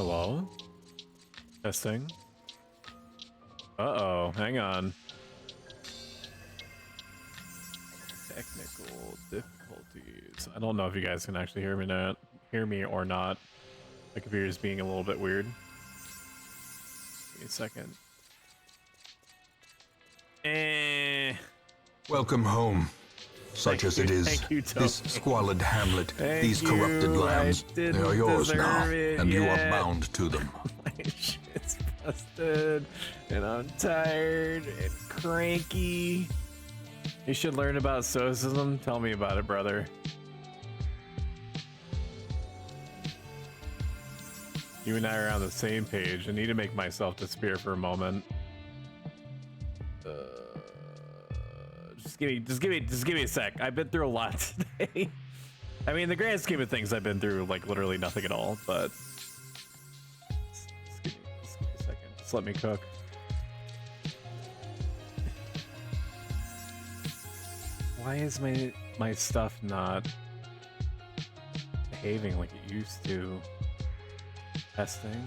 Hello? Testing. Uh-oh, hang on. Technical difficulties. I don't know if you guys can actually hear me or not. My computer is being a little bit weird. Give me a second. Welcome home. Such as it is, this squalid hamlet, these corrupted lands, they are yours now, and you are bound to them. My shit's busted, and I'm tired and cranky. You should learn about stoicism. Tell me about it, brother. You and I are on the same page. I need to make myself disappear for a moment. Just give me a sec. I've been through a lot today. I mean, in the grand scheme of things, I've been through like literally nothing at all, but just give me a second. Just let me cook. Why is my stuff not behaving like it used to? Testing.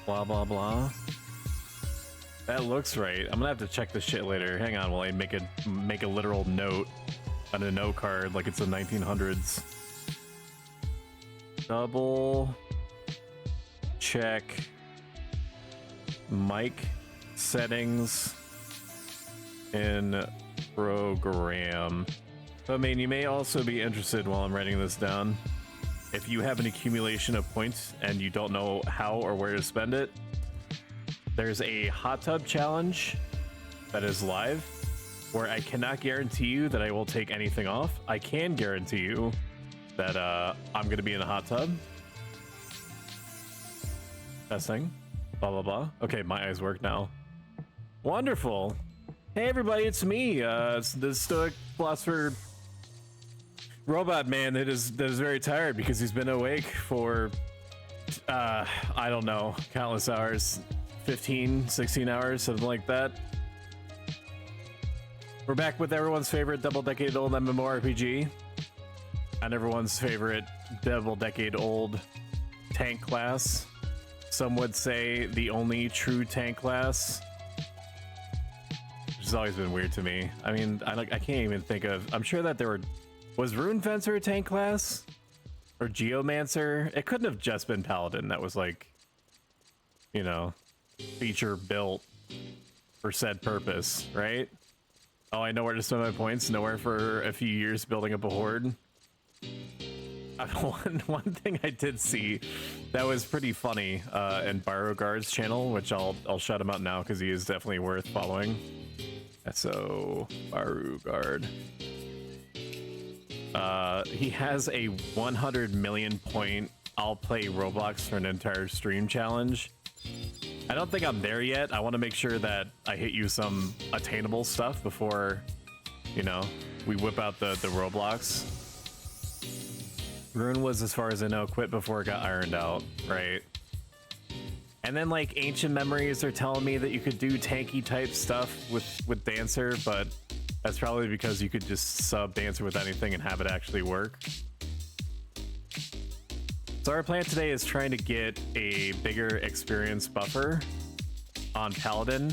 Blah blah blah. That looks right. I'm gonna have to check this shit later. Hang on while I make a literal note on a note card like it's the 1900s. Double check mic settings in program. So, I mean, you may also be interested while I'm writing this down. If you have an accumulation of points and you don't know how or where to spend it, there's a hot tub challenge that is live where I cannot guarantee you that I will take anything off. I can guarantee you that I'm going to be in a hot tub. Testing. Blah, blah, blah. Okay, my eyes work now. Wonderful. Hey, everybody, it's me. It's the Stoic Philosopher Robot Man that is very tired because he's been awake for, I don't know, countless hours. 15, 16 hours, something like that. We're back with everyone's favorite double-decade-old MMORPG and everyone's favorite double-decade-old tank class. Some would say the only true tank class, which has always been weird to me. I mean, I can't even think of... I'm sure that was Runefencer a tank class? Or Geomancer? It couldn't have just been Paladin that was like, you know, feature built for said purpose, right? Oh, I know where to spend my points. Nowhere for a few years building up a horde. One thing I did see that was pretty funny in Barrowguard's channel, which I'll shout him out now because he is definitely worth following. So Barrowguard. He has a 100 million point I'll play Roblox for an entire stream challenge. I don't think I'm there yet. I want to make sure that I hit you some attainable stuff before, you know, we whip out the Roblox. Rune was, as far as I know, quit before it got ironed out, right? And then like ancient memories are telling me that you could do tanky type stuff with Dancer, but that's probably because you could just sub Dancer with anything and have it actually work. So our plan today is trying to get a bigger experience buffer on Paladin.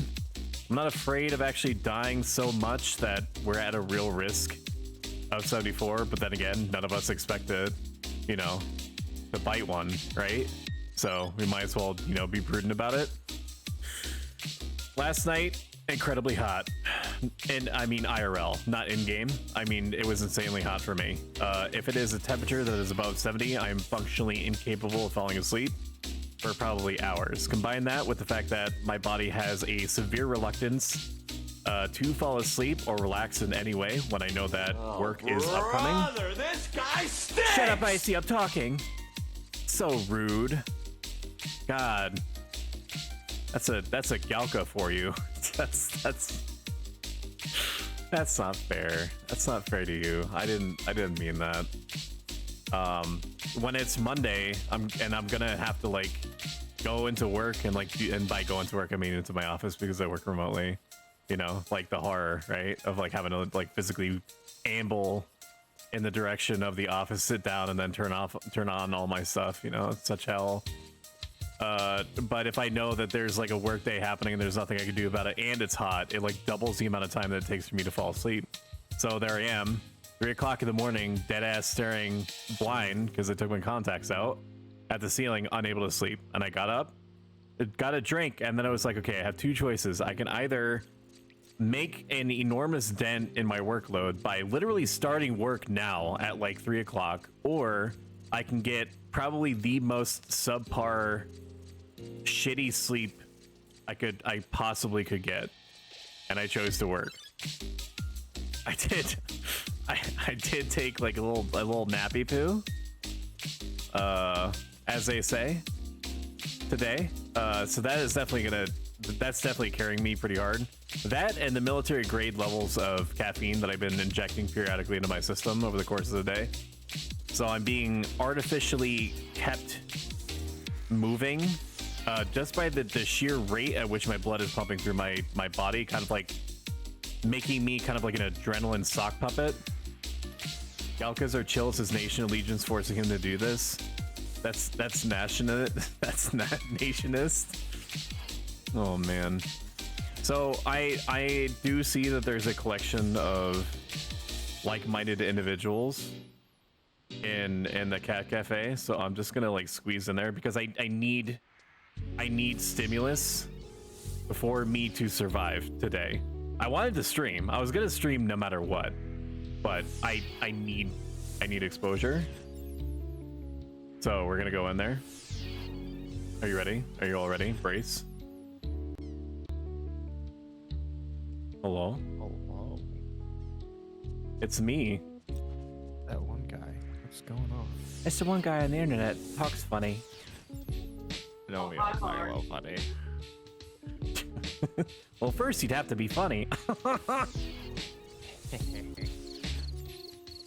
I'm not afraid of actually dying so much that we're at a real risk of 74, but then again, none of us expect to, you know, to bite one, right? So we might as well, you know, be prudent about it. Last night, incredibly hot. And I mean IRL, not in-game. I mean, it was insanely hot for me. If it is a temperature that is above 70, I am functionally incapable of falling asleep for probably hours. Combine that with the fact that my body has a severe reluctance to fall asleep or relax in any way when I know that work is upcoming. This guy stinks! Shut up, Icy, I'm talking. So rude. God. That's a Galka for you. That's not fair. That's not fair to you. I didn't mean that. When it's Monday, I'm gonna have to like go into work and and by go into work I mean into my office because I work remotely. You know, like the horror, right? Of like having to like physically amble in the direction of the office, sit down, and then turn on all my stuff. You know, it's such hell. But if I know that there's like a work day happening and there's nothing I can do about it and it's hot, it like doubles the amount of time that it takes for me to fall asleep. So there I am, 3 o'clock in the morning, dead ass staring blind because I took my contacts out at the ceiling, unable to sleep. And I got up, got a drink, and then I was like, okay, I have two choices. I can either make an enormous dent in my workload by literally starting work now at like 3 o'clock, or I can get probably the most subpar shitty sleep I possibly could get, and I chose to work. I did take like a little nappy poo, as they say, today. So that's definitely carrying me pretty hard. That and the military grade levels of caffeine that I've been injecting periodically into my system over the course of the day. So I'm being artificially kept moving just by the sheer rate at which my blood is pumping through my body, kind of like making me kind of like an adrenaline sock puppet. Galkas are chill, says Nation Allegiance forcing him to do this. That's nationalist. That's not nationist. Oh man. So I do see that there's a collection of like-minded individuals in the cat cafe, so I'm just gonna like squeeze in there because I need stimulus for me to survive today. I wanted to stream. I was gonna stream no matter what, but I need exposure. So we're gonna go in there. Are you ready? Are you all ready? Brace. Hello? Hello. It's me. That one guy. What's going on? It's the one guy on the internet. Talks funny. No, we don't talk about funny. Well, first you'd have to be funny.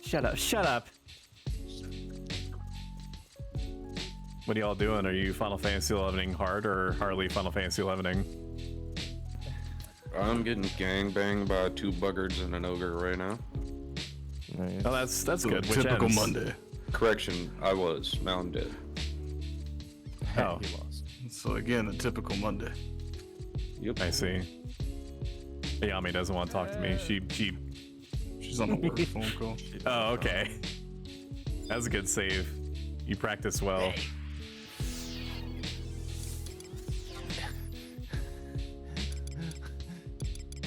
Shut up. Shut up. What are y'all doing? Are you Final Fantasy 11ing hard or Harley Final Fantasy 11ing? I'm getting gangbanged by 2 buggards and an ogre right now. Nice. Oh, that's good. Which Typical ends? Monday. Correction, I was. Now I'm dead. Oh, He lost. So again, a typical Monday. Yep. I see. Ayami doesn't want to talk to me. She's on a work phone call. Oh, okay. That's a good save. You practice well.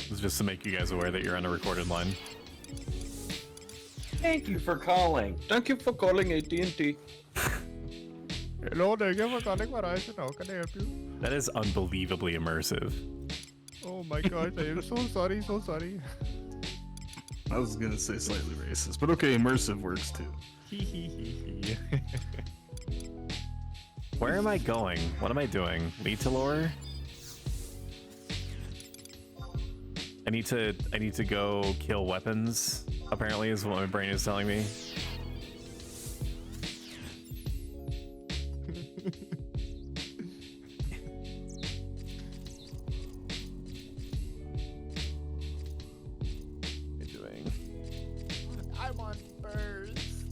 It's just to make you guys aware that you're on a recorded line. Thank you for calling. Thank you for calling AT&T. Hello, thank you for calling Verizon. How can I help you? That is unbelievably immersive. Oh my gosh, I am so sorry, so sorry. I was gonna say slightly racist, but okay, immersive works too. Where am I going? What am I doing? Lead to lore? I need to go kill weapons, apparently, is what my brain is telling me. What are you doing? I'm on first.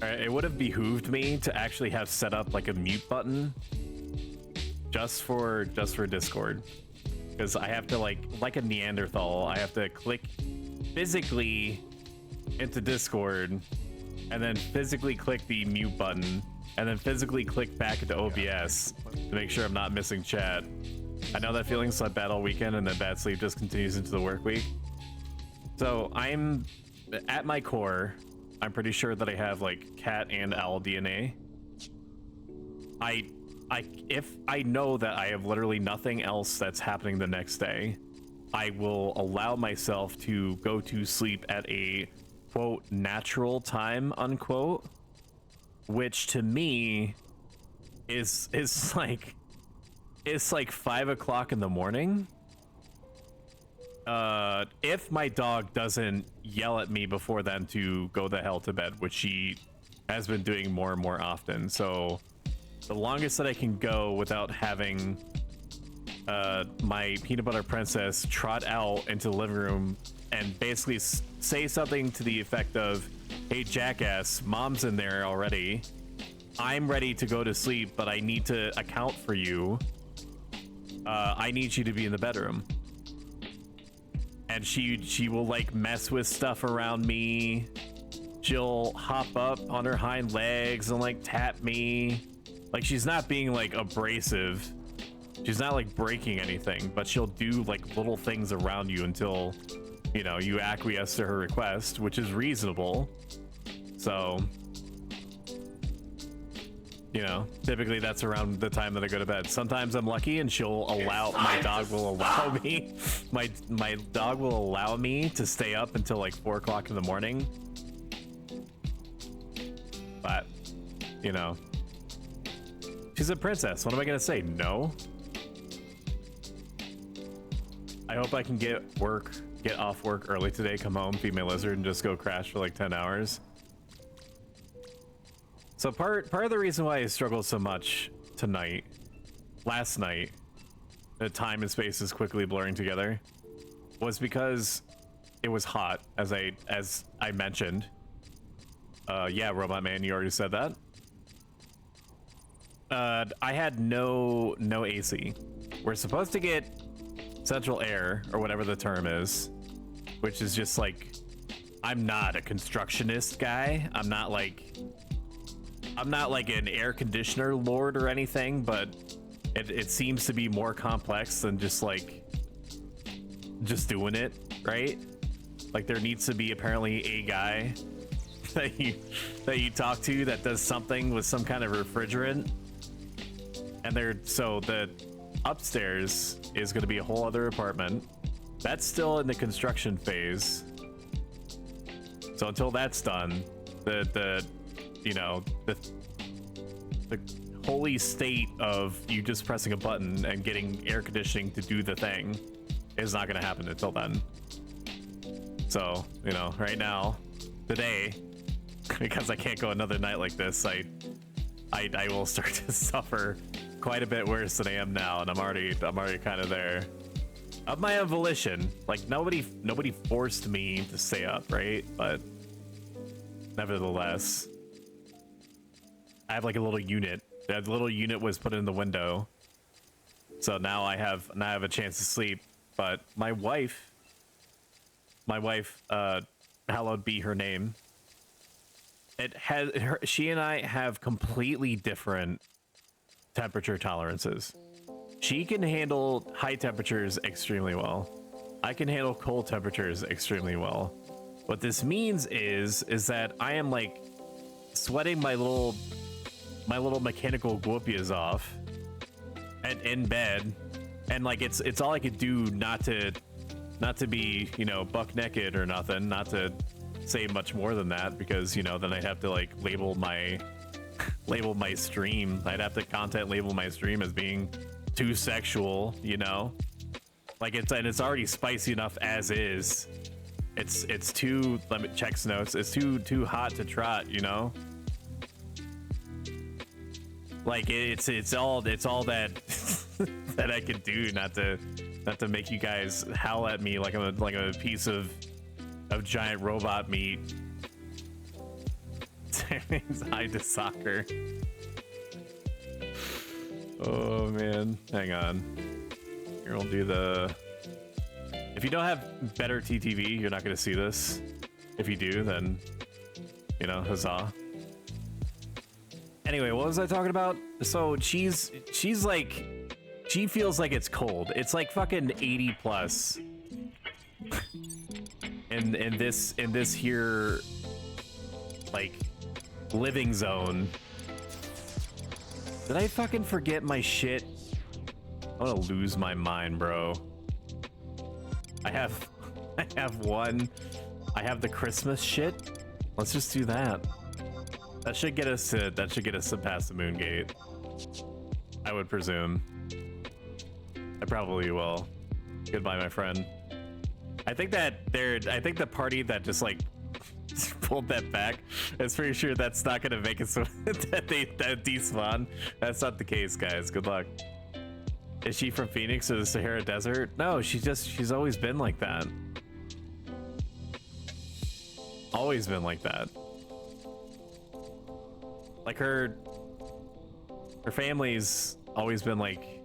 Alright, it would have behooved me to actually have set up like a mute button just for Discord, because I have to like a Neanderthal, I have to click physically into Discord and then physically click the mute button and then physically click back into OBS to make sure I'm not missing chat. I know that feeling, slept bad all weekend and then bad sleep just continues into the work week. So I'm at my core, I'm pretty sure that I have like cat and owl DNA. If I know that I have literally nothing else that's happening the next day, I will allow myself to go to sleep at a quote natural time unquote, which to me is like, it's like 5 o'clock in the morning. If my dog doesn't yell at me before then to go the hell to bed, which she has been doing more and more often. So the longest that I can go without having my peanut butter princess trot out into the living room and basically say something to the effect of, "Hey jackass, mom's in there already," I'm ready to go to sleep, but I need to account for you. I need you to be in the bedroom. And she will like mess with stuff around me. She'll hop up on her hind legs and like tap me. Like she's not being like abrasive. She's not like breaking anything, but she'll do like little things around you until, you know, you acquiesce to her request, which is reasonable. So, you know, typically that's around the time that I go to bed. Sometimes I'm lucky and she'll allow, my dog will allow me, my dog will allow me to stay up until like 4 o'clock in the morning. But, you know, she's a princess. What am I gonna say? No? I hope I can get off work early today, come home, feed my lizard, and just go crash for like 10 hours. So part of the reason why I struggled so much last night, the time and space is quickly blurring together, was because it was hot, as I mentioned. Yeah, Robot Man, you already said that. I had no AC. We're supposed to get central air, or whatever the term is, which is just like, I'm not a constructionist guy. I'm not like an air conditioner lord or anything, but it seems to be more complex than just doing it, right? Like there needs to be apparently a guy that you talk to that does something with some kind of refrigerant. And so the upstairs is going to be a whole other apartment. That's still in the construction phase. So until that's done, the holy state of you just pressing a button and getting air conditioning to do the thing is not going to happen until then. So, you know, right now, today, because I can't go another night like this, I will start to suffer quite a bit worse than I am now, and I'm already kind of there. Of my own volition. Like nobody forced me to stay up, right? But nevertheless, I have like a little unit. That little unit was put in the window, so now I have a chance to sleep. But my wife, hallowed be her name. She and I have completely different temperature tolerances. She can handle high temperatures extremely well. I can handle cold temperatures extremely well. What this means is that I am like sweating my little mechanical guopias off and in bed, and like it's all I could do not to be, you know, buck naked or nothing, not to say much more than that, because, you know, then I'd have to like label my stream. I'd have to content label my stream as being too sexual, you know? Like it's already spicy enough as is. It's too, let me check notes. It's too hot to trot, you know? Like it's all that that I could do not to make you guys howl at me like I'm a piece of giant robot meat. High to soccer. Oh man, hang on. Here we'll do the. If you don't have better TTV, you're not going to see this. If you do, then, you know, huzzah. Anyway, what was I talking about? So she's like, she feels like it's cold. It's like fucking 80 plus. in this here, like, living zone. Did I fucking forget my shit? I'm gonna lose my mind, bro. I have one. I have the Christmas shit. Let's just do that. That should get us to past the moon gate. I would presume. I probably will. Goodbye, my friend. I think the party that just like pulled that back, is pretty sure that's not gonna make it so that despawn. That's not the case, guys. Good luck. Is she from Phoenix or the Sahara Desert? No, she's always been like that. Always been like that. Like her Her family's always been like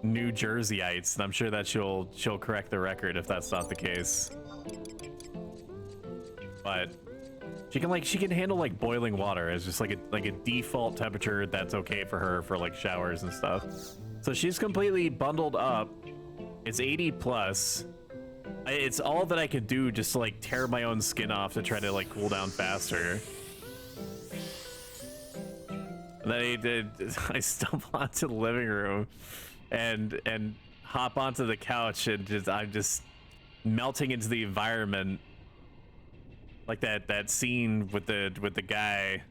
New Jerseyites, and I'm sure that she'll correct the record if that's not the case. But she can handle like boiling water as just like a default temperature that's okay for her for like showers and stuff. So she's completely bundled up. It's 80 plus. It's all that I could do just to like tear my own skin off to try to like cool down faster. And then I stumble onto the living room and hop onto the couch and I'm just melting into the environment. Like that scene with the guy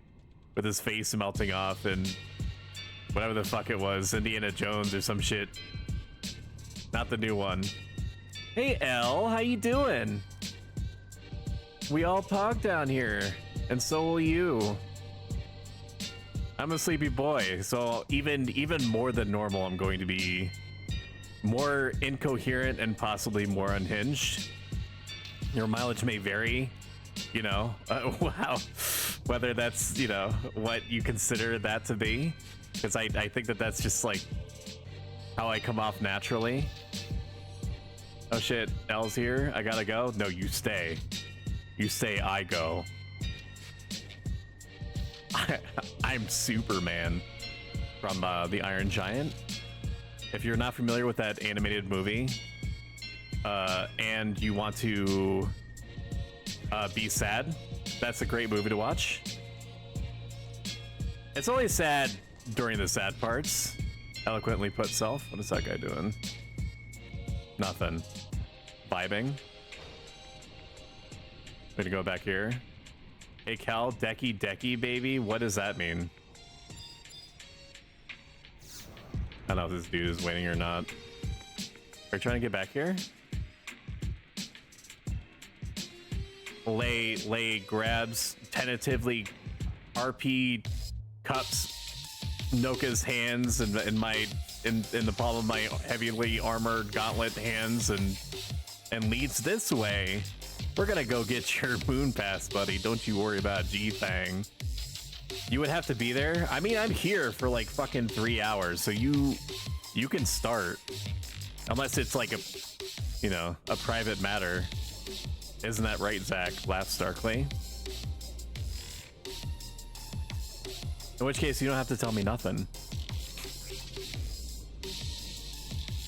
with his face melting off and whatever the fuck it was, Indiana Jones or some shit. Not the new one. Hey Elle, how you doing? We all talk down here, and so will you. I'm a sleepy boy, so even more than normal, I'm going to be more incoherent and possibly more unhinged. Your mileage may vary, you know, wow, whether that's, you know, what you consider that to be, because I think that that's just like how I come off naturally. Oh shit, Elle's here. I gotta go. No, you stay. You stay, I go. I'm Superman from the Iron Giant. If you're not familiar with that animated movie, and you want to be sad, that's a great movie to watch. It's always sad during the sad parts. Eloquently put, Self. What is that guy doing? Nothing. Vibing. Way to go back here. Hey Cal, decky baby. What does that mean? I don't know if this dude is waiting or not. Are you trying to get back here? Lay grabs tentatively RP cups Noka's hands in the palm of my heavily armored gauntlet hands and leads this way. We're gonna go get your moon pass, buddy. Don't you worry about G-Fang. You would have to be there. I mean, I'm here for like fucking 3 hours, so you can start. Unless it's like a private matter. Isn't that right, Zach? Laughs darkly. In which case, you don't have to tell me nothing.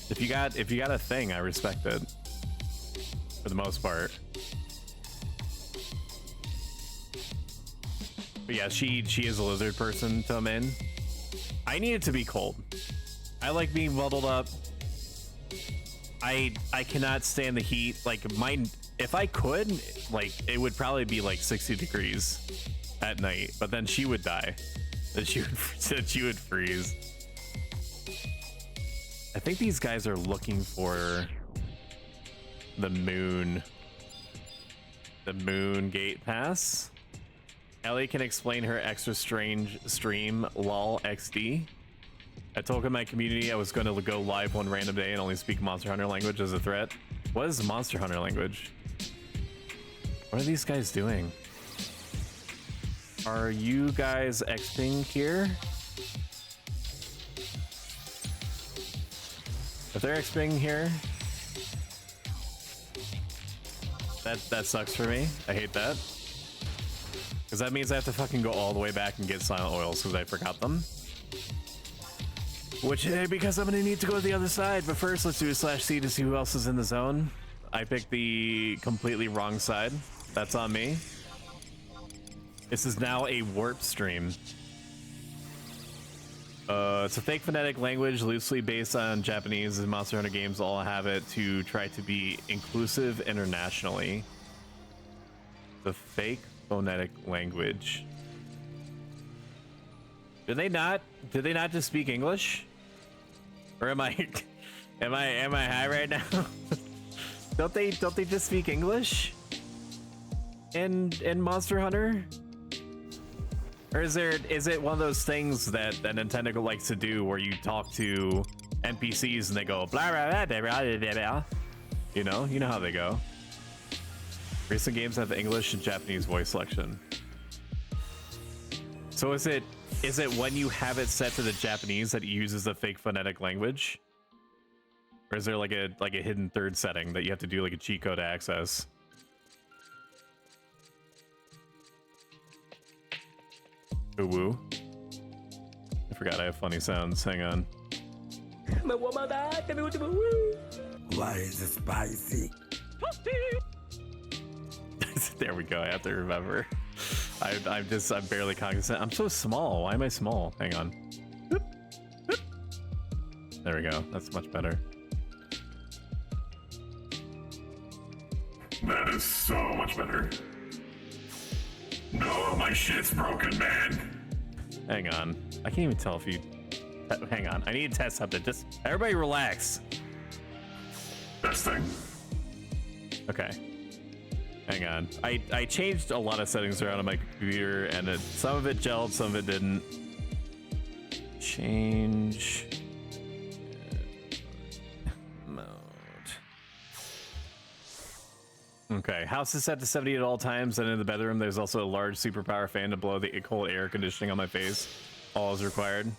If you got a thing, I respect it. For the most part. But yeah, she is a lizard person to come in. I need it to be cold. I like being bundled up. I cannot stand the heat. Like mine, if I could, like it would probably be like 60 degrees at night. But then she would die. That she would freeze. I think these guys are looking for the moon gate pass. Ellie can explain her extra strange stream lol XD. I told my community I was going to go live one random day and only speak Monster Hunter language as a threat. What is Monster Hunter language? What are these guys doing? Are you guys XPing here? If they're XPing here, that sucks for me. I hate that. Because that means I have to fucking go all the way back and get silent oils because I forgot them. Which, because I'm gonna need to go to the other side. But first, let's do a /C to see who else is in the zone. I picked the completely wrong side. That's on me. This is now a warp stream. It's a fake phonetic language loosely based on Japanese, and Monster Hunter games all have it to try to be inclusive internationally. The fake phonetic language. Did they not just speak English? Or am I high right now? don't they just speak English? In Monster Hunter? Or is it one of those things that Nintendo likes to do where you talk to NPCs and they go blah blah blah blah blah blah? You know how they go. Recent games have English and Japanese voice selection. So is it Is it when you have it set to the Japanese that it uses the fake phonetic language? Or is there like a hidden third setting that you have to do like a cheat code to access? Ooh woo. I forgot I have funny sounds. Hang on. Why is it spicy? There we go. I have to remember. I'm barely cognizant. I'm so small. Why am I small? Hang on. There we go. That's much better. That is so much better. No, my shit's broken, man. Hang on. I can't even tell if you... Hang on. I need to test something. Just... Everybody relax. Testing. Okay. Hang on. I changed a lot of settings around on my computer, and some of it gelled, some of it didn't. Change... mode. Okay. House is set to 70 at all times, and in the bedroom, there's also a large superpower fan to blow the cold air conditioning on my face. All is required.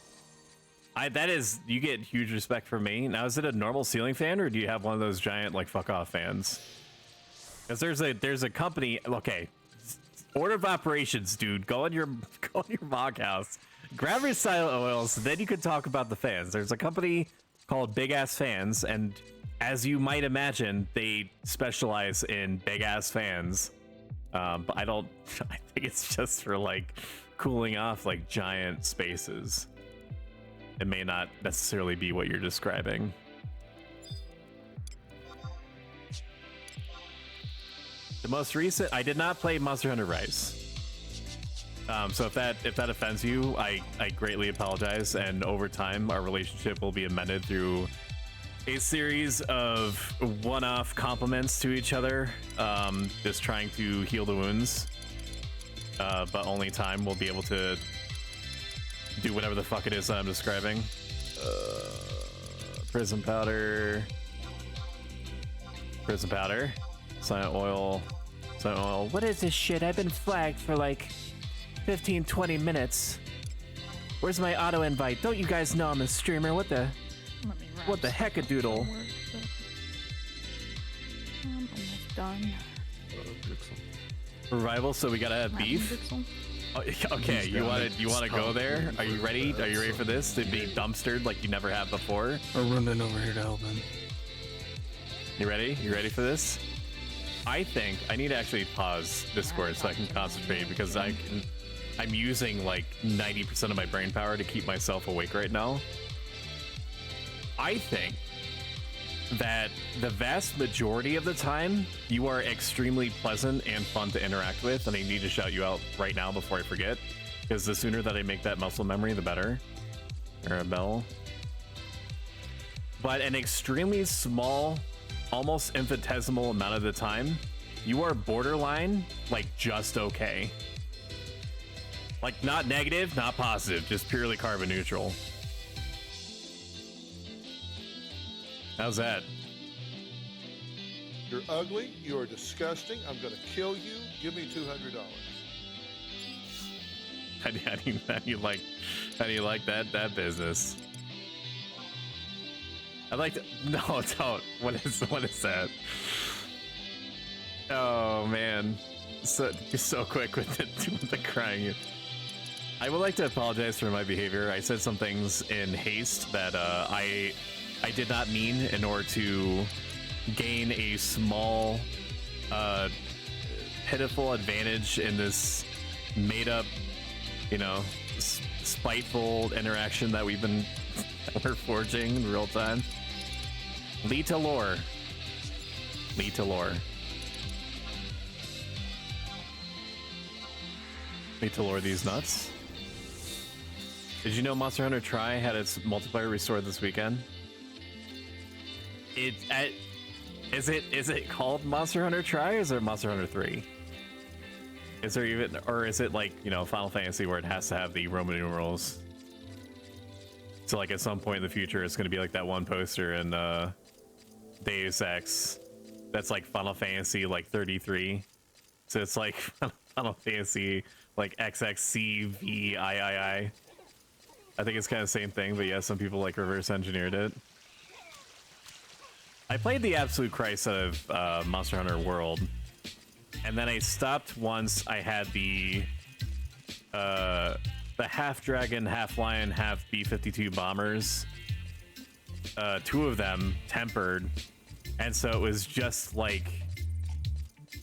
That is, you get huge respect from me. Now, is it a normal ceiling fan, or do you have one of those giant, like, fuck off fans? Because there's a company, okay, order of operations, dude. Go in your mock house, grab your silent oils, then you can talk about the fans. There's a company called Big Ass Fans, and as you might imagine, they specialize in big ass fans. But I think it's just for like cooling off like giant spaces. It may not necessarily be what you're describing. The most recent, I did not play Monster Hunter Rise. So if that offends you, I greatly apologize, and over time our relationship will be amended through a series of one-off compliments to each other, just trying to heal the wounds. But only time will be able to do whatever the fuck it is that I'm describing. Prism powder, silent oil. What is this shit? I've been flagged for like 15-20 minutes. Where's my auto invite? Don't you guys know I'm a streamer? What the heck-a-doodle? I'm almost done. Revival, so we gotta have beef. Oh, okay, you want to go there? Are you ready? Are you ready for this to be dumpstered like you never have before? I'm running over here to help him. You ready? You ready for this? I think I need to actually pause Discord so I can concentrate, because I'm using like 90% of my brain power to keep myself awake right now. I think that the vast majority of the time you are extremely pleasant and fun to interact with, and I need to shout you out right now before I forget, because the sooner that I make that muscle memory, the better. Arabelle. But an extremely small, almost infinitesimal amount of the time, you are borderline, like, just okay. Like, not negative, not positive, just purely carbon neutral. How's that? You're ugly. You are disgusting. I'm going to kill you. Give me $200. How do you like that business? I'd like to. No, don't. What is that? Oh man, you're so quick with the crying. I would like to apologize for my behavior. I said some things in haste that I did not mean, in order to gain a small, pitiful advantage in this made-up, spiteful interaction that we're forging in real time. Lead to lore. Lead to lore. Lead to lore these nuts. Did you know Monster Hunter Tri had its multiplayer restored this weekend? Is it called Monster Hunter Tri, or is it Monster Hunter 3? Is there even, or is it like, Final Fantasy where it has to have the Roman numerals? So like at some point in the future, it's going to be like that one poster in Deus Ex that's like Final Fantasy like 33. So it's like Final Fantasy like XXCVIII. I think it's kind of the same thing, but yeah, some people like reverse engineered it. I played the absolute Christ out of Monster Hunter World, and then I stopped once I had the half dragon, half lion, half B-52 bombers. 2 of them tempered, and so it was just like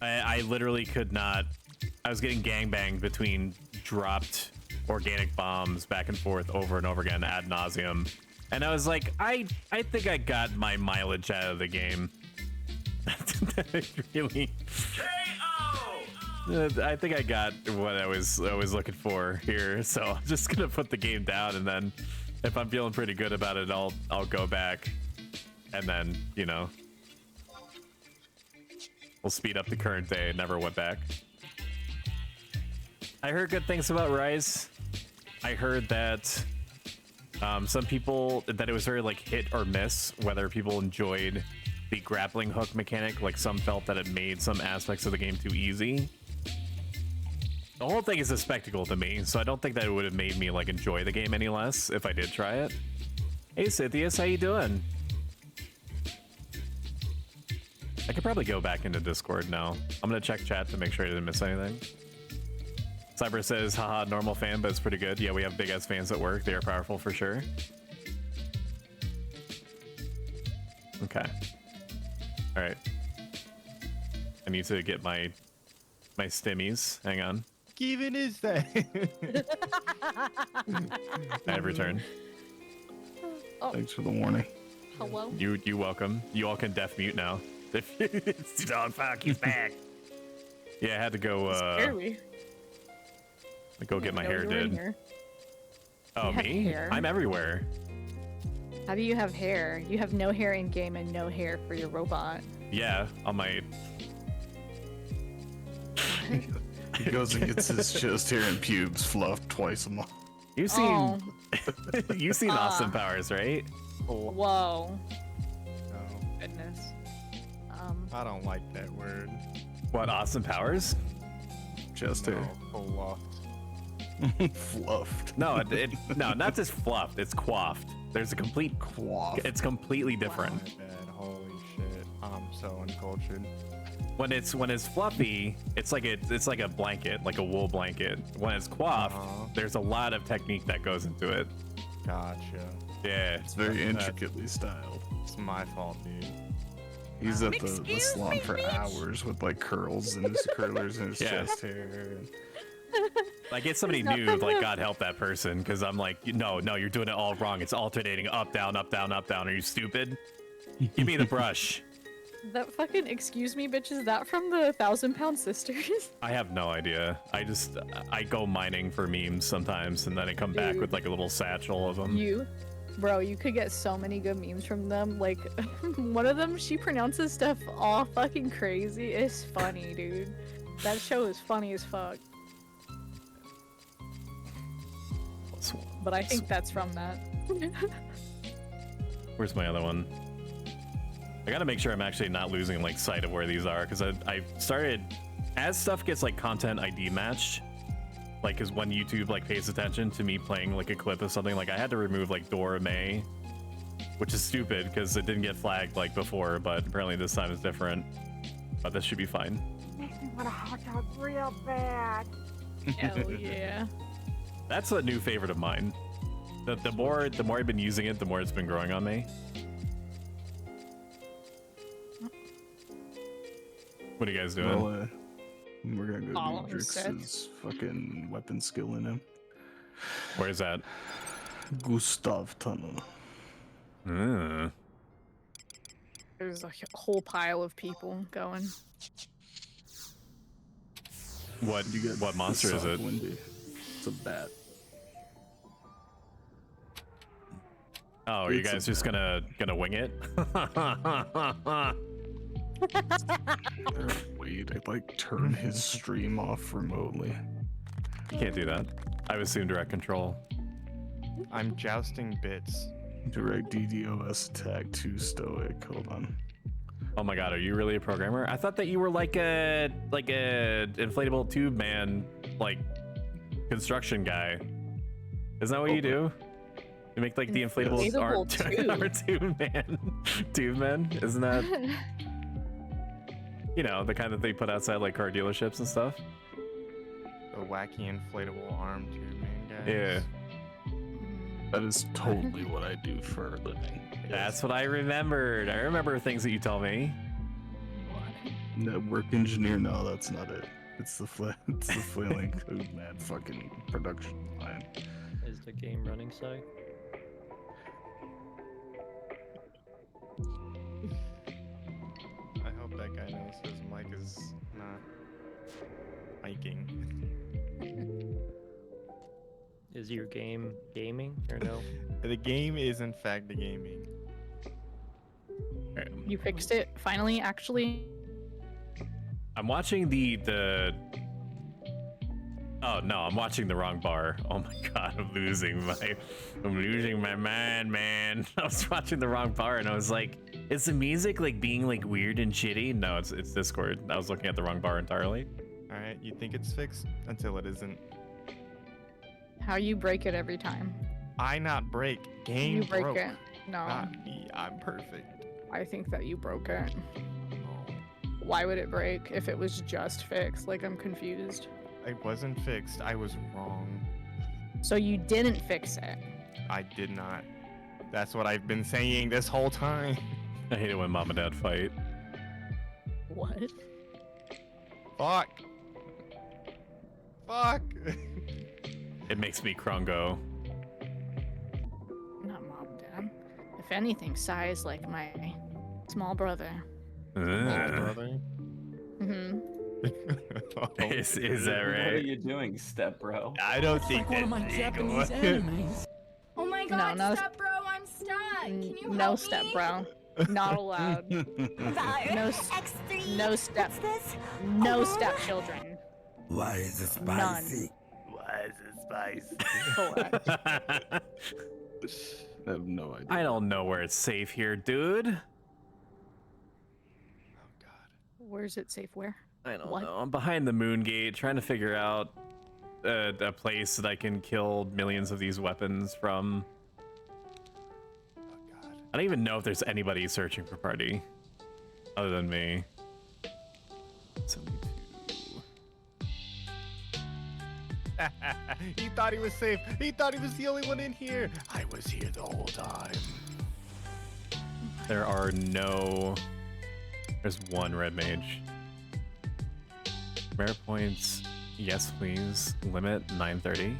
I literally could not. I was getting gangbanged between dropped organic bombs back and forth over and over again ad nauseum. And I was like, I think I got my mileage out of the game. Really, I think I got what I was looking for here. So I'm just gonna put the game down, and then if I'm feeling pretty good about it, I'll go back, and then we'll speed up the current day. Never went back. I heard good things about Rise. I heard that. Some people that it was very like hit or miss whether people enjoyed the grappling hook mechanic. Like some felt that it made some aspects of the game too easy. The whole thing is a spectacle to me, so I don't think that it would have made me like enjoy the game any less if I did try it. Hey Cythius, how you doing? I could probably go back into Discord now. I'm gonna check chat to make sure I didn't miss anything. Cyber says, haha, normal fan, but it's pretty good. Yeah, we have big ass fans at work. They are powerful for sure. Okay. All right. I need to get my stimmies. Hang on. Even is that? I have returned. Oh, Thanks for the warning. hello. You welcome. You all can deaf mute now. Dog fuck, he's back. Yeah, I had to go Scary. go get my hair did. Oh, You have me? hair? I'm everywhere. How do you have hair? You have no hair in game and no hair for your robot. Yeah, on my He goes and gets his chest hair and pubes fluffed twice a month. You've seen you've seen Austin Powers, right? Whoa. No, Goodness. I don't like that word. What, Austin Powers? Chest hair. No, Fluffed. No, no, not just fluffed. It's coiffed. There's a complete Quaff. It's completely different. my bad. Holy shit. I'm so uncultured. When it's fluffy, it's like a blanket, like a wool blanket. When it's coiffed, there's a lot of technique that goes into it. Gotcha. Yeah. It's very intricately styled. It's my fault, dude. He's at the salon for hours with like curls and his curlers and his Yeah. chest hair. Like it's somebody new, like God help that person, because I'm like, no, you're doing it all wrong. It's alternating up, down, up, down, up, down. Are you stupid? Give me the brush. That fucking excuse me, bitch, is that from the 1,000-Pound Sisters? I have no idea. I go mining for memes sometimes, and then I come back with like a little satchel of them. Bro, you could get so many good memes from them. Like, one of them, she pronounces stuff all fucking crazy. It's funny, dude. That show is funny as fuck. But I think that's from that. Where's my other one? I gotta make sure I'm actually not losing like sight of where these are, because I started, as stuff gets like content ID matched, like because when YouTube like pays attention to me playing like a clip of something, like I had to remove like Dora May, which is stupid because it didn't get flagged like before, but apparently this time it's different. But this should be fine. Makes me want a hot dog real bad. Hell yeah. That's a new favorite of mine. The more I've been using it, the more it's been growing on me. What are you guys doing? Well, we're gonna go All do of us set. Drix's fucking weapon skill in him. Where's that? Gustav Tunnel. There's a whole pile of people going. What monster is it? Windy. It's a bat. Oh, are you It's a guys just gonna wing it? Wait, I'd like turn his stream off remotely. You can't do that. I would assume direct control. I'm jousting bits. Direct DDoS attack to stoic. Hold on. Oh my god, are you really a programmer? I thought that you were like a inflatable tube man, like construction guy. Isn't that what you do? You make like the inflatables are tube man. Tube men, isn't that? You know, the kind that they put outside like car dealerships and stuff. The wacky inflatable arm tube, man, guys. Yeah. That is totally what I do for a living. That's what I remembered. I remember things that you told me. Network engineer? No, that's not it. It's the flailing code man fucking production line. Is the game running, Si? I hope that guy knows his mic is not miking. Is your game gaming or no? The game is in fact the gaming. You fixed it finally, actually. I'm watching the Oh no, I'm watching the wrong bar. Oh my god, I'm losing my mind, man. I was watching the wrong bar and I was like, is the music like being like weird and shitty? No, it's Discord. I was looking at the wrong bar entirely. Alright, you think it's fixed until it isn't. How you break it every time. I not break. Game You break broke. it. No. Not me. I'm perfect. I think that you broke it. Why would it break if it was just fixed? Like, I'm confused. It wasn't fixed. I was wrong. So you didn't fix it? I did not. That's what I've been saying this whole time. I hate it when mom and dad fight. What? Fuck. Fuck. It makes me Krongo. Not mom, dad. If anything, Sai is like my small brother. Brother. Mm-hmm. Is that right? What are you doing, step bro? I don't think one of my Japanese enemies. Oh my god, No, step bro, I'm stuck. Can you No help step, me? bro. Not allowed. No, X3. no step. What's this? No step children. Why is it spicy? Why is it spicy? Correct. I have no idea. I don't know where it's safe here, dude. Where's it safe? Where? I don't What? know. I'm behind the moon gate trying to figure out a place that I can kill millions of these weapons from. I don't even know if there's anybody searching for party other than me. 72. He thought he was safe. He thought he was the only one in here. I was here the whole time. There are no... There's one red mage. Rare points, yes please. Limit 930.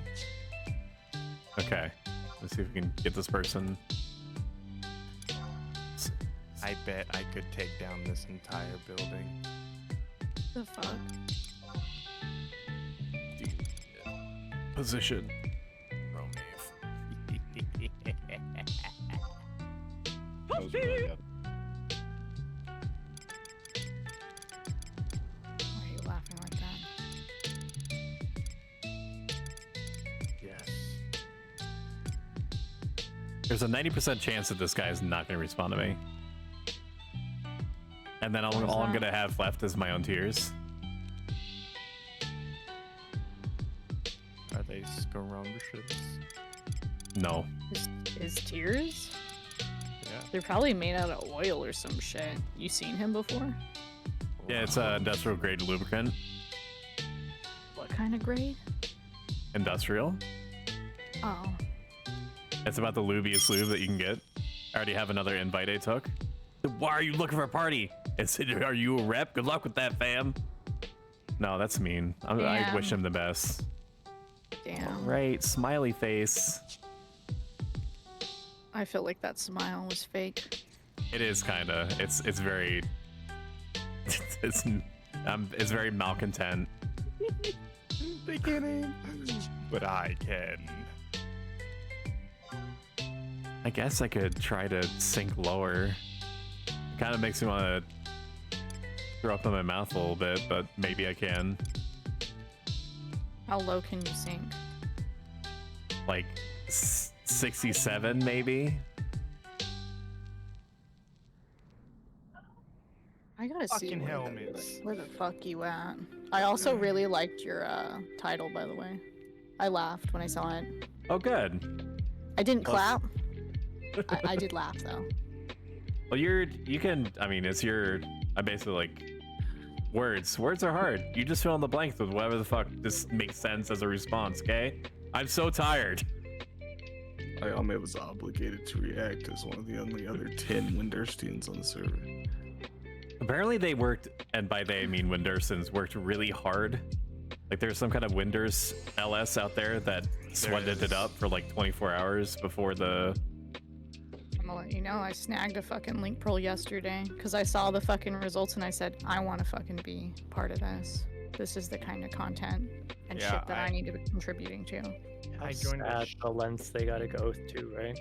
Okay, let's see if we can get this person. I bet I could take down this entire building. The fuck? Position. That was really good. Why are you laughing like that? Yes. There's a 90% chance that this guy is not going to respond to me. And then all I'm going to have left is my own tears. Are they scrumptious? No. His tears? Yeah. They're probably made out of oil or some shit. You seen him before? Yeah, it's a industrial grade lubricant. What kind of grade? Industrial. Oh. It's about the lubiest lube that you can get. I already have another invite I took. Why are you looking for a party? Are you a rep? Good luck with that, fam. No, that's mean. I Damn. wish him the best. Damn. Right, smiley face. I feel like that smile was fake. It is kinda. It's very. It's very malcontent. Beginning. But I can. I guess I could try to sink lower. It kind of makes me want to throw up in my mouth a little bit, but maybe I can. How low can you sink? Like 67, maybe. I gotta see Fucking where helmets. where the fuck you at. I also really liked your title, by the way. I laughed when I saw it. Oh, good. I didn't clap. I did laugh though. Well, you can. I mean, it's your. I basically like words. Words are hard. You just fill in the blanks with whatever the fuck just makes sense as a response. Okay. I'm so tired. I was obligated to react as one of the only other 10 Windurstians on the server. Apparently they worked, and by they I mean Windurstans worked really hard. Like there's some kind of Windurst LS out there that sweated it up for like 24 hours before the. I'm gonna let you know, I snagged a fucking link pearl yesterday because I saw the fucking results and I said, I want to fucking be part of this. This is the kind of content and shit that I need to be contributing to. I joined the lengths they gotta go to, right?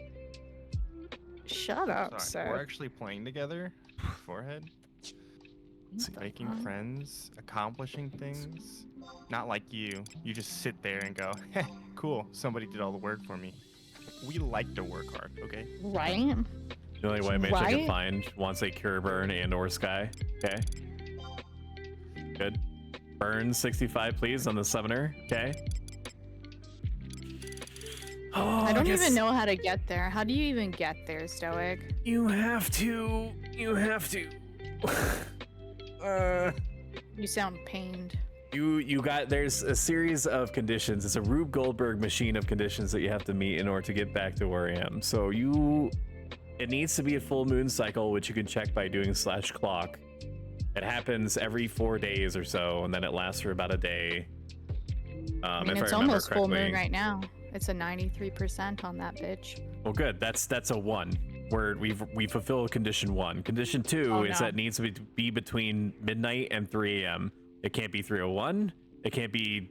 Shut up, Sorry, sir. we're actually playing together. Forehead. Making friends, accomplishing things. Not like you. You just sit there and go, heh, cool, somebody did all the work for me. We like to work hard, okay? Right? The only way Mage I can find wants a Cure Burn and or Sky. Okay. Good. Burn 65, please, on the Summoner. Okay. Oh, I don't even know how to get there. How do you even get there, Stoic? You have to. You have to. You sound pained. You got, there's a series of conditions. It's a Rube Goldberg machine of conditions that you have to meet in order to get back to where I am. So it needs to be a full moon cycle, which you can check by doing /clock. It happens every 4 days or so, and then it lasts for about a day. I mean, it's almost full moon right now. It's a 93% on that bitch. Well, good. That's a 1. Where we fulfilled condition 1. Condition 2 is that it needs to be between midnight and 3 a.m. It can't be 3:01. It can't be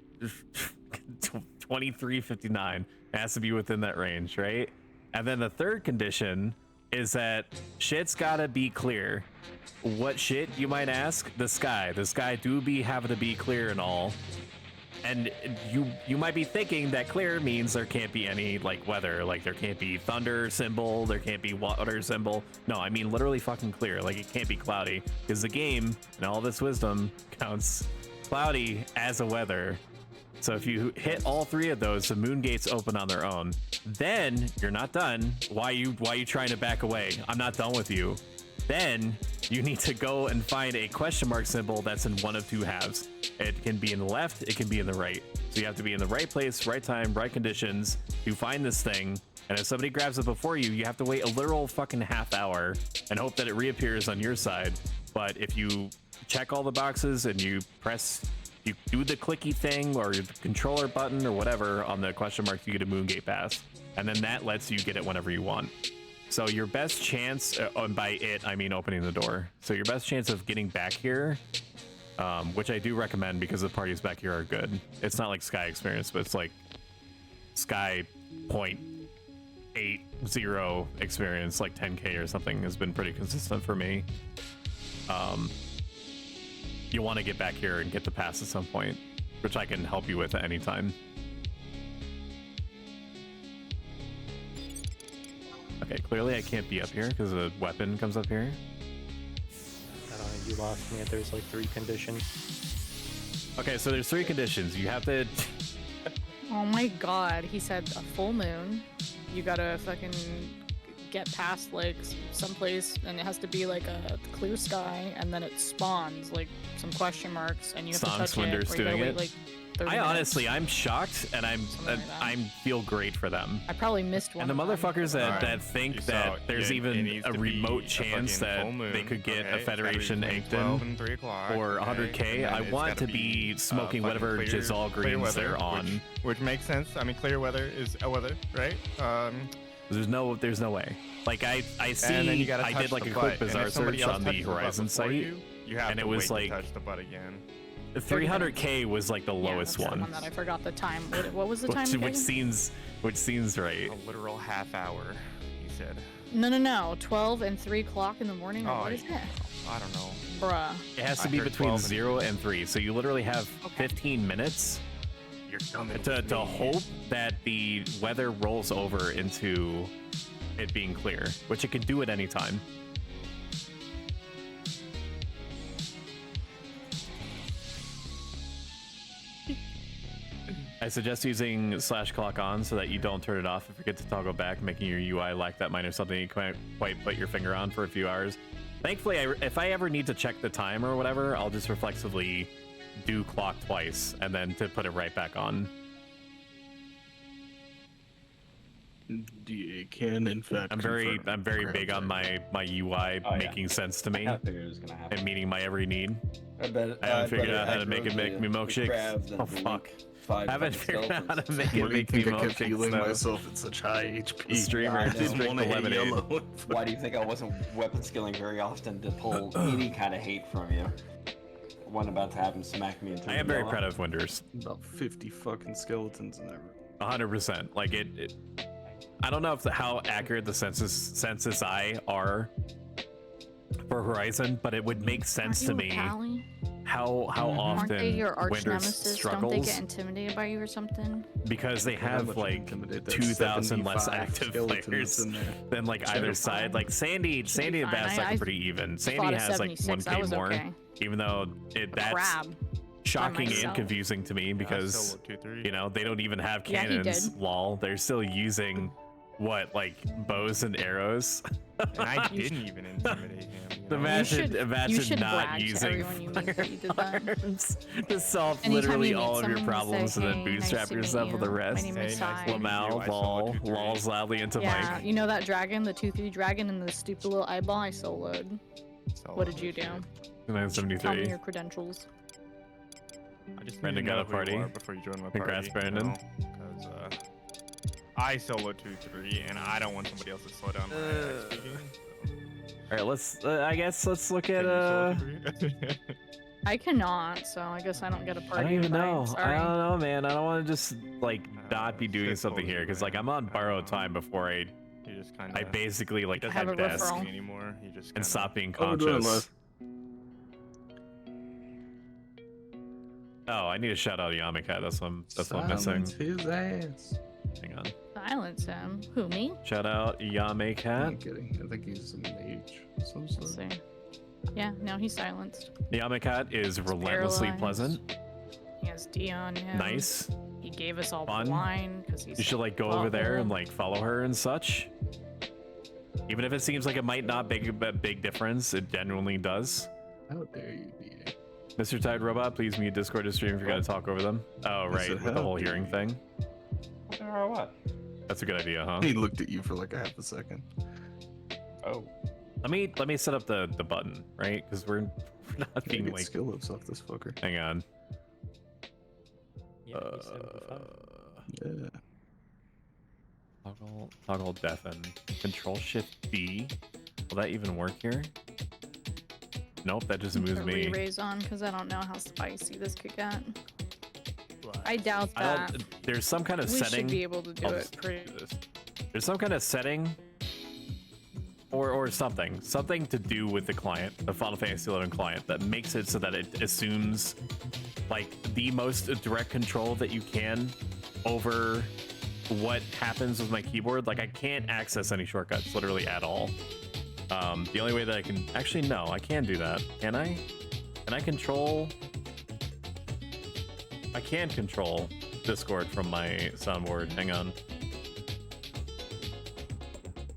23:59. It has to be within that range, right? And then the third condition is that shit's gotta be clear. What shit, you might ask? The sky. The sky do be having to be clear and all. And you might be thinking that clear means there can't be any like weather, like there can't be thunder symbol, there can't be water symbol. No, I mean literally fucking clear. Like it can't be cloudy because the game and all this wisdom counts cloudy as a weather. So if you hit all 3 of those, the moon gates open on their own. Then you're not done. Why you trying to back away? I'm not done with you. Then you need to go and find a question mark symbol that's in one of 2 halves. It can be in the left, it can be in the right. So you have to be in the right place, right time, right conditions to find this thing. And if somebody grabs it before you, you have to wait a literal fucking half hour and hope that it reappears on your side. But if you check all the boxes and you do the clicky thing or the controller button or whatever on the question mark, you get a moon gate pass. And then that lets you get it whenever you want. So your best chance, and by it, I mean opening the door. So your best chance of getting back here, which I do recommend because the parties back here are good. It's not like Sky Experience, but it's like Sky 0.80 experience, like 10K or something has been pretty consistent for me. You want to get back here and get the pass at some point, which I can help you with at any time. Okay, clearly I can't be up here because the weapon comes up here. I don't know, you lost me. There's like 3 conditions. Okay, so there's 3 conditions. You have to... Oh my god, he said a full moon. You gotta fucking get past like someplace and it has to be like a clear sky and then it spawns like some question marks and you have to touch Windurst it or you gotta doing wait it. like 30 I minutes. honestly, I'm shocked and I feel great for them. I probably missed one. And the of them. motherfuckers that think that there's even a remote chance that they could get a Federation Inkton or 100K, I want to be smoking whatever Jizal greens they're on. Which makes sense. I mean, clear weather is a weather, right? There's no way. Like I see, and then you gotta I touch did like the a butt, quick and if bizarre somebody search else on the touches the butt Horizon before site, you have and to it was wait to like touch the butt again. 300K was like the Yeah, lowest that's the one. that I forgot the time. What was the time? which seems right. A literal half hour, he said. No. 12 and 3 o'clock in the morning. Or what is it? I don't know. Bruh. It has to be between 0 and 3, so you literally have 15 minutes to hope that the weather rolls over into it being clear, which it can do at any time. I suggest using /clock on so that you don't turn it off and forget to toggle back, making your UI lack that minor something you can't quite put your finger on for a few hours. Thankfully, if I ever need to check the time or whatever, I'll just reflexively do clock twice and then to put it right back on. DA can in fact. I'm very big on my UI making sense to me I figured it was gonna happen. and meeting my every need. I bet. I haven't figured out how to make me milkshakes. Oh fuck! I haven't figured out how to make me milkshakes. Healing myself at such high HP. Streamer just drink the lemonade. Why do you think I wasn't weapon skilling very often to pull any kind of hate from you? One about to have him smack me into I am very proud of Windurst. About 50 fucking skeletons in there. 100%. Like it I don't know if how accurate the census I are for Horizon, but it would make sense to me how Aren't they often your arch Windurst nemesis? struggles. Don't they get intimidated by you or something? Because they have like 2,000 less active players than like either side. Like Sandy and Bass are pretty even. Sandy has like 1k more, even though that's shocking and confusing to me because you know they don't even have cannons. Lol, they're still using what, like bows and arrows. And I didn't even intimidate him. You know? Imagine not using firearms to solve literally all of your problems and then bootstrap yourself with the rest. Lamau, lols loudly into mic. You know that dragon, the 2-3 dragon and the stupid little eyeball I soloed. What did you do? 973. Tell me your credentials. I just Brandon got a party. Before you join my Congrats, party. Brandon. Because I solo 2-3 and I don't want somebody else to slow down my XP game. All right, let's. I guess let's look at. I cannot, so I guess I don't get a party. I don't even know. Sorry. I don't know, man. I don't want to just like not be doing something here because like I'm on borrowed time before I basically like head desk anymore. He just and stop being conscious. Oh, I need to shout out Yamaka. That's what I'm missing. His ass. Hang on. Silence him. Who, me? Shout out Yamaka. I'm kidding. I think he's a mage. Let's see. Yeah, no, he's silenced. Yamakat is relentlessly pleasant. He has D on him. Nice. He gave us all fun. Wine because he's. You should like go over there and like follow her and such. Even if it seems like it might not make a big difference, it genuinely does. How dare you, DA? Mr. Tide Robot, please mute Discord to stream if you're gonna talk over them. Oh right, with the whole hearing thing. Or what? That's a good idea, huh? He looked at you for like a half a second. Oh. Let me set up the button, right? Because we're not being like skill ups off this fucker. Hang on. Yeah, yeah. Toggle deafen. Control Shift B. Will that even work here? Nope, that just moves me. Re-raise on because I don't know how spicy this could get. I doubt that. There's some kind of setting. We should be able to do it pretty. There's some kind of setting, or something to do with the client, the Final Fantasy XI client, that makes it so that it assumes like the most direct control that you can over what happens with my keyboard. Like I can't access any shortcuts literally at all. The only way that I can actually no, I can do that. Can I? Can I control? I can control Discord from my soundboard. Hang on.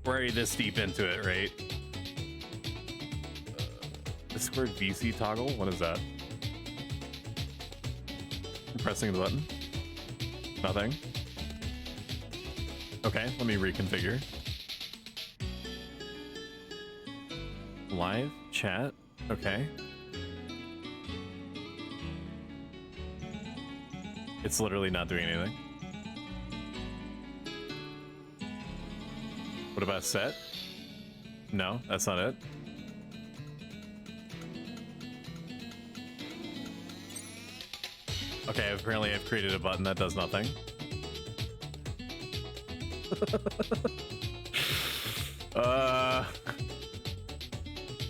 We're already this deep into it, right? Discord VC toggle? What is that? I'm pressing the button. Nothing. Okay, let me reconfigure. Live chat. Okay. It's literally not doing anything. What about set? No, that's not it. Okay, apparently I've created a button that does nothing.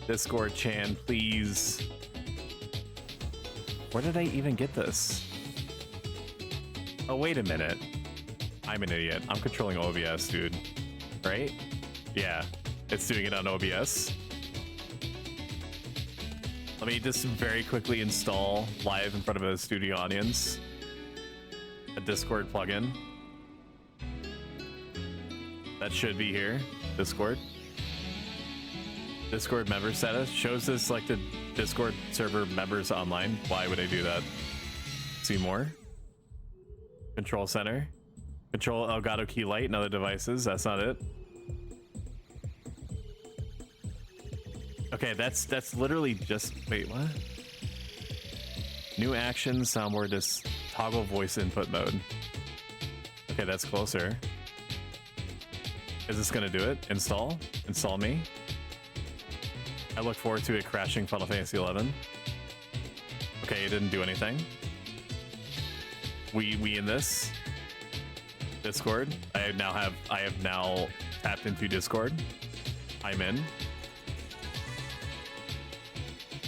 Discord Chan, please. Where did I even get this? Oh, wait a minute. I'm an idiot. I'm controlling OBS, dude. Right? Yeah, it's doing it on OBS. Let me just very quickly install live in front of a studio audience. a Discord plugin. That should be here. Discord. Discord member status shows the selected Discord server members online. Why would I do that? See more. Control center. Control Elgato key light and other devices. That's not it. Okay, that's literally just, wait, what? New action, soundboard, just toggle voice input mode. Okay, that's closer. Is this gonna do it? Install? Install me? I look forward to it crashing Final Fantasy 11. Okay, it didn't do anything. We in this? Discord? I have now tapped into Discord. I'm in.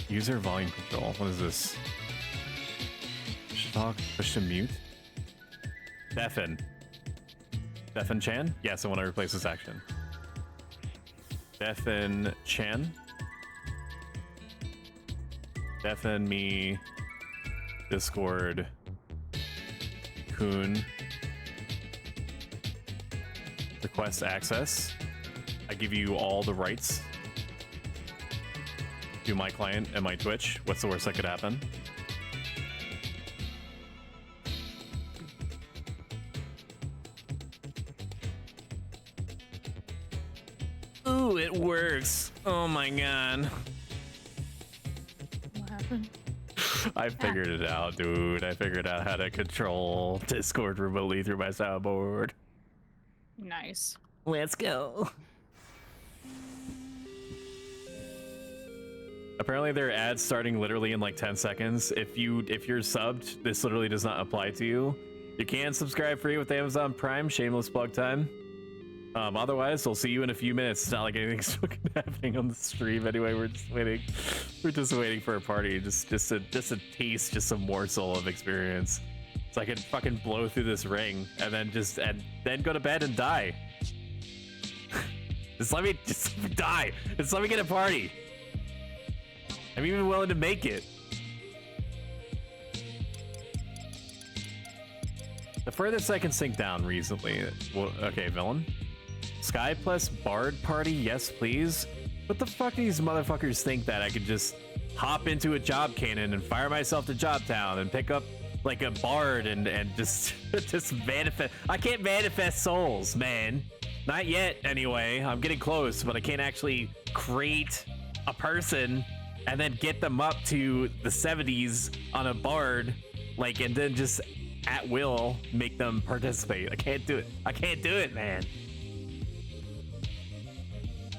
User volume control. What is this? Push to talk, push to mute. Deafen. Deafen Chan? Yes, I want to replace this action. Deafen Chan. Deafen me. Discord. Kun. Request access. I give you all the rights to my client and my Twitch. What's the worst that could happen? Ooh, it works. Oh my god. What happened? I figured it out, dude. I figured out how to control Discord remotely through my soundboard. Nice. Let's go. Apparently there are ads starting literally in like 10 seconds. If you're subbed, this literally does not apply to you. You can subscribe free with Amazon Prime. Shameless plug time. Otherwise, I'll see you in a few minutes. It's not like anything's fucking happening on the stream anyway. We're just waiting. We're just waiting for a party. Just a taste, just a morsel of experience. So I can fucking blow through this ring and then go to bed and die. just let me die. Just let me get a party. I'm even willing to make it. The furthest I can sink down recently. Well, okay, villain. Sky plus Bard party, yes please. What the fuck do these motherfuckers think that I could just hop into a job cannon and fire myself to Job Town and pick up like a Bard and just manifest? I can't manifest souls, man. Not yet, anyway. I'm getting close, but I can't actually create a person and then get them up to the 70s on a Bard, like, and then just at will make them participate. I can't do it. I can't do it, man.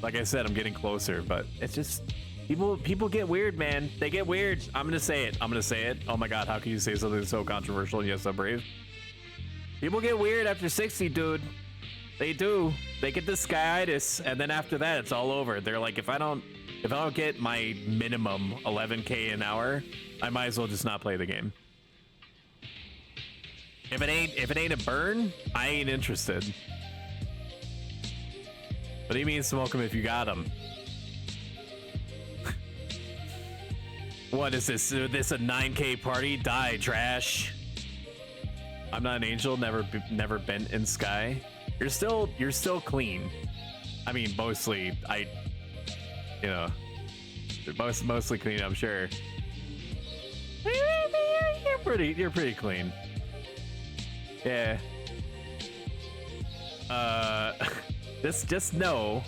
Like I said, I'm getting closer, but it's just people get weird, man. They get weird. I'm gonna say it. I'm gonna say it. Oh my god, how can you say something so controversial? Yes, I'm brave. People get weird after 60, dude. They do. They get this skyitis, and then after that, it's all over. They're like, if I don't get my minimum 11K an hour, I might as well just not play the game. If it ain't a burn, I ain't interested. What do you mean smoke them if you got them? What is this? This a 9K party? Die, trash. I'm not an angel. Never been in Sky. You're still clean. I mean, mostly. Mostly clean. I'm sure. You're pretty clean. Yeah. Just know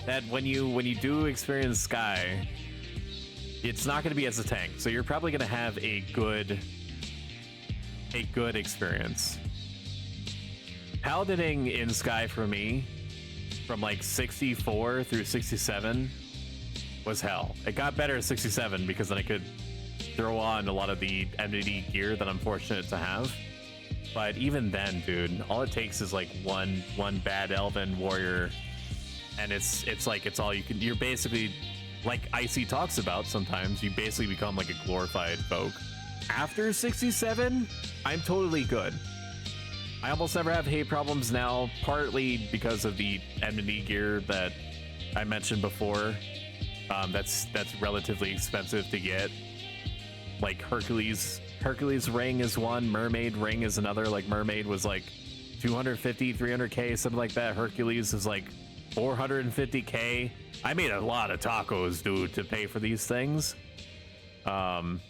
that when you do experience Sky, it's not going to be as a tank, so you're probably going to have a good experience. Paladining in Sky for me, from like 64 through 67, was hell. It got better at 67 because then I could throw on a lot of the enmity gear that I'm fortunate to have. But even then, dude, all it takes is like one bad elven warrior, and it's like it's all you can. You're basically, like Icy talks about sometimes, you basically become like a glorified folk. After 67, I'm totally good. I almost never have hate problems now, partly because of the enmity gear that I mentioned before. That's relatively expensive to get. Like Hercules Hercules ring is one, Mermaid ring is another. Like Mermaid was like 250, 300k, something like that. Hercules is like 450k. I made a lot of tacos, dude, to pay for these things. Warwolf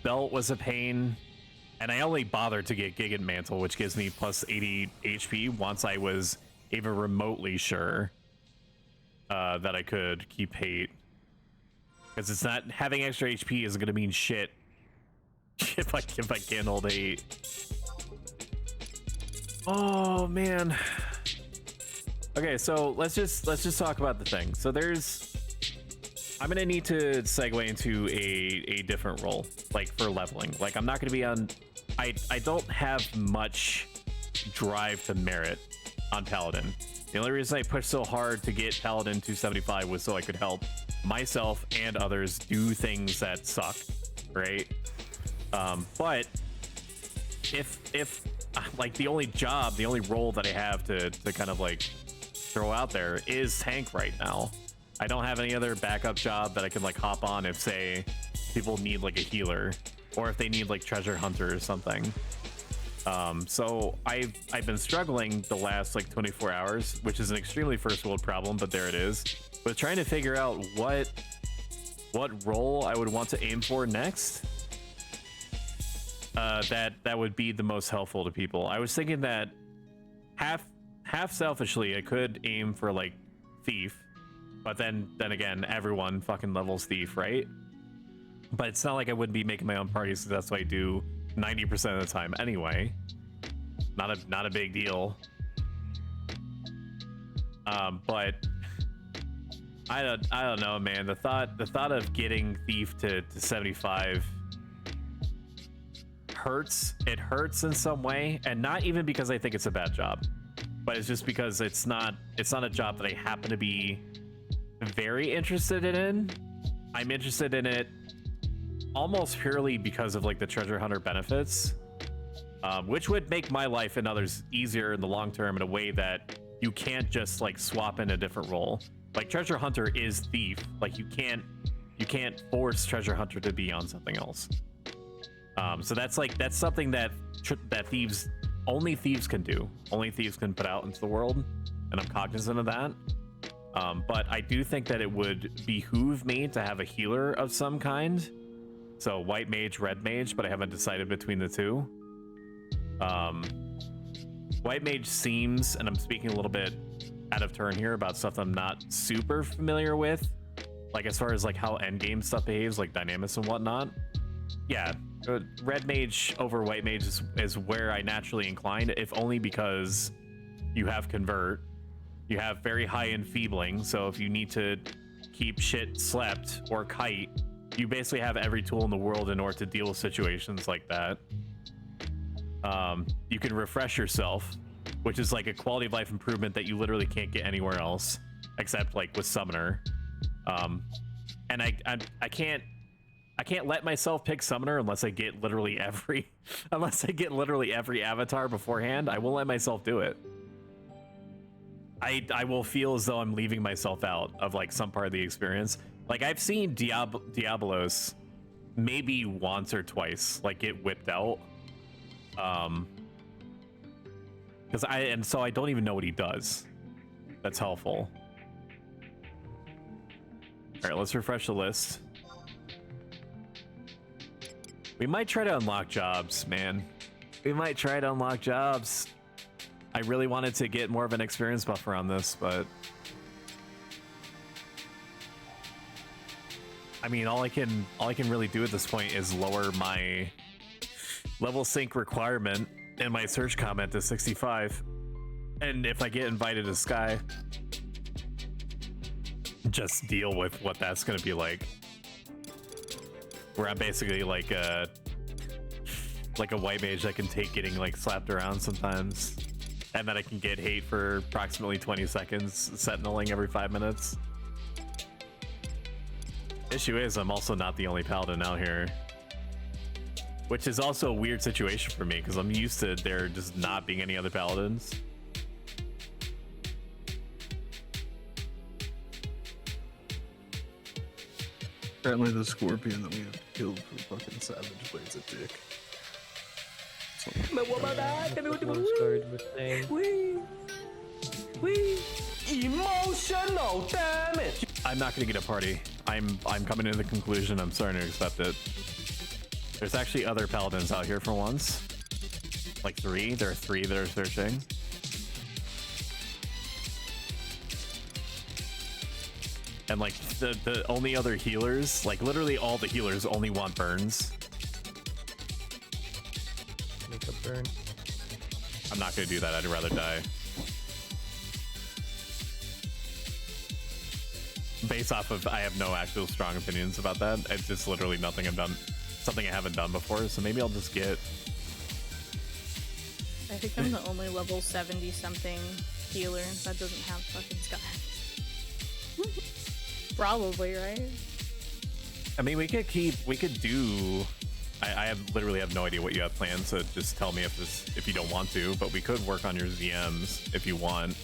belt was a pain, and I only bothered to get Gigant Mantle, which gives me plus 80 HP once I was even remotely sure that I could keep hate. Because it's not, having extra HP isn't gonna mean shit if I can't hold hate. Oh man. Okay, so let's just talk about the thing. So I'm gonna need to segue into a different role, like for leveling. Like I'm not gonna be on. I don't have much drive to merit on Paladin. The only reason I pushed so hard to get Paladin 275 was so I could help myself and others do things that suck, right? But if like the only role that I have to kind of like throw out there is tank right now. I don't have any other backup job that I can like hop on if, say, people need like a healer, or if they need like treasure hunter or something. So I've been struggling the last like 24 hours, which is an extremely first world problem, but there it is. But trying to figure out what role I would want to aim for next. That would be the most helpful to people. I was thinking that half selfishly I could aim for like thief, but then again everyone fucking levels thief, right? But it's not like I wouldn't be making my own parties, so that's what I do 90% of the time anyway. Not a big deal. But I don't know, man. The thought of getting thief to 75 hurts. It hurts in some way, and not even because I think it's a bad job, but it's just because it's not a job that I happen to be very interested in. I'm interested in it almost purely because of like the treasure hunter benefits, which would make my life and others easier in the long term in a way that you can't just like swap in a different role. Like treasure hunter is thief. Like you can't force treasure hunter to be on something else. So that's something that only thieves can do. Only thieves can put out into the world, and I'm cognizant of that. But I do think that it would behoove me to have a healer of some kind. So white mage, red mage, but I haven't decided between the two. White mage seems, and I'm speaking a little bit out of turn here about stuff I'm not super familiar with, like as far as like how endgame stuff behaves, like dynamics and whatnot. Yeah, red mage over white mage is where I naturally incline, if only because you have convert, you have very high enfeebling, so if you need to keep shit slept or kite, you basically have every tool in the world in order to deal with situations like that. You can refresh yourself, which is like a quality of life improvement that you literally can't get anywhere else except like with summoner. And I can't let myself pick summoner unless I get literally every avatar beforehand. I won't let myself do it. I will feel as though I'm leaving myself out of like some part of the experience. Like I've seen Diabolos maybe once or twice like get whipped out. So I don't even know what he does. That's helpful. All right, let's refresh the list. We might try to unlock jobs, man. We might try to unlock jobs. I really wanted to get more of an experience buffer on this, but I mean, all I can really do at this point is lower my level sync requirement in my search comment to 65. And if I get invited to Sky, just deal with what that's gonna be like. Where I'm basically like a white mage that can take getting like slapped around sometimes, and then I can get hate for approximately 20 seconds, sentineling every 5 minutes. Issue is I'm also not the only paladin out here, which is also a weird situation for me because I'm used to there just not being any other paladins. Apparently the scorpion that we have killed for fucking Savage Blade's a dick. Emotional damage. I'm not gonna get a party. I'm coming to the conclusion. I'm starting to accept it. There's actually other paladins out here for once. Like 3. There are 3 that are searching. And like the only other healers, like literally all the healers only want burns. Make a burn. I'm not gonna do that. I'd rather die. Based off of, I have no actual strong opinions about that. It's just literally nothing I've done, something I haven't done before. So maybe I'll just get. I think I'm the only level 70 something healer that doesn't have fucking sky. Probably, right? I mean, we could do. I literally have no idea what you have planned, so just tell me if you don't want to. But we could work on your ZMs if you want.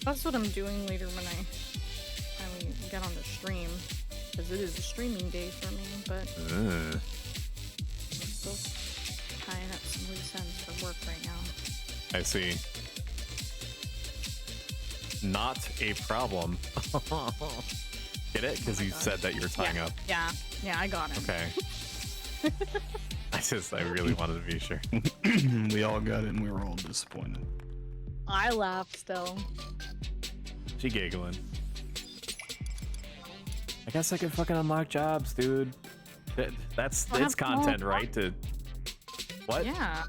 That's what I'm doing later when I get on the stream, because it is a streaming day for me. But I'm still tying up some loose ends for work right now. I see. Not a problem. Get it? Because you said that you were tying up. Yeah, I got it. Okay. I really wanted to be sure. We all got it and we were all disappointed. I laughed still. She giggling. I guess I could fucking unlock jobs, dude. It's content, right? To what? Yeah.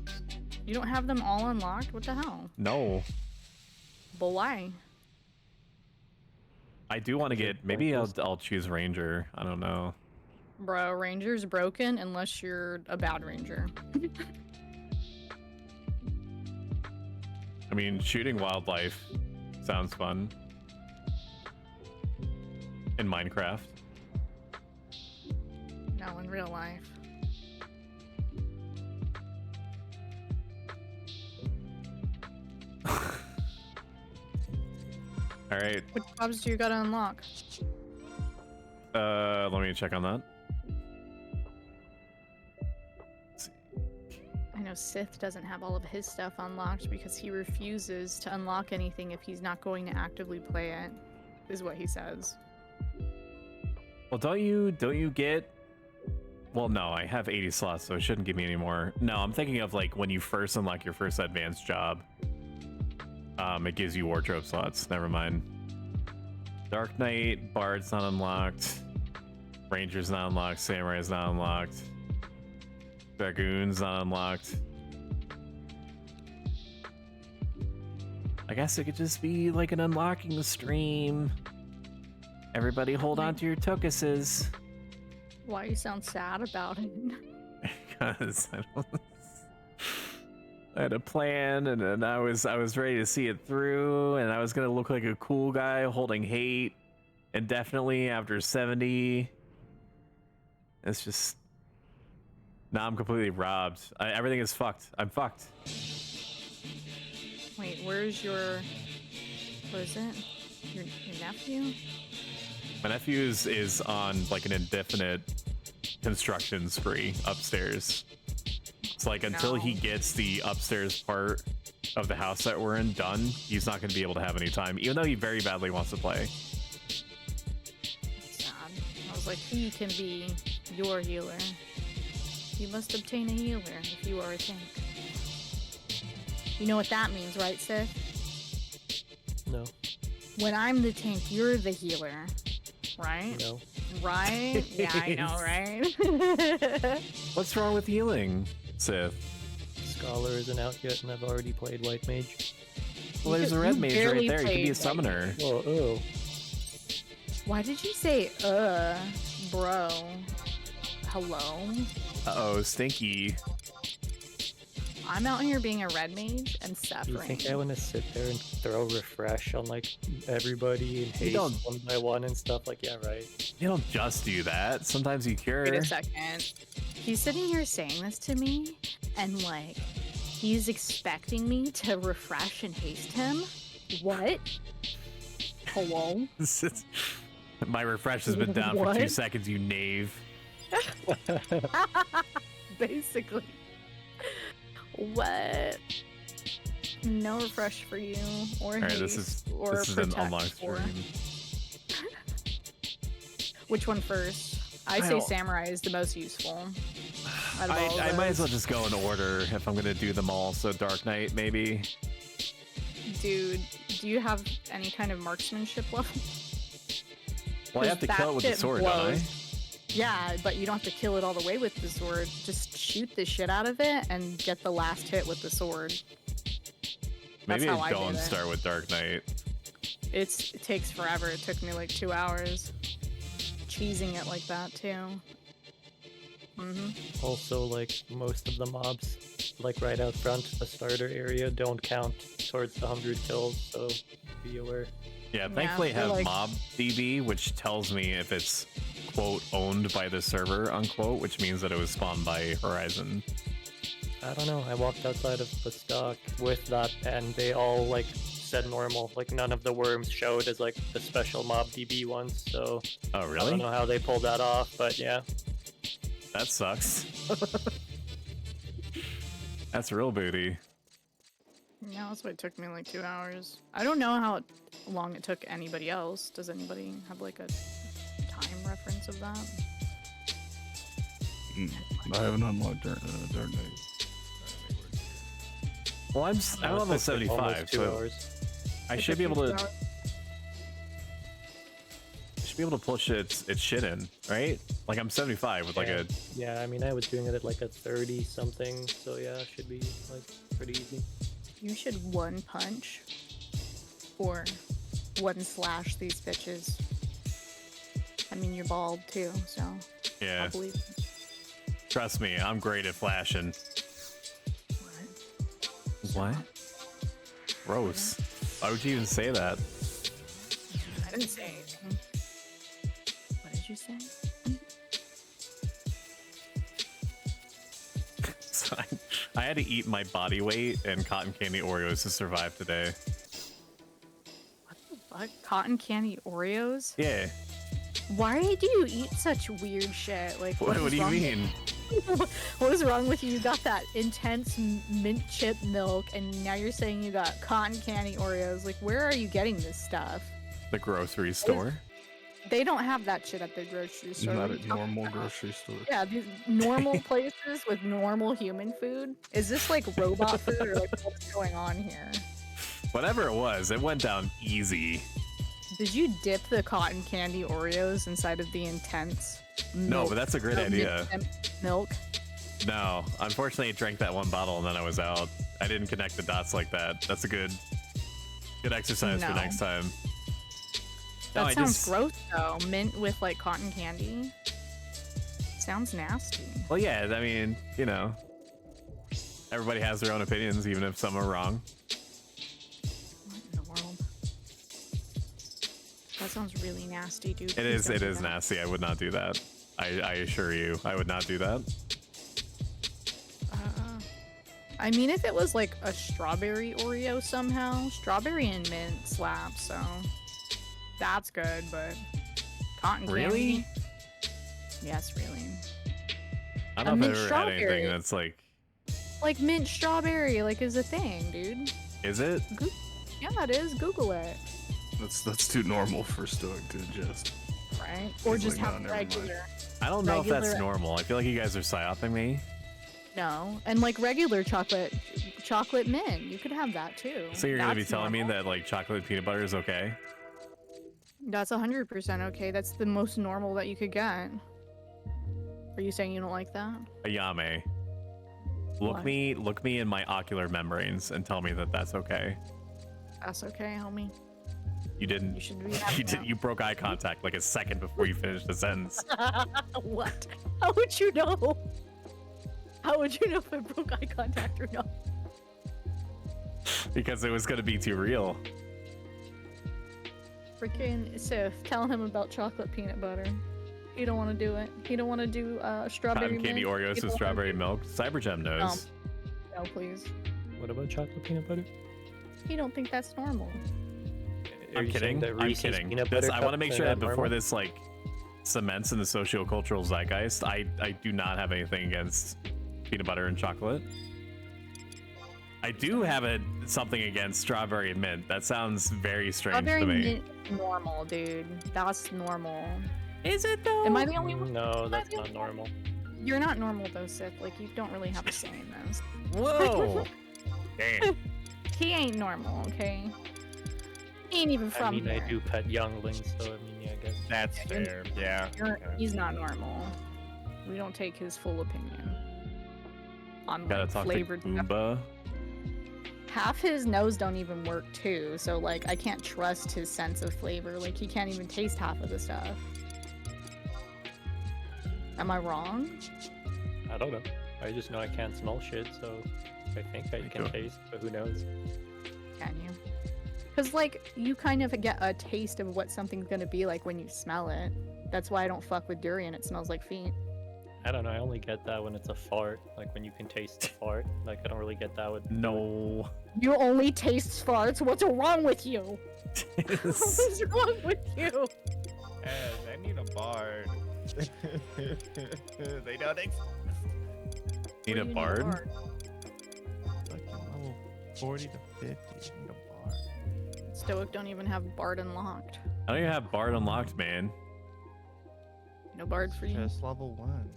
You don't have them all unlocked? What the hell? No. But why? I do want to get. Maybe I'll choose Ranger. I don't know. Bro, Ranger's broken unless you're a bad Ranger. I mean, shooting wildlife sounds fun. In Minecraft. No, in real life. All right. Which jobs do you gotta unlock? Let me check on that. I know Sith doesn't have all of his stuff unlocked because he refuses to unlock anything if he's not going to actively play it, is what he says. Well, don't you get? Well, no, I have 80 slots, so it shouldn't give me any more. No, I'm thinking of like when you first unlock your first advanced job. It gives you wardrobe slots. Never mind. Dark Knight, Bard's not unlocked. Ranger's not unlocked. Samurai's not unlocked. Dragoon's not unlocked. I guess it could just be like an unlocking the stream. Everybody hold on to your tokuses. Why you sound sad about it? Because I had a plan, and I was ready to see it through, and I was gonna look like a cool guy holding hate indefinitely after 70. It's just now I'm completely robbed. Everything is fucked. I'm fucked. Wait, where's your? What is it? Your nephew? My nephew is on like an indefinite construction spree upstairs. It's like until he gets the upstairs part of the house that we're in done, he's not going to be able to have any time, even though he very badly wants to play. Sad. I was like, he can be your healer. You must obtain a healer if you are a tank. You know what that means, right, Sith? No. When I'm the tank, you're the healer. Right? No. Right? Yeah, I know, right? What's wrong with healing, Sith? Scholar isn't out yet, and I've already played White Mage. Well, there's a red mage right there. You could be a summoner. Oh. Why did you say, bro? Hello? Uh-oh, stinky. I'm out here being a red mage and suffering. You think I want to sit there and throw refresh on like everybody and haste one by one and stuff? Like, yeah, right. You don't just do that. Sometimes you cure. Wait a second. He's sitting here saying this to me, and like, he's expecting me to refresh and haste him? What? Hello? My refresh has been down for 2 seconds, you knave. Basically. What? No refresh for you, or Alright, haste, this is an unlocked stream. Which one first? I say samurai is the most useful. I might as well just go in order if I'm gonna do them all. So Dark Knight, maybe. Dude, do you have any kind of marksmanship level? Well, I have to kill it with the sword, don't I? Yeah, but you don't have to kill it all the way with the sword. Just shoot the shit out of it and get the last hit with the sword. Maybe I don't start with Dark Knight. It takes forever. It took me like 2 hours. Cheesing it like that too. Also, like most of the mobs, like right out front, the starter area, don't count towards the 100 kills, so be aware. Yeah, thankfully I have Mob DB, which tells me if it's quote owned by the server unquote, which means that it was spawned by Horizon. I don't know. I walked outside of the stock with that, and they all like said normal. Like none of the worms showed as like the special Mob DB ones. So oh really? I don't know how they pulled that off, but yeah. That sucks. That's real booty. Yeah, that's why it took me like 2 hours. I don't know how long it took anybody else. Does anybody have like a time reference of that? I haven't unlocked Dark Knight. Well, I'm level 75, so I should be able to. Should be able to push its shit in, right? Like I'm 75 with like a. Yeah, I mean I was doing it at like a 30 something, so yeah, it should be like pretty easy. You should one punch or one slash these bitches. I mean you're bald too, so yeah. I believe. Trust me, I'm great at flashing. What? Gross. Why would you even say that? I didn't say anything. What did you say? So I had to eat my body weight and cotton candy Oreos to survive today. What the fuck? Cotton candy Oreos? Yeah. Why do you eat such weird shit? Like, what do you mean? What is wrong with you? You got that intense mint chip milk, and now you're saying you got cotton candy Oreos. Like, where are you getting this stuff? The grocery store. They don't have that shit at the grocery store. Not at normal grocery store. Yeah, these normal places with normal human food. Is this like robot food, or like what's going on here? Whatever it was, it went down easy. Did you dip the cotton candy Oreos inside of the intense milk? No, but that's a great idea. Milk? No, unfortunately I drank that one bottle and then I was out. I didn't connect the dots like that. That's a good exercise for next time. That sounds gross though. Mint with like cotton candy. Sounds nasty. Well, yeah, I mean, you know, everybody has their own opinions, even if some are wrong. What in the world? That sounds really nasty, dude. It is nasty. I would not do that. I assure you, I would not do that. I mean, if it was like a strawberry Oreo somehow, strawberry and mint slap, so that's good, but cotton candy? Really? Yes, really. I don't know if I've ever had anything that's like mint strawberry, like is a thing, dude. Is it? Yeah, it is. Google it. That's too normal for Stoic to ingest. Right? Or just have regular. I don't know if that's normal. I feel like you guys are psyoping me. No, and like regular chocolate mint, you could have that too. So you're gonna be telling me that like chocolate peanut butter is okay? That's 100% okay. That's the most normal that you could get. Are you saying you don't like that? Ayame, look me in my ocular membranes and tell me that that's okay. That's okay, homie. You didn't. You should be You broke eye contact like a second before you finished the sentence. What? How would you know? How would you know if I broke eye contact or not? Because it was gonna be too real. Freaking Sif, tell him about chocolate peanut butter. He don't want to do it. He don't want to do strawberry Cotton candy mint. Oreos with strawberry milk. Cybergem knows. No, please. What about chocolate peanut butter? He don't think that's normal. Are I'm you saying kidding. that I'm Reese's kidding. peanut This, butter I want to cups make are sure that not before normal? this like cements in the socio-cultural zeitgeist, I do not have anything against peanut butter and chocolate. I do have something against strawberry and mint. That sounds very strange Strawberry to me. mint, normal, dude. That's normal. Is it though? Am I the only one? No, that's not normal. You're not normal though, Sith. Like you don't really have a say in this. Whoa! Damn. He ain't normal, okay? He ain't even from I mean, here. I do pet younglings, so I mean, yeah, I guess. That's fair. Yeah. He's not normal. We don't take his full opinion on Gotta like talk flavored to stuff. Goomba. Half his nose don't even work too, so like I can't trust his sense of flavor. Like he can't even taste half of the stuff. Am I wrong? I don't know. I just know I can't smell shit, so I think I can taste, but who knows? Can you? Because like you kind of get a taste of what something's gonna be like when you smell it. That's why I don't fuck with durian. It smells like feet. I don't know. I only get that when it's a fart, like when you can taste the fart. Like I don't really get that with. No. You only taste farts. What's wrong with you? What's wrong with you? I need a bard. They don't exist. Need a bard? Fucking level 40 to 50. Need a bard. Stoic don't even have bard unlocked. I don't even have Bard unlocked, man. No bard for you. Just level 1.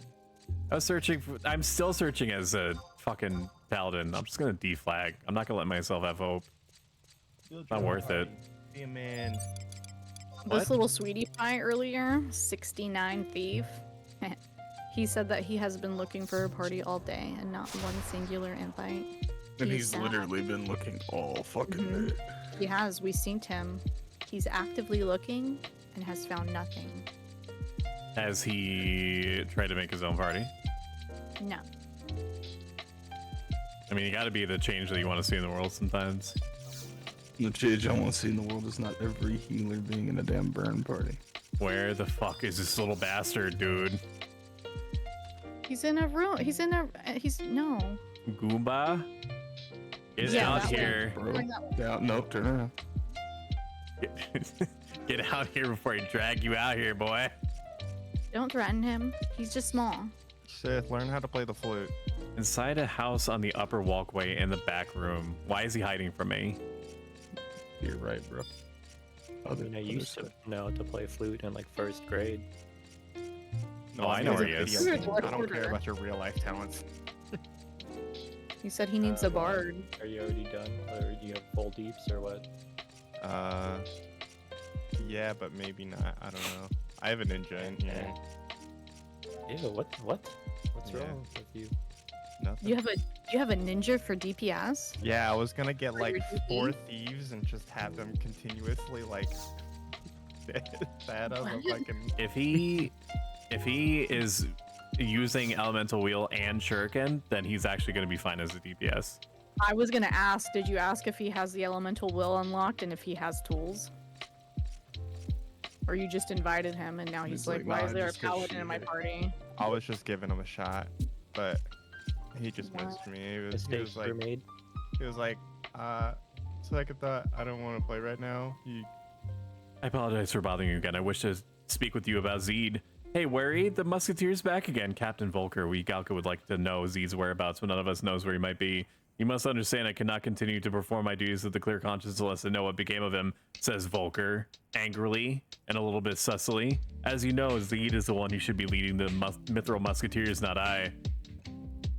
I was searching for. I'm still searching as a fucking paladin. I'm just gonna deflag. I'm not gonna let myself have hope. Not worth it. Be a man. This little sweetie pie earlier, 69 thief. He said that he has been looking for a party all day and not one singular invite. And He's he's sad. literally been looking all fucking day. He has. We seen him. He's actively looking and has found nothing. Has he tried to make his own party? No. I mean, you gotta be the change that you want to see in the world sometimes. The change I want to see in the world is not every healer being in a damn burn party. Where the fuck is this little bastard, dude? He's in a room. No. Goomba? Get Yeah, out that way. here. Bro. Yeah, nope, turn around. Get out here before I drag you out here, boy. Don't threaten him. He's just small. Sith, learn how to play the flute. Inside a house on the upper walkway in the back room. Why is he hiding from me? You're right, bro. I mean, I used to know to play flute in like first grade. Oh, I know where he is. I don't care about your real life talents. He said he needs a bard. Are you already done, or do you have full deeps, or what? Yeah, but maybe not. I don't know. I have a ninja in here. Ew, what? What's Yeah. wrong with you? Nothing. You have a ninja for DPS? Yeah, I was gonna get like your DP? 4 thieves and just have them continuously like bad as a fucking. If he is using elemental wheel and shuriken, then he's actually going to be fine as a DPS. I was gonna ask, did you ask if he has the elemental will unlocked and if he has tools? Or you just invited him and now he's like, why "Nah, is there a just 'cause paladin in my she- party? I was just giving him a shot, but he just missed me. He was Mistakes were like, made. second thought, I don't want to play right now. I apologize for bothering you again. I wish to speak with you about Zed. Hey, Wary, the Musketeer's back again. Captain Volker, Galka would like to know Zed's whereabouts, but none of us knows where he might be. You must understand I cannot continue to perform my duties with the clear conscience unless I know what became of him, says Volker, angrily and a little bit sussily. As you know, Zed is the one who should be leading the Mithril Musketeers, not I.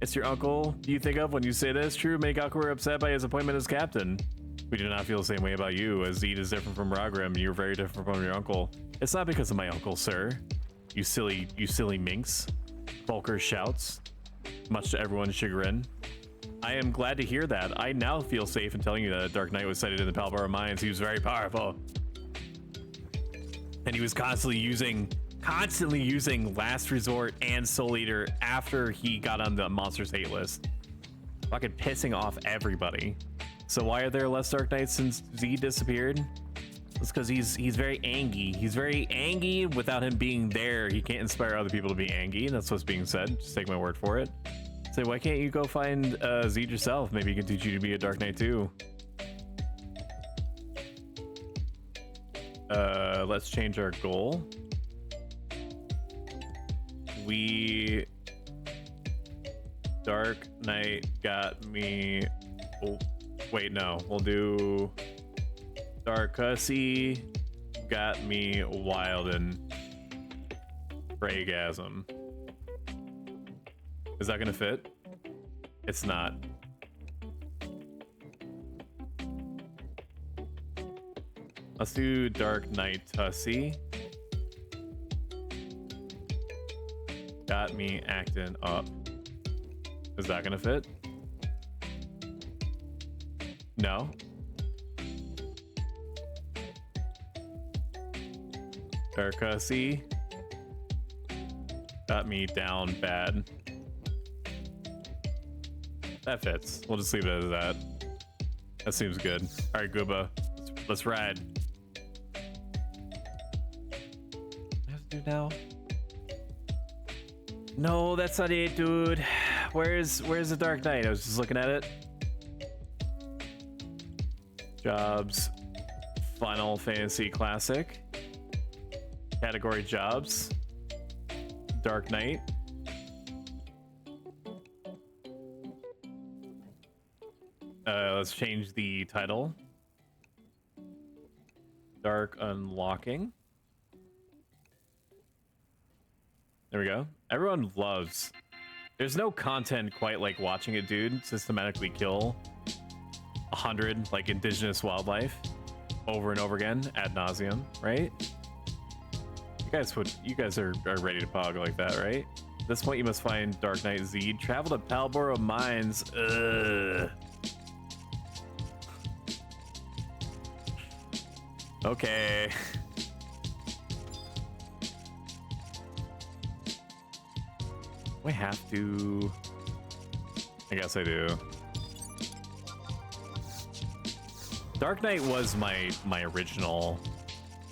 It's your uncle you think of when you say this? True, many Galka were upset by his appointment as captain. We do not feel the same way about you, as Zed is different from Ragrim. You're very different from your uncle. It's not because of my uncle, sir. You silly minx. Volker shouts, much to everyone's chagrin. I am glad to hear that. I now feel safe in telling you that a Dark Knight was sighted in the Palbara Mines. He was very powerful. And he was constantly using Last Resort and Soul Eater after he got on the Monsters Hate list. Fucking pissing off everybody. So why are there less Dark Knights since Z disappeared? It's because he's very angry. He's very angry. Without him being there, he can't inspire other people to be angry. That's what's being said. Just take my word for it. Say, why can't you go find Zed yourself? Maybe he can teach you to be a Dark Knight too. Let's change our goal. Dark Knight got me. Oh, wait, no. We'll do Dark Hussy got me wild and Fraygasm. Is that gonna fit? It's not. Let's do Dark Knight Hussy. Got me acting up. Is that gonna fit? No. Dark Hussy. Got me down bad. That fits. We'll just leave it as that. That seems good. All right, Gooba. Let's ride. What do I have to do now? No, that's not it, dude. Where's the Dark Knight? I was just looking at it. Jobs. Final Fantasy Classic. Category jobs. Dark Knight. Let's change the title. Dark Unlocking. There we go. Everyone loves. There's no content quite like watching a dude systematically kill 100 like indigenous wildlife over and over again ad nauseum, right? You guys are ready to pog like that, right? At this point, you must find Dark Knight Zed. Travel to Palboro Mines. Ugh. Okay. We have to. I guess I do. Dark Knight was my original,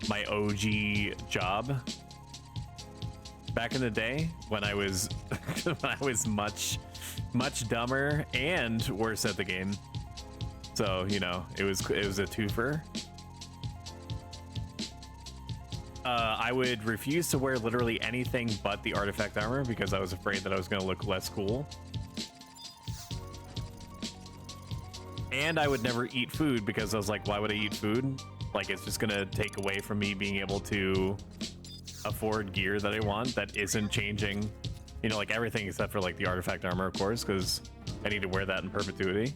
my OG job back in the day when I was much dumber and worse at the game. So you know, it was a twofer. I would refuse to wear literally anything but the artifact armor because I was afraid that I was going to look less cool. And I would never eat food because I was like, why would I eat food? Like, it's just going to take away from me being able to afford gear that I want that isn't changing, you know, like everything except for like the artifact armor, of course, because I need to wear that in perpetuity.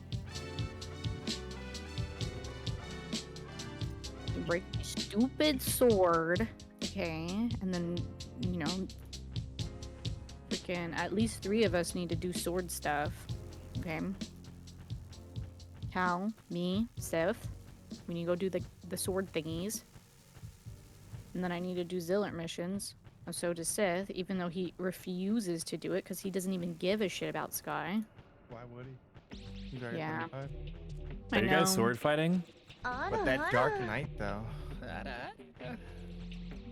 Break your stupid sword, okay, and then, you know, freaking at least 3 of us need to do sword stuff, okay? Cal, me, Seth, we need to go do the sword thingies, and then I need to do Zillert missions, and so does Seth, even though he refuses to do it because he doesn't even give a shit about Sky. Why would he? He's already Yeah. 25. Are you guys sword fighting? But that Dark Knight, though. My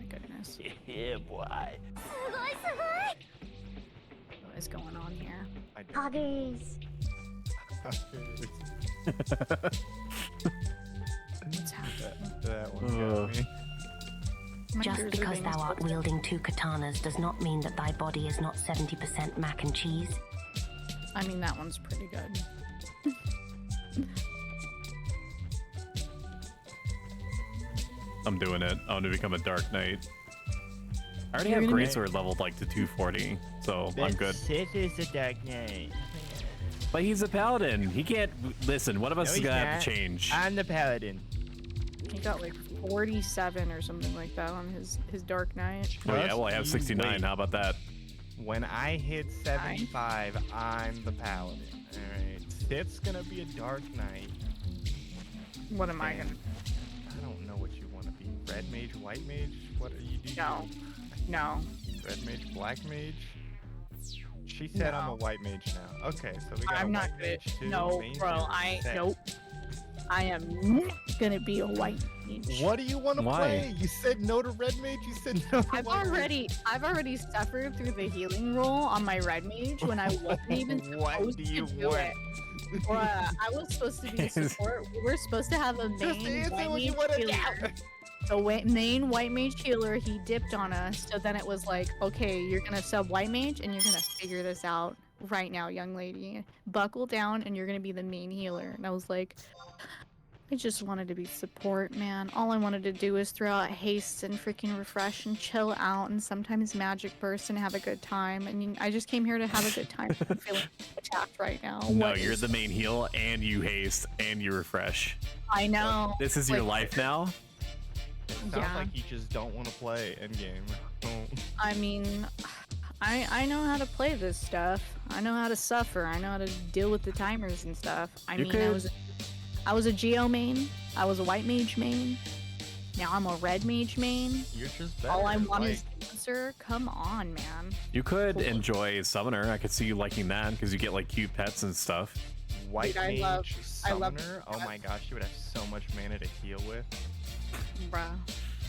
goodness. Yeah, boy. What is going on here? Poggers. What's happening? That one got me. Just because thou art wielding 2 katanas does not mean that thy body is not 70% mac and cheese. I mean, that one's pretty good. I'm doing it. I want to become a Dark Knight. I already have Greatsword leveled like to 240, so I'm good. Sith is the Dark Knight. But he's a paladin. He can't listen. One of us No, is he's gonna have not. to change. I'm the paladin. He got like 47 or something like that on his Dark Knight. Oh yeah, well I have 69. Wait. How about that? When I hit 75, I'm the paladin. Alright. Sith's gonna be a Dark Knight. What am I And gonna? I don't know what you want to be. Red mage, white mage? What are you doing? No, no. Red mage, black mage? She said I'm a white mage now. Okay, so we got I'm a not white gonna. mage too. No, main bro. mage, set. Nope. I am not gonna be a white mage. What do you want to Why? play? You said no to red mage. You said no to I've white already suffered through the healing roll on my red mage when I wasn't even What supposed do you to do want? it. Bruh, I was supposed to be a support. We were supposed to have a Just main answer white what you mage want to healer. So main white mage healer, he dipped on us. So then it was like, okay, you're gonna sub white mage and you're gonna figure this out right now, young lady. Buckle down and you're gonna be the main healer. And I was like, I just wanted to be support, man. All I wanted to do is throw out haste and freaking refresh and chill out and sometimes magic burst and have a good time. I mean, I just came here to have a good time. I'm feeling attacked right now. No, you're the main heal and you haste and you refresh. I know. This is your life now? It sounds like you just don't want to play endgame. I mean, I know how to play this stuff. I know how to suffer. I know how to deal with the timers and stuff. I was a Geo main. I was a white mage main. Now I'm a red mage main. You're just better. All I want is answer. Come on, man. You could enjoy Summoner. I could see you liking that because you get like cute pets and stuff. White Dude, mage summoner. Oh my gosh, you would have so much mana to heal with. Bruh,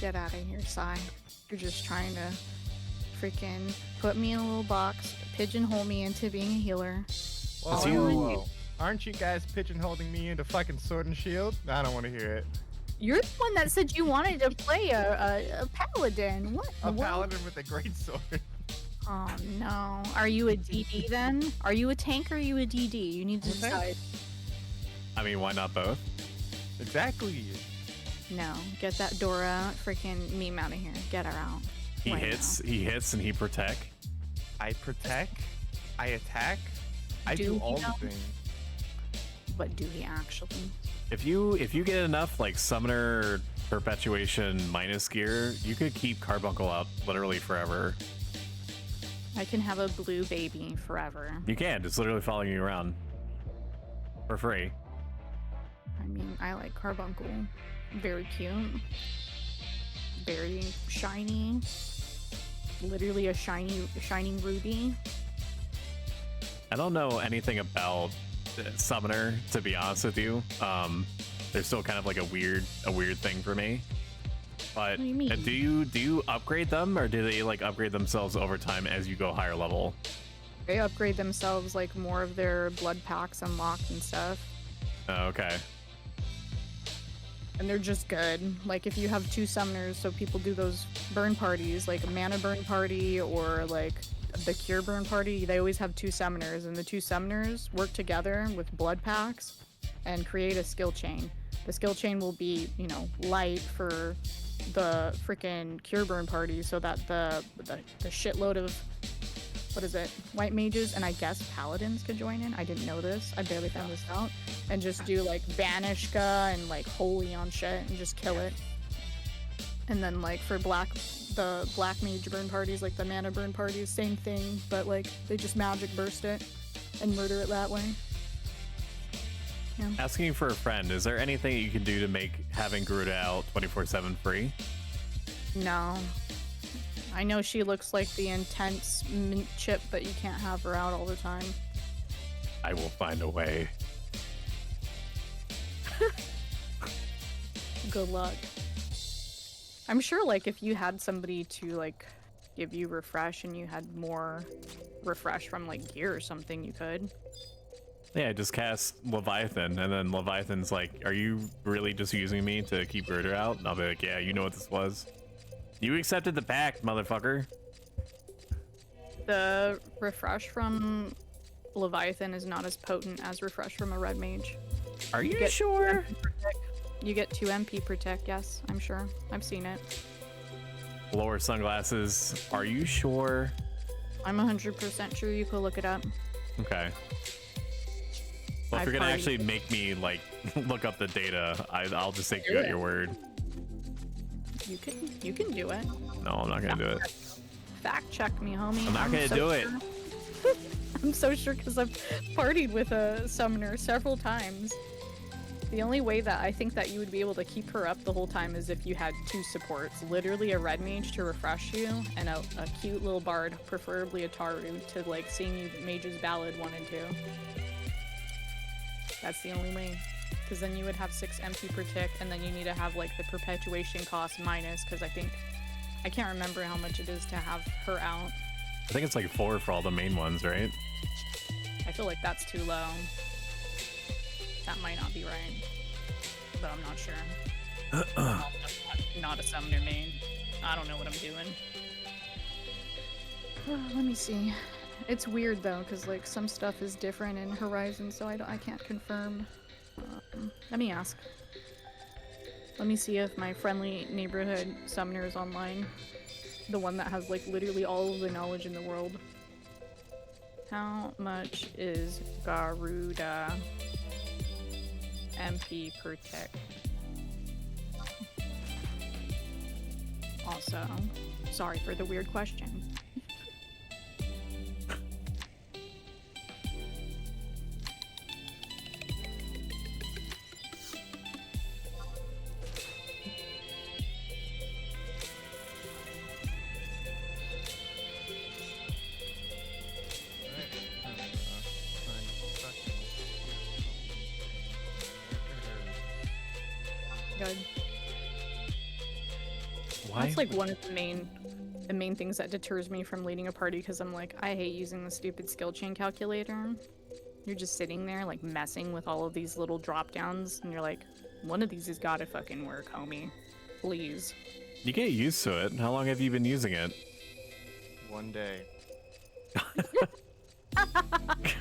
get out of here, Sai. You're just trying to freaking put me in a little box, pigeonhole me into being a healer. Whoa. Aren't you guys pigeonholing me into fucking Sword and Shield? I don't want to hear it. You're the one that said you wanted to play a paladin. What? A paladin with a great sword. Oh no. Are you a DD then? Are you a tank or are you a DD? You need to decide. I mean, why not both? Exactly. No, get that Dora freaking meme out of here. Get her out. He hits and he protect. I protect. I attack. I do all the things. But do he actually? If you get enough like Summoner Perpetuation minus gear, you could keep Carbuncle up literally forever. I can have a blue baby forever. You can, it's literally following you around. For free. I mean, I like Carbuncle. Very cute. Very shiny. Literally a shining ruby. I don't know anything about Summoner, to be honest with you. They're still kind of like a weird thing for me. But what do you mean? Do you upgrade them, or do they like upgrade themselves over time as you go higher level? They upgrade themselves like more of their blood packs unlocked and stuff. Oh, okay. And they're just good. Like if you have 2 summoners, so people do those burn parties, like a mana burn party or like the cure burn party, they always have 2 summoners, and the 2 summoners work together with blood packs and create a skill chain. The skill chain will be, you know, light for the freaking cure burn party, so that the shitload of, what is it, white mages and I guess paladins could join in. I didn't know this. I barely found this out. And just do like Banishka and like Holy on shit and just kill it. And then like for the black mage burn parties, like the mana burn parties, same thing, but like they just magic burst it and murder it that way. Yeah. Asking for a friend, is there anything you can do to make having Garuda out 24/7 free? No. I know she looks like the intense mint chip, but you can't have her out all the time. I will find a way. Good luck. I'm sure like if you had somebody to like give you refresh and you had more refresh from like gear or something, you could. Yeah, just cast Leviathan, and then Leviathan's like, are you really just using me to keep Girder out? And I'll be like, yeah, you know what this was. You accepted the pact, motherfucker. The refresh from Leviathan is not as potent as refresh from a red mage. Are you sure? You get 2 MP protect, yes, I'm sure. I've seen it. Lower sunglasses, are you sure? I'm 100% sure. You could look it up. Okay. Well, if you're gonna actually make me like look up the data, I'll just take you at your word. You can do it. No, I'm not gonna do it. Fact check me, homie. I'm not gonna do it. I'm so sure because I've partied with a summoner several times. The only way that I think that you would be able to keep her up the whole time is if you had 2 supports. Literally a red mage to refresh you, and a cute little bard, preferably a Taru, to like sing you Mage's Ballad 1 and 2. That's the only way. Because then you would have 6 MP per tick, and then you need to have like the perpetuation cost minus, because I can't remember how much it is to have her out. I think it's like 4 for all the main ones, right? I feel like that's too low. That might not be right, but I'm not sure. Not a summoner main. I don't know what I'm doing. Let me see. It's weird though, because like some stuff is different in Horizon, so I can't confirm. Let me ask. Let me see if my friendly neighborhood summoner is online. The one that has like literally all of the knowledge in the world. How much is Garuda MP per tech? Also, sorry for the weird question. Good. Why? That's like one of the main things that deters me from leading a party, because I'm like, I hate using the stupid skill chain calculator. You're just sitting there like messing with all of these little drop downs, and you're like, one of these has got to fucking work, homie. Please. You get used to it. How long have you been using it? 1 day.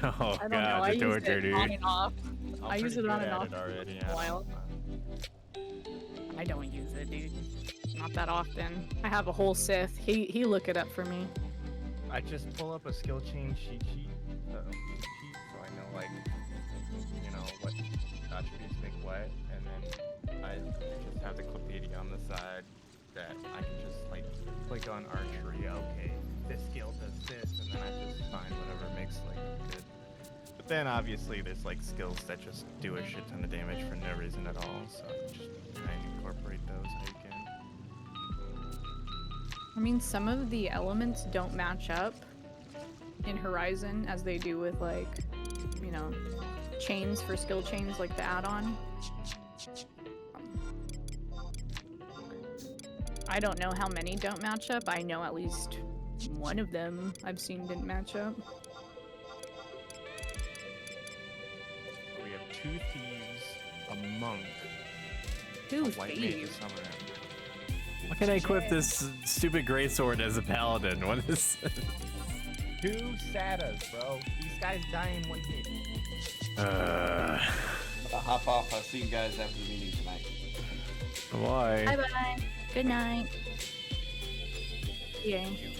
Oh I don't know. god, I the use torture, it dude. on and off. I'm I use pretty it on good and at off it already, for a while. I don't use it, dude. Not that often. I have a whole Sith. He look it up for me. I just pull up a skill chain cheat sheet, so I know like, you know, what attributes make what, and then I just have the clippedia on the side that I can just like click on archery. Okay, this skill does this, and then I just find whatever makes like good. But then obviously there's like skills that just do a shit ton of damage for no reason at all, so just try and incorporate those how you can. I mean, some of the elements don't match up in Horizon as they do with like, you know, chains for skill chains like the add-on. I don't know how many don't match up. I know at least one of them I've seen didn't match up. We have 2 thieves, a monk, Two a white mage, thieves? a summoner. Why can I equip this stupid greatsword as a paladin? What is 2 Sadas, bro. These guys die in 1 hit. I'm gonna hop off. I'll see you guys after the meeting tonight. Why? Bye bye. Good night. Yeah. You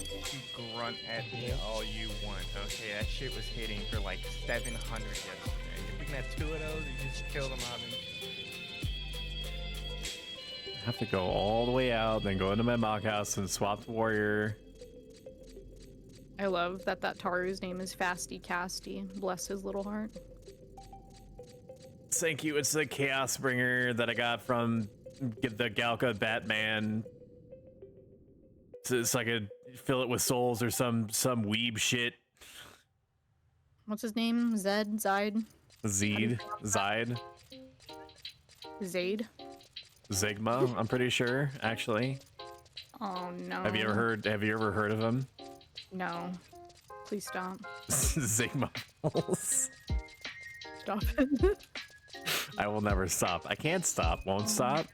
grunt at me all you want. Okay, that shit was hitting for like 700 yesterday. If we can have 2 of those, you just kill them out. I have to go all the way out, then go into my mock house and swap the warrior. I love that Taru's name is Fasty Casty. Bless his little heart. Thank you. It's the Chaos Bringer that I got from the Galka Batman. So I could fill it with souls or some weeb shit. What's his name? Zed? Zide? Zed? Zide? Zade? Zigma, I'm pretty sure, actually. Oh no. Have you ever heard of him? No. Please stop. Zigma. Stop it. I will never stop. I can't stop. Won't stop.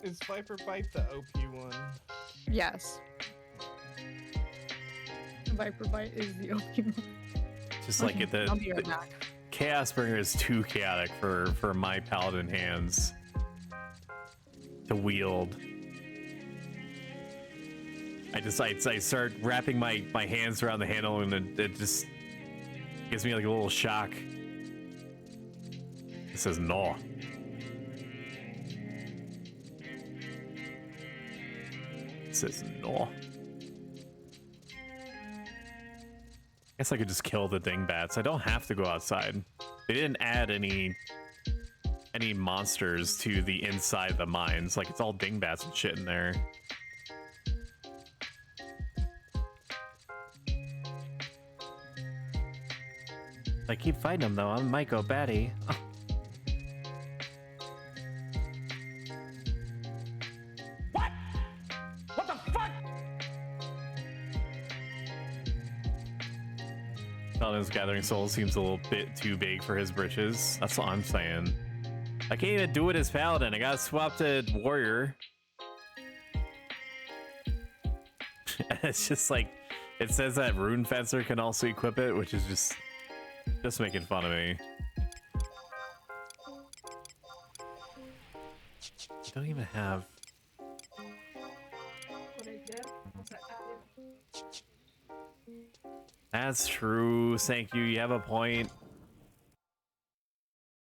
Is Viper Bite the OP one? Yes. Viper Bite is the OP one. Just like it, I'll be right back. Chaos Bringer is too chaotic for my paladin hands to wield. I start wrapping my hands around the handle and it just gives me like a little shock. It says no. It says no. I guess I could just kill the dingbats. I don't have to go outside. They didn't add any monsters to the inside of the mines. Like, it's all dingbats and shit in there. I keep fighting them though. I might go batty. What? What the fuck? Paladin's Gathering Souls seems a little bit too big for his britches. That's all I'm saying. I can't even do it as Paladin. I gotta swap to Warrior. It's just like, it says that Rune Fencer can also equip it, which is just making fun of me. I don't even have... That's true. Thank you. You have a point.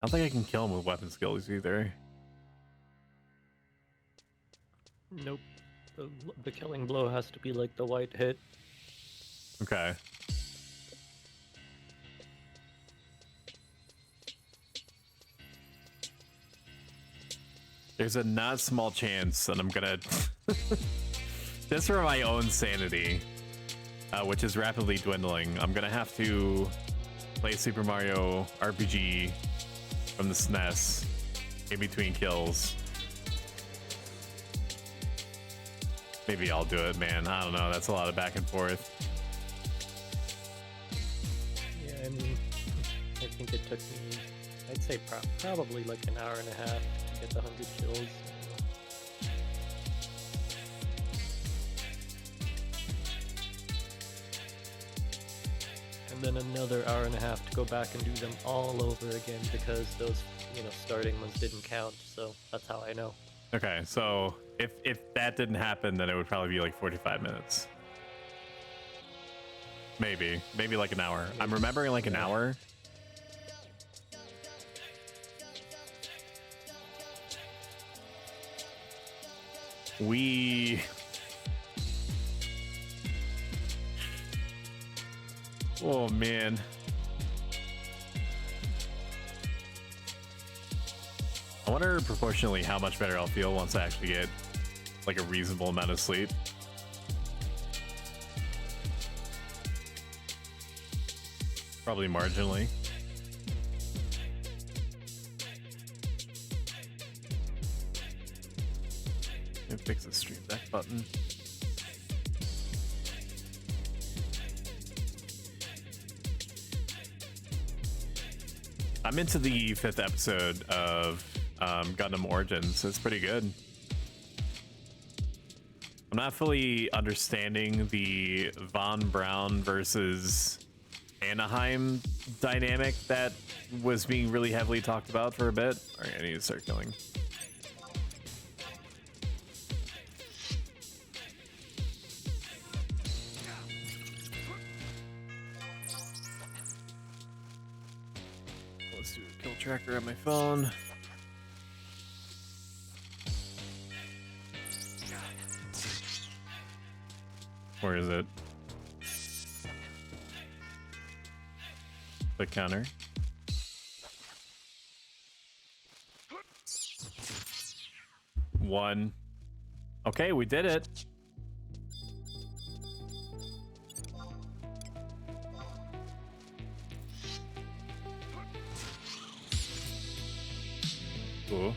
I don't think I can kill him with weapon skills either. Nope. The killing blow has to be like the white hit. Okay. There's a not small chance that I'm gonna... Just for my own sanity, which is rapidly dwindling, I'm gonna have to play Super Mario RPG from the SNES in between kills. Maybe I'll do it, man. I don't know. That's a lot of back and forth. Yeah, I mean, I think it took me, I'd say probably like an hour and a half to get the 100 kills. And then another hour and a half to go back and do them all over again because those, you know, starting ones didn't count. So that's how I know. Okay, so if that didn't happen, then it would probably be like 45 minutes. Maybe like an hour. I'm remembering like an hour. Oh man. I wonder proportionally how much better I'll feel once I actually get like a reasonable amount of sleep. Probably marginally. Let me fix the stream deck button. I'm into the 5th episode of Gundam Origins. It's pretty good. I'm not fully understanding the Von Braun versus Anaheim dynamic that was being really heavily talked about for a bit. All right, I need to start killing. Let's do a kill tracker on my phone. Where is it? The counter. One. Okay, we did it. Cool.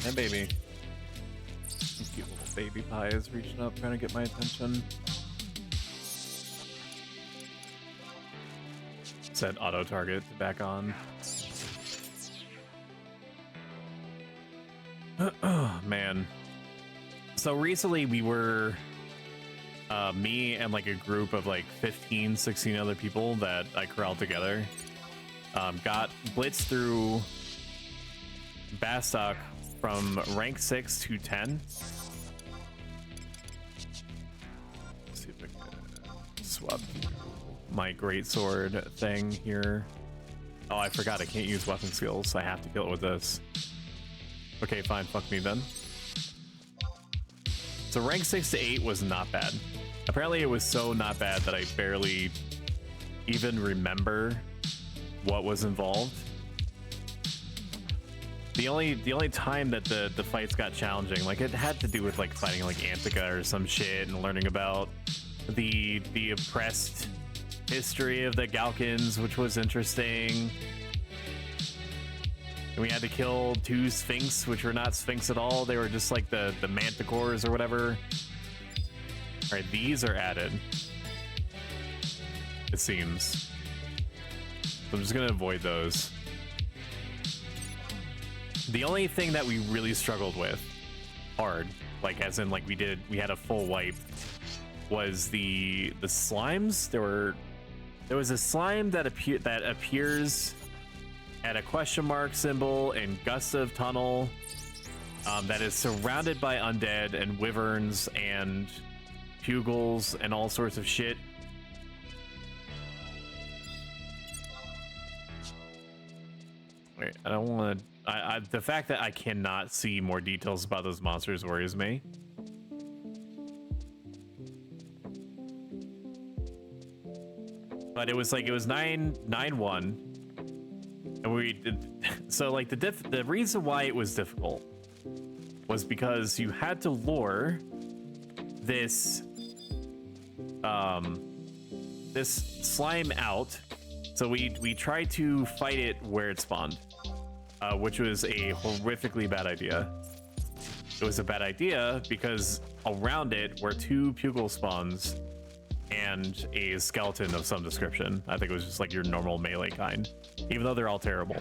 Hey, baby. Cute little baby pie is reaching up, trying to get my attention. Set auto target back on. Oh, man. So recently we were, me and like a group of like 15, 16 other people that I corralled together, got blitzed through Bastock from rank 6 to 10. Let's see if I can swap my greatsword thing here. Oh, I forgot I can't use weapon skills. I have to kill it with this. Okay, fine. Fuck me then. So rank 6 to 8 was not bad. Apparently it was so not bad that I barely even remember what was involved. The only time that the fights got challenging, like it had to do with like fighting like Antica or some shit and learning about the oppressed history of the Galkins, which was interesting. And we had to kill 2 Sphinx, which were not Sphinx at all. They were just like the manticores or whatever. All right, these are added. It seems. So I'm just gonna avoid those. The only thing that we really struggled with, hard, like as in like we had a full wipe, was the slimes. There was a slime that appears at a question mark symbol in Gustav Tunnel, that is surrounded by undead and wyverns and pugils and all sorts of shit. Wait, I don't want to. The fact that I cannot see more details about those monsters worries me. But it was 9-1, and we did. So like the reason why it was difficult was because you had to lure this this slime out. So we tried to fight it where it spawned, which was a horrifically bad idea. It was a bad idea because around it were 2 pugil spawns and a skeleton of some description. I think it was just like your normal melee kind, even though they're all terrible.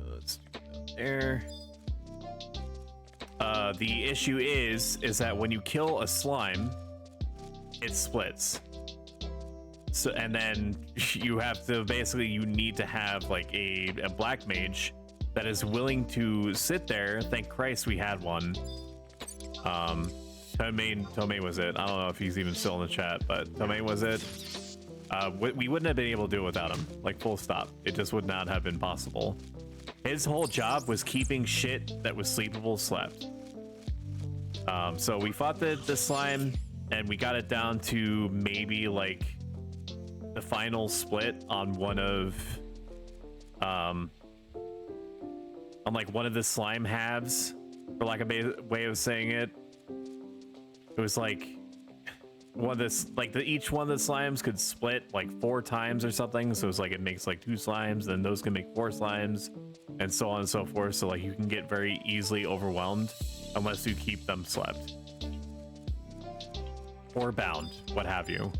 Let's do that there. The issue is that when you kill a slime, it splits. So, and then you have to you need to have like a black mage that is willing to sit there. Thank Christ we had one. Tomei was it. I don't know if he's even still in the chat, but Tomei was it. We wouldn't have been able to do it without him. Like full stop. It just would not have been possible. His whole job was keeping shit that was sleepable slept. So we fought the slime and we got it down to maybe like the final split on one of one of the slime halves, for lack of a way of saying it. It was like one of this, like each one of the slimes could split like 4 times or something. So it's like it makes like 2 slimes, then those can make 4 slimes, and so on and so forth. So like you can get very easily overwhelmed unless you keep them slept or bound, what have you.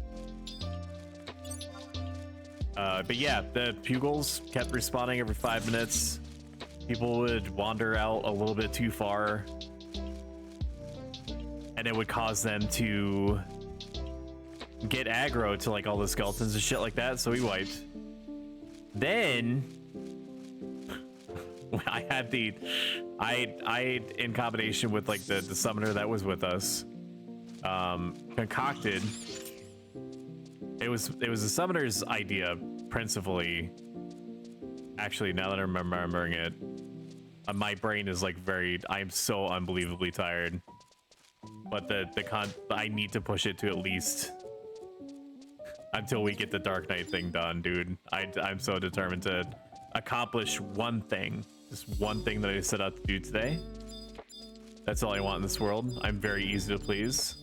But yeah, the pugils kept respawning every 5 minutes. People would wander out a little bit too far, and it would cause them to get aggro to like all the skeletons and shit like that. So we wiped. Then I had in combination with like the summoner that was with us, concocted. It was the summoner's idea principally. Actually, now that I'm remembering it, my brain is like I'm so unbelievably tired. But I need to push it to at least until we get the Dark Knight thing done, dude. I'm so determined to accomplish one thing. Just one thing that I set out to do today. That's all I want in this world. I'm very easy to please.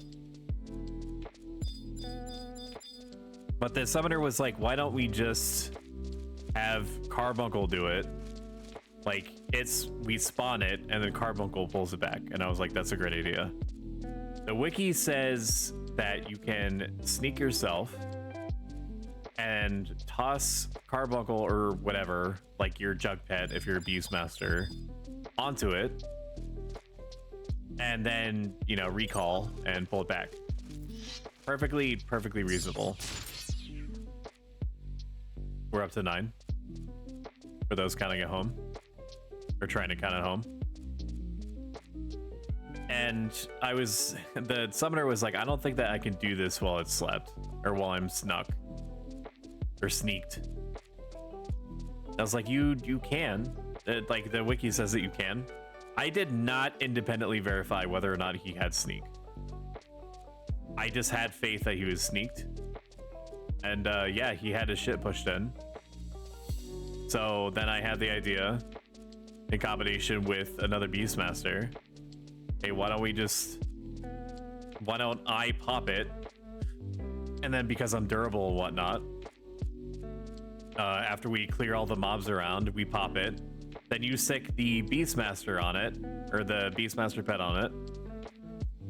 But the summoner was like, why don't we just have Carbuncle do it? Like, we spawn it, and then Carbuncle pulls it back. And I was like, that's a great idea. The wiki says that you can sneak yourself and toss Carbuncle or whatever, like your jug pet if you're a Beastmaster, onto it. And then, recall and pull it back. Perfectly reasonable. We're up to 9 for those counting at home, or trying to count at home. And the summoner was like, I don't think that I can do this while it's slept, or while I'm snuck or sneaked. I was like, you can. Like the wiki says that you can. I did not independently verify whether or not he had sneak. I just had faith that he was sneaked. And yeah, he had his shit pushed in. So then I had the idea, in combination with another Beastmaster, hey, why don't I pop it? And then because I'm durable and whatnot, after we clear all the mobs around, we pop it. Then you stick the Beastmaster on it, or the Beastmaster pet on it,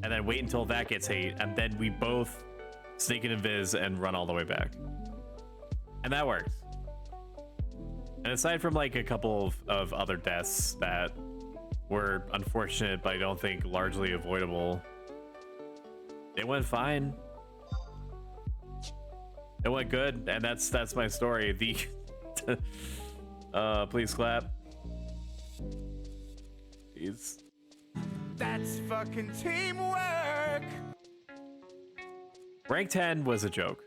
and then wait until that gets hit, and then we both sneak an invis and run all the way back. And that works. And aside from like a couple of other deaths that were unfortunate, but I don't think largely avoidable, it went fine. It went good, and that's my story. The please clap. Please. That's fucking teamwork. Rank 10 was a joke.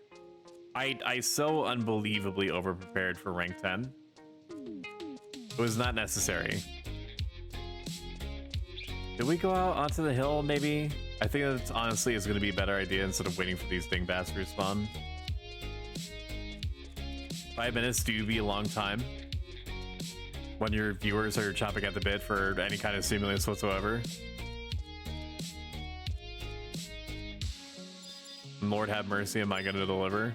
I so unbelievably overprepared for rank 10. It was not necessary. Did we go out onto the hill, maybe? I think that honestly is going to be a better idea instead of waiting for these dingbats to respawn. 5 minutes do be a long time when your viewers are chopping at the bit for any kind of stimulus whatsoever. Lord have mercy, am I going to deliver?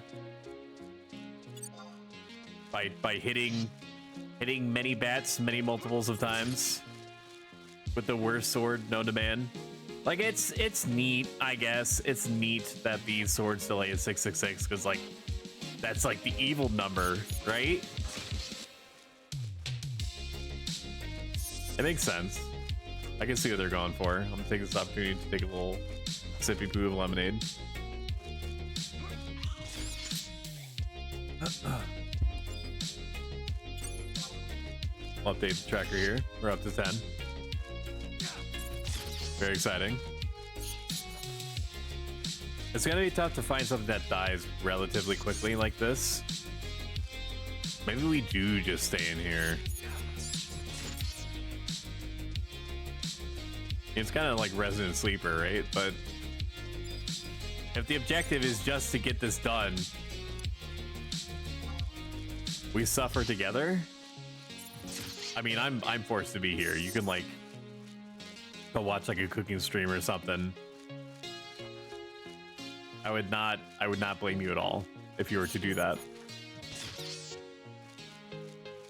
By hitting many bats many multiples of times with the worst sword known to man. Like, it's neat, I guess. It's neat that these swords delay at 666 because, like, that's like the evil number, right? It makes sense. I can see what they're going for. I'm gonna take this opportunity to take a little sippy poo of lemonade. I'll update the tracker here. We're up to 10. Very exciting. It's gonna be tough to find something that dies relatively quickly like this. Maybe we do just stay in here. It's kind of like Resident Sleeper, right? But if the objective is just to get this done, we suffer together. I mean, I'm forced to be here. You can like go watch like a cooking stream or something. I would not blame you at all if you were to do that.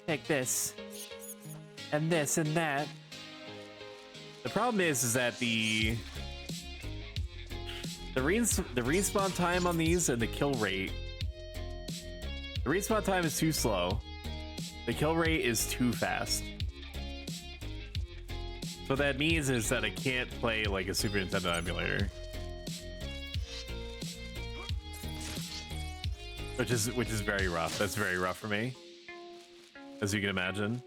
Take this and this and that. The problem is that the respawn time on these and the kill rate. The respawn time is too slow. The kill rate is too fast. So what that means is that I can't play like a Super Nintendo emulator. Which is very rough. That's very rough for me, as you can imagine.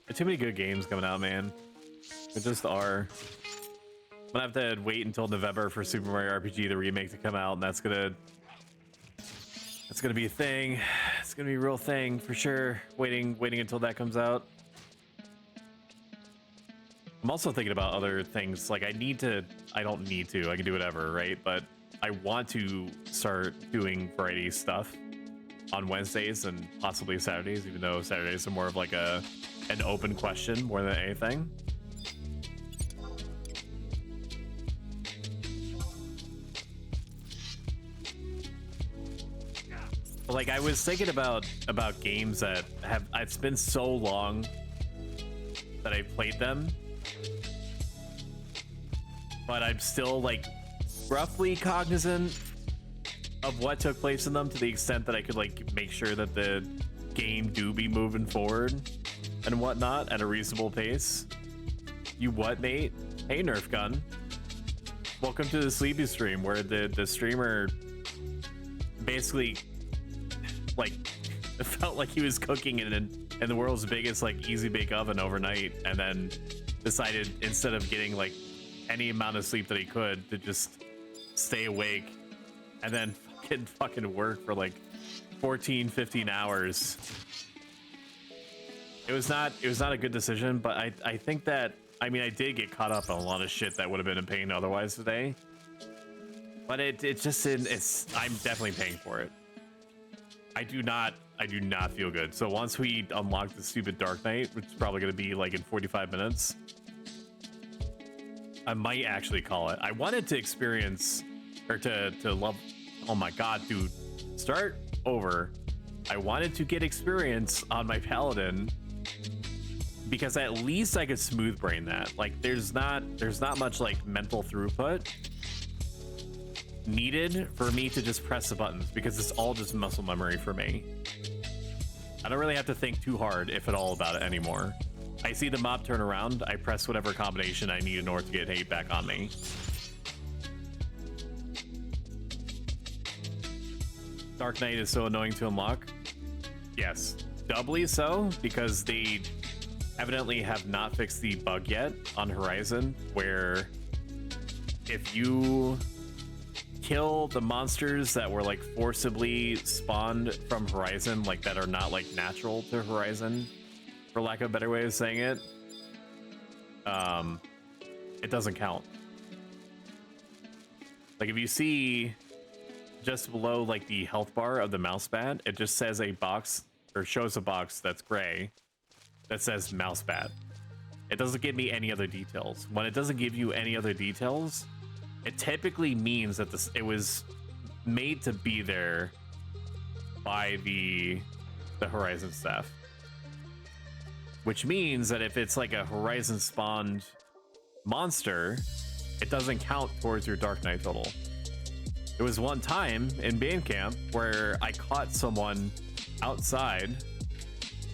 There's too many good games coming out, man. There just are. I'm gonna have to wait until November for Super Mario RPG the remake to come out, and that's gonna be a thing. It's gonna be a real thing for sure. Waiting until that comes out. I'm also thinking about other things. Like I don't need to. I can do whatever, right? But I want to start doing variety stuff on Wednesdays and possibly Saturdays, even though Saturdays are more of like an open question more than anything. Like I was thinking about games that it's been so long that I played them, but I'm still like roughly cognizant of what took place in them to the extent that I could like make sure that the game do be moving forward and whatnot at a reasonable pace. You what, mate? Hey, Nerf Gun. Welcome to the Sleepy stream where the streamer basically like it felt like he was cooking in the world's biggest like easy bake oven overnight, and then decided instead of getting like any amount of sleep that he could to just stay awake and then fucking work for like 14-15 hours. It was not a good decision, but I think that I did get caught up on a lot of shit that would have been in pain otherwise today, but I'm definitely paying for it. I do not feel good. So once we unlock the stupid Dark Knight, which is probably going to be like in 45 minutes, I might actually call it. I wanted to experience or to oh my god, dude, start over. I wanted to get experience on my paladin because at least I could smooth brain that. Like there's not much like mental throughput needed for me to just press the buttons because it's all just muscle memory for me. I don't really have to think too hard, if at all, about it anymore. I see the mob turn around, I press whatever combination I need in order to get hate back on me. Dark Knight is so annoying to unlock. Yes, doubly so, because they evidently have not fixed the bug yet on Horizon, where if you kill the monsters that were like forcibly spawned from Horizon, like that are not like natural to Horizon, for lack of a better way of saying it, it doesn't count. Like if you see just below like the health bar of the mouse pad, it just says a box, or shows a box that's gray that says mouse pad. It doesn't give me any other details. When it doesn't give you any other details, it typically means that it was made to be there by the Horizon staff. Which means that if it's like a Horizon spawned monster, it doesn't count towards your Dark Knight total. There was one time in band camp where I caught someone outside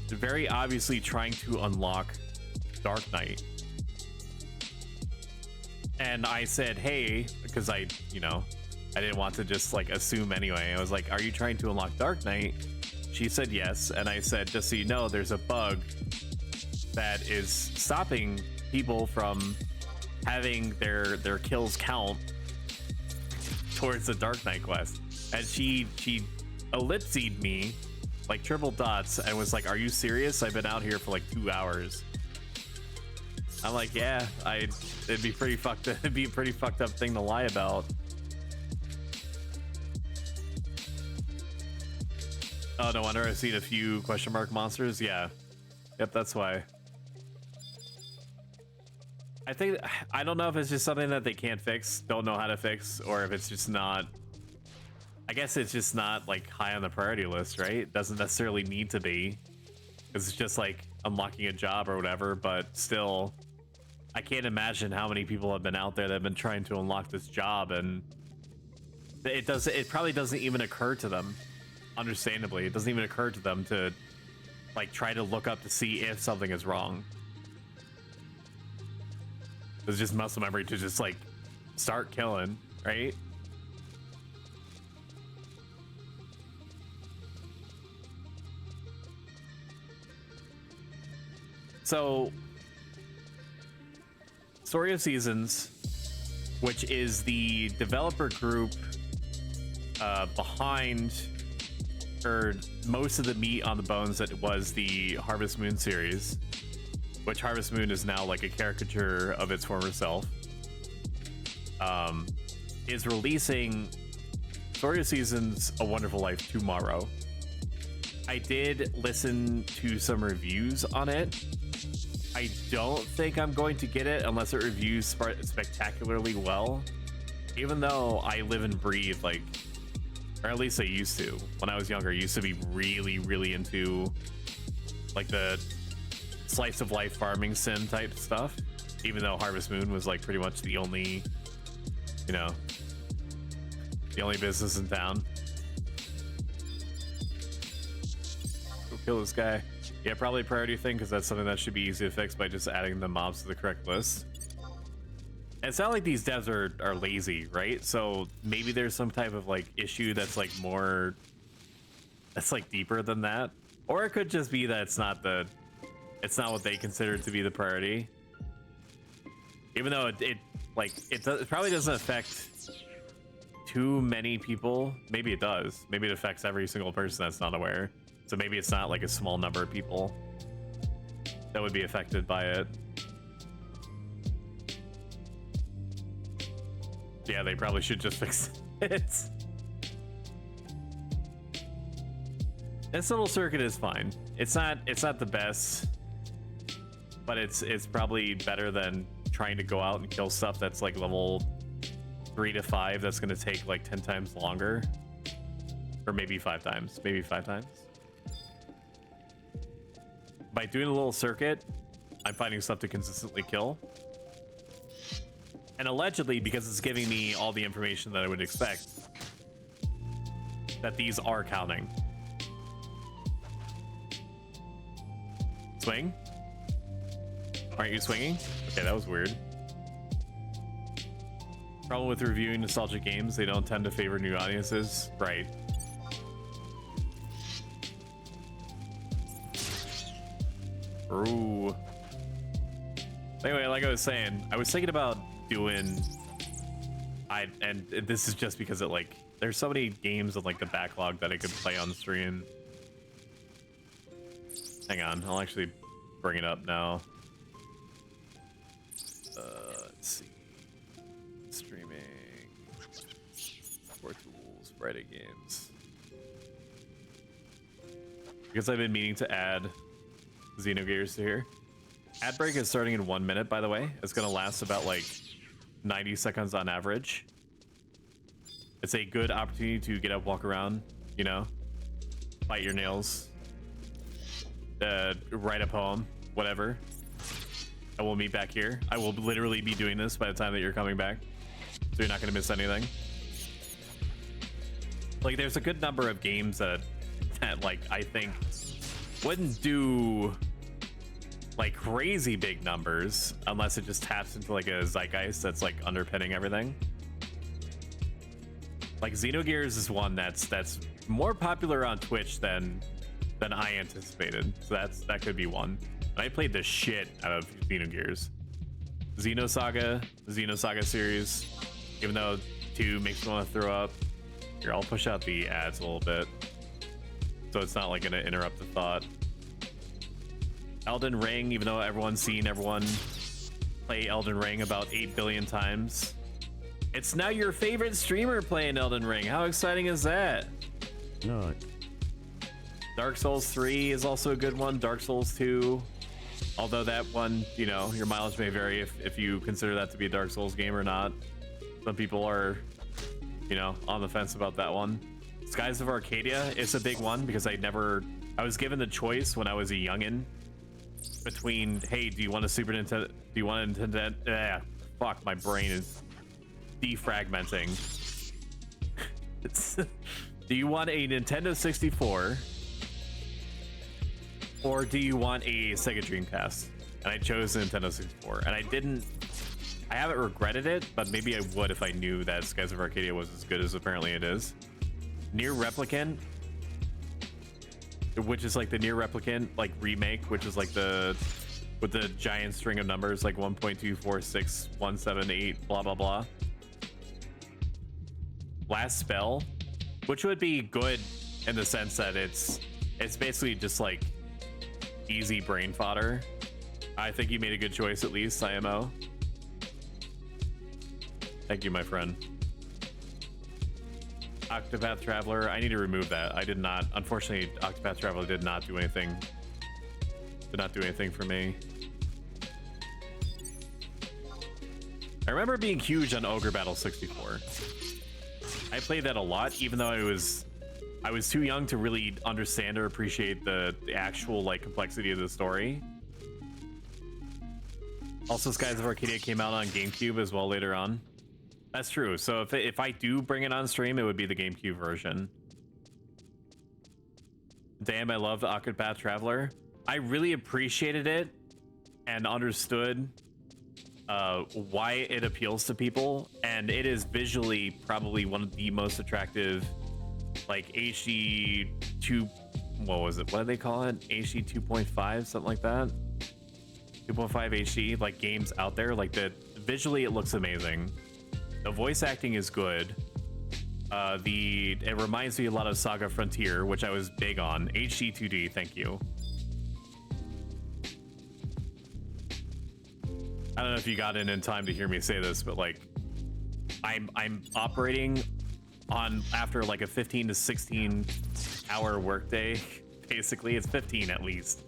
very obviously trying to unlock Dark Knight. And I said, hey, because I didn't want to just like assume anyway. I was like, are you trying to unlock Dark Knight? She said yes. And I said, just so you know, there's a bug that is stopping people from having their kills count towards the Dark Knight quest. And she ellipsed me like triple dots and was like, are you serious? I've been out here for like 2 hours. I'm like, yeah, it'd be pretty fucked up. It'd be a pretty fucked up thing to lie about. Oh, no wonder I've seen a few question mark monsters. Yeah, yep, that's why. I don't know if it's just something that they can't fix, don't know how to fix, or if it's just not. I guess it's just not like high on the priority list, right? It doesn't necessarily need to be. It's just like unlocking a job or whatever, but still. I can't imagine how many people have been out there that have been trying to unlock this job, and it probably doesn't even occur to them. Understandably, it doesn't even occur to them to like try to look up to see if something is wrong. It's just muscle memory to just like start killing, right? So Story of Seasons, which is the developer group behind most of the meat on the bones that was the Harvest Moon series, which Harvest Moon is now like a caricature of its former self, is releasing Story of Seasons A Wonderful Life tomorrow. I did listen to some reviews on it. I don't think I'm going to get it unless it reviews spectacularly well, even though I live and breathe like, or at least I used to. When I was younger, I used to be really, really into like the slice of life farming sim type stuff, even though Harvest Moon was like pretty much the only, the only business in town. Go kill this guy. Yeah, probably a priority thing, because that's something that should be easy to fix by just adding the mobs to the correct list. And it's not like these devs are lazy, right? So maybe there's some type of like issue that's like more, that's like deeper than that. Or it could just be that it's not what they consider to be the priority. Even though it probably doesn't affect too many people. Maybe it does. Maybe it affects every single person that's not aware. So maybe it's not like a small number of people that would be affected by it. Yeah, they probably should just fix it. This little circuit is fine. It's not the best, but it's probably better than trying to go out and kill stuff that's like level 3 to 5 that's going to take like 10 times longer. Or maybe 5 times. Maybe 5 times. By doing a little circuit, I'm finding stuff to consistently kill. And allegedly, because it's giving me all the information that I would expect, that these are counting. Swing? Aren't you swinging? Okay, that was weird. Problem with reviewing nostalgic games, they don't tend to favor new audiences. Right. Ooh. Anyway, like I was saying, I was thinking about doing... and this is just because it, like... There's so many games on, like, the backlog that I could play on stream. Hang on, I'll actually bring it up now. Let's see. Streaming. Pro Tools, Friday games. Because I've been meaning to add Xenogears to here. Ad break is starting in 1 minute, by the way. It's gonna last about like 90 seconds on average. It's a good opportunity to get up, walk around, you know, bite your nails, write a poem, whatever. And we'll meet back here. I will literally be doing this by the time that you're coming back, so you're not gonna miss anything. Like, there's a good number of games that like I think wouldn't do like crazy big numbers unless it just taps into like a zeitgeist that's like underpinning everything. Like Xenogears is one that's more popular on Twitch than I anticipated. So that could be one. I played the shit out of Xenogears. Xenosaga series, even though 2 makes me want to throw up. Here, I'll push out the ads a little bit, so it's not like gonna interrupt the thought. Elden Ring, even though everyone's seen everyone play Elden Ring about 8 billion times, it's now your favorite streamer playing Elden Ring. How exciting is that? No. Dark Souls 3 is also a good one. Dark Souls 2, although that one, you know, your mileage may vary if you consider that to be a Dark Souls game or not. Some people are, you know, on the fence about that one. Skies of Arcadia is a big one because I was given the choice when I was a youngin' between, hey, do you want a Super Nintendo? Do you want a Nintendo? Fuck, my brain is defragmenting. Do you want a Nintendo 64 or do you want a Sega Dreamcast? And I chose the Nintendo 64, and I haven't regretted it, but maybe I would if I knew that Skies of Arcadia was as good as apparently it is. Near Replicant, which is like the Near Replicant like remake, which is like with the giant string of numbers like 1.24617 blah blah blah. Last Spell, which would be good in the sense that it's basically just like easy brain fodder. I think you made a good choice, at least, IMO. Thank you, my friend. Octopath Traveler, I need to remove that. I did not, unfortunately, Octopath Traveler did not do anything for me. I remember being huge on Ogre Battle 64. I played that a lot, even though I was too young to really understand or appreciate the actual like complexity of the story. Also, Skies of Arcadia came out on GameCube as well later on. That's true. So if I do bring it on stream, it would be the GameCube version. Damn, I loved Octopath Traveler. I really appreciated it and understood why it appeals to people, and it is visually probably one of the most attractive, like HD 2. What was it? What do they call it? HD 2.5, something like that. 2.5 HD, like games out there. Like visually, it looks amazing. The voice acting is good. It reminds me a lot of Saga Frontier, which I was big on. HD 2D, thank you. I don't know if you got in time to hear me say this, but like, I'm operating on after like a 15 to 16 hour workday. Basically, it's 15 at least.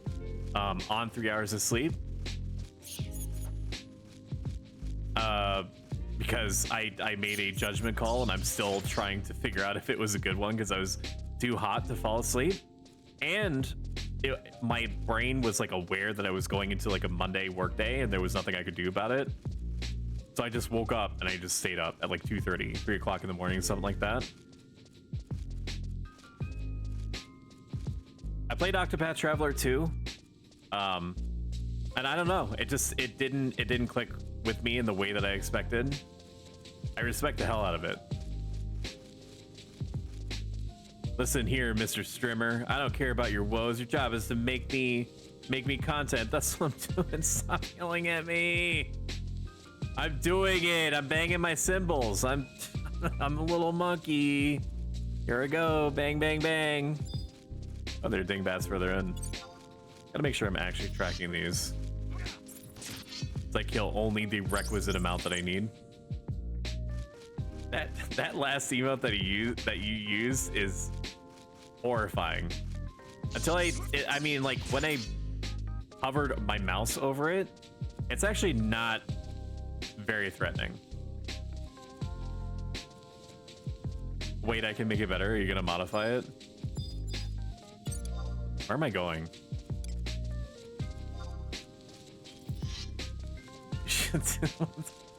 On 3 hours of sleep. Because I made a judgment call and I'm still trying to figure out if it was a good one, because I was too hot to fall asleep, and my brain was like aware that I was going into like a Monday work day and there was nothing I could do about it. So I just woke up and I just stayed up at like 2:30, 3 o'clock in the morning, something like that. I played Octopath Traveler 2. And I don't know, it didn't click with me in the way that I expected. I respect the hell out of it. Listen here, Mr. Strimmer. I don't care about your woes. Your job is to make me content. That's what I'm doing. Stop yelling at me. I'm doing it. I'm banging my cymbals. I'm a little monkey. Here I go. Bang, bang, bang. Oh, there are dingbats further in. Gotta make sure I'm actually tracking these. It's like kill only the requisite amount that I need. That last emote that you used is horrifying. Until I mean, like when I hovered my mouse over it, it's actually not very threatening. Wait, I can make it better. Are you gonna modify it? Where am I going? What the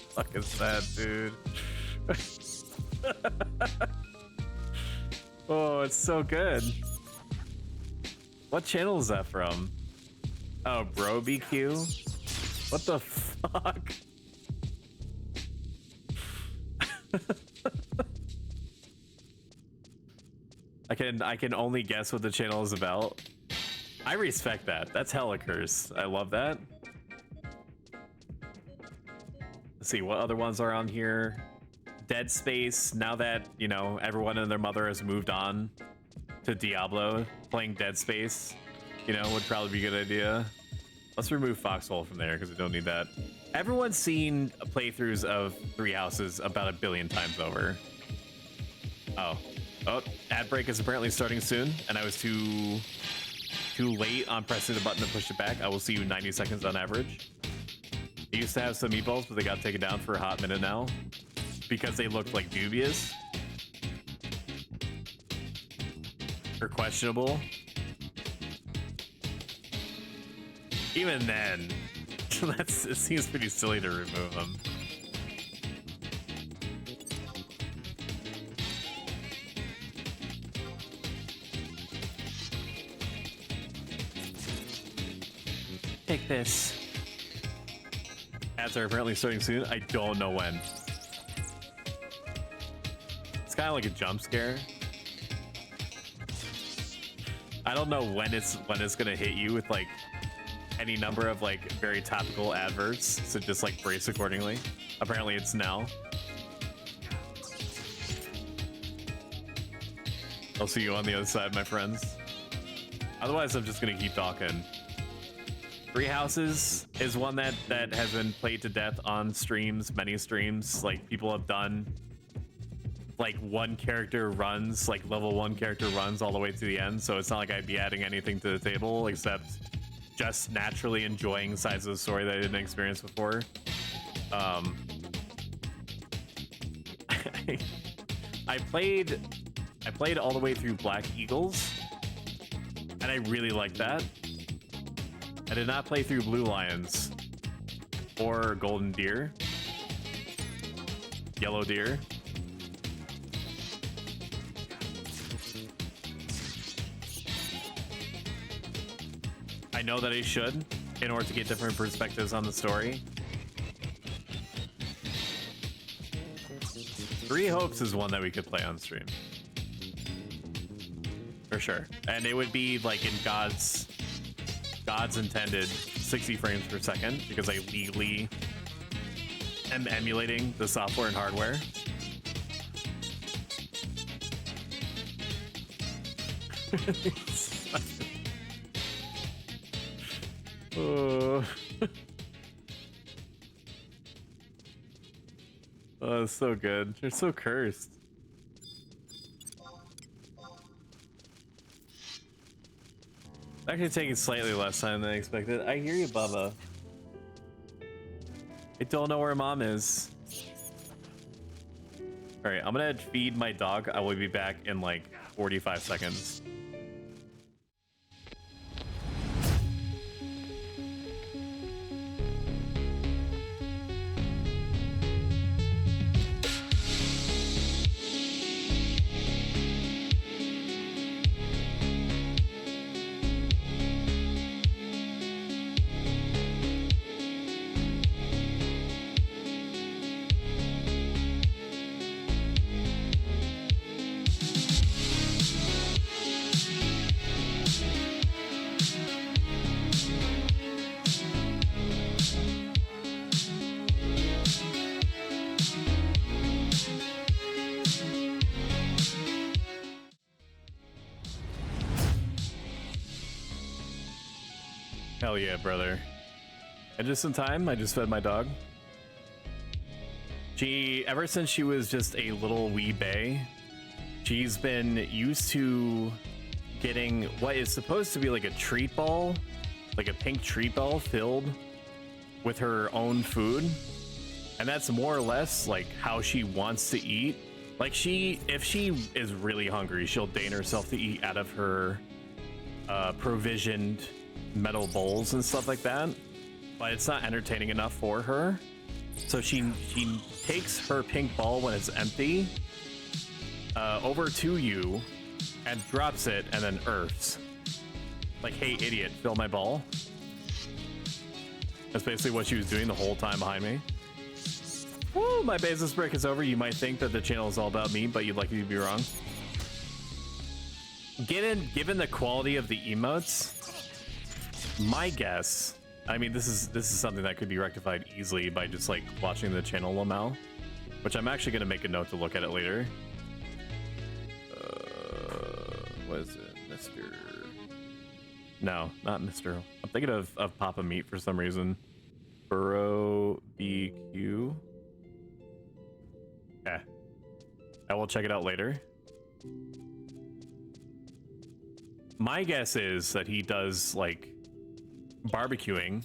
fuck is that, dude? Oh, it's so good. What channel is that from? Oh, Bro BQ? What the fuck? I can only guess what the channel is about. I respect that. That's hella curse. I love that. Let's see what other ones are on here. Dead Space. Now that, you know, everyone and their mother has moved on to Diablo, playing Dead Space, you know, would probably be a good idea. Let's remove Foxhole from there because we don't need that. Everyone's seen playthroughs of Three Houses about 1 billion times over. Oh, ad break is apparently starting soon, and I was too late on pressing the button to push it back. I will see you in 90 seconds on average. I used to have some meatballs, but they got taken down for a hot minute now because they looked like dubious or questionable. Even then, it seems pretty silly to remove them. Take this. Ads are apparently starting soon. I don't know when. It's kind of like a jump scare. I don't know when it's gonna hit you with like any number of like very topical adverts, so just like brace accordingly. Apparently it's now. I'll see you on the other side, my friends. Otherwise, I'm just gonna keep talking. Three Houses is one that has been played to death on streams, many streams. Like people have done like one character runs, like level 1 character runs all the way to the end. So it's not like I'd be adding anything to the table except just naturally enjoying sides of the story that I didn't experience before. I played all the way through Black Eagles, and I really liked that. I did not play through Blue Lions or Golden Deer, Yellow Deer. I know that I should in order to get different perspectives on the story. Three Hopes is one that we could play on stream. For sure. And it would be like in God's intended 60 frames per second because I legally am emulating the software and hardware. Oh, it's so good. You're so cursed. Actually taking slightly less time than I expected. I hear you, Bubba. I don't know where Mom is. Alright, I'm gonna feed my dog. I will be back in like 45 seconds. Hell yeah, brother. And just in time, I just fed my dog. Ever since she was just a little wee bae, she's been used to getting what is supposed to be like a treat ball, like a pink treat ball filled with her own food. And that's more or less like how she wants to eat. Like if she is really hungry, she'll deign herself to eat out of her provisioned metal bowls and stuff like that, but it's not entertaining enough for her. So she takes her pink ball when it's empty over to you and drops it and then earths. Like, hey idiot, fill my ball. That's basically what she was doing the whole time behind me. Woo, my business break is over. You might think that the channel is all about me, but you'd like me to be wrong. Given the quality of the emotes, my guess, I mean, this is something that could be rectified easily by just like watching the channel Lamel, which I'm actually gonna make a note to look at it later. What is it, Mr.? No, not Mr. I'm thinking of Papa Meat for some reason. Burrow BQ. Yeah, I will check it out later. My guess is that he does like barbecuing,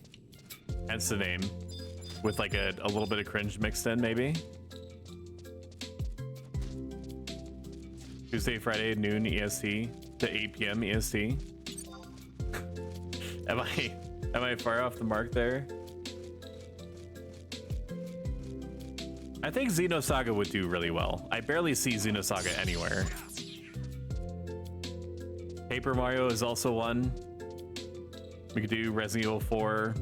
hence the name, with like a little bit of cringe mixed in, maybe. Tuesday, Friday, noon EST to 8 p.m. EST. Am I far off the mark there? I think Xenosaga would do really well. I barely see Xenosaga anywhere. Paper Mario is also one. We could do Resident Evil 4.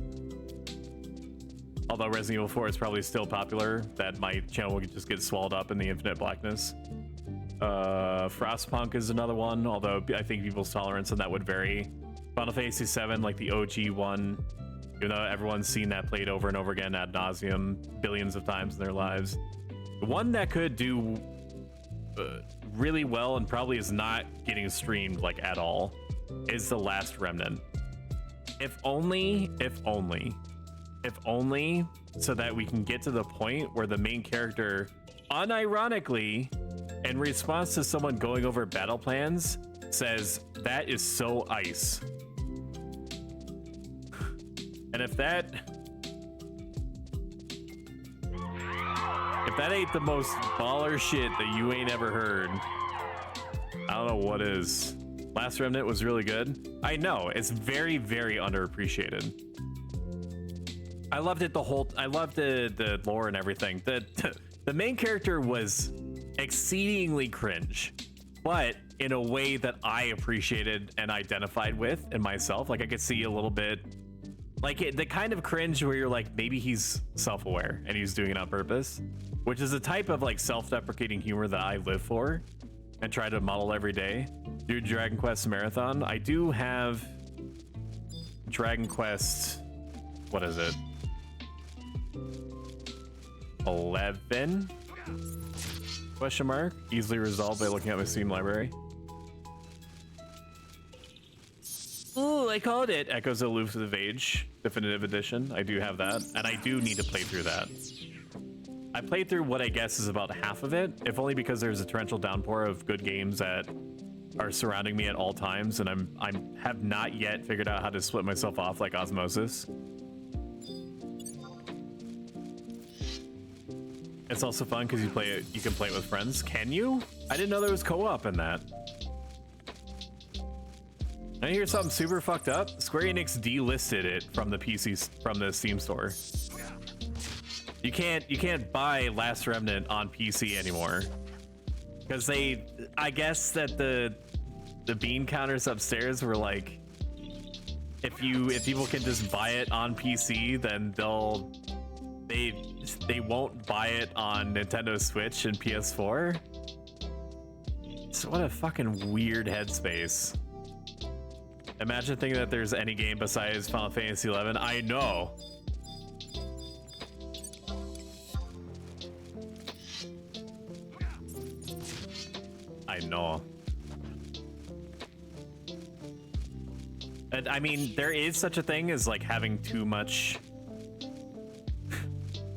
Although Resident Evil 4 is probably still popular, that my channel would just get swallowed up in the infinite blackness. Frostpunk is another one, although I think people's tolerance on that would vary. Final Fantasy VII, like the OG one, even though everyone's seen that played over and over again ad nauseum billions of times in their lives. The one that could do really well and probably is not getting streamed like at all is The Last Remnant. If only so that we can get to the point where the main character, unironically, in response to someone going over battle plans, says, "That is so ice." And if that ain't the most baller shit that you ain't ever heard, I don't know what is. Last Remnant was really good. I know, it's very, very underappreciated. I loved it I loved the lore and everything. The main character was exceedingly cringe, but in a way that I appreciated and identified with in myself. Like I could see a little bit, like the kind of cringe where you're like, maybe he's self-aware and he's doing it on purpose, which is a type of like self-deprecating humor that I live for and try to model every day. Do Dragon Quest Marathon. I do have Dragon Quest, what is it? 11? Question mark? Easily resolved by looking at my Steam library. Ooh, I called it Echoes of Loops of Age Definitive Edition. I do have that, and I do need to play through that. I played through what I guess is about half of it, if only because there's a torrential downpour of good games that are surrounding me at all times, and I have not yet figured out how to split myself off like osmosis. It's also fun because you can play it with friends. Can you? I didn't know there was co-op in that. I hear something super fucked up. Square Enix delisted it from the from the Steam store. You can't buy Last Remnant on PC anymore because I guess that the bean counters upstairs were like, if people can just buy it on PC, then they won't buy it on Nintendo Switch and PS4. So what a fucking weird headspace. Imagine thinking that there's any game besides Final Fantasy XI. I know. I know. And I mean, there is such a thing as like having too much,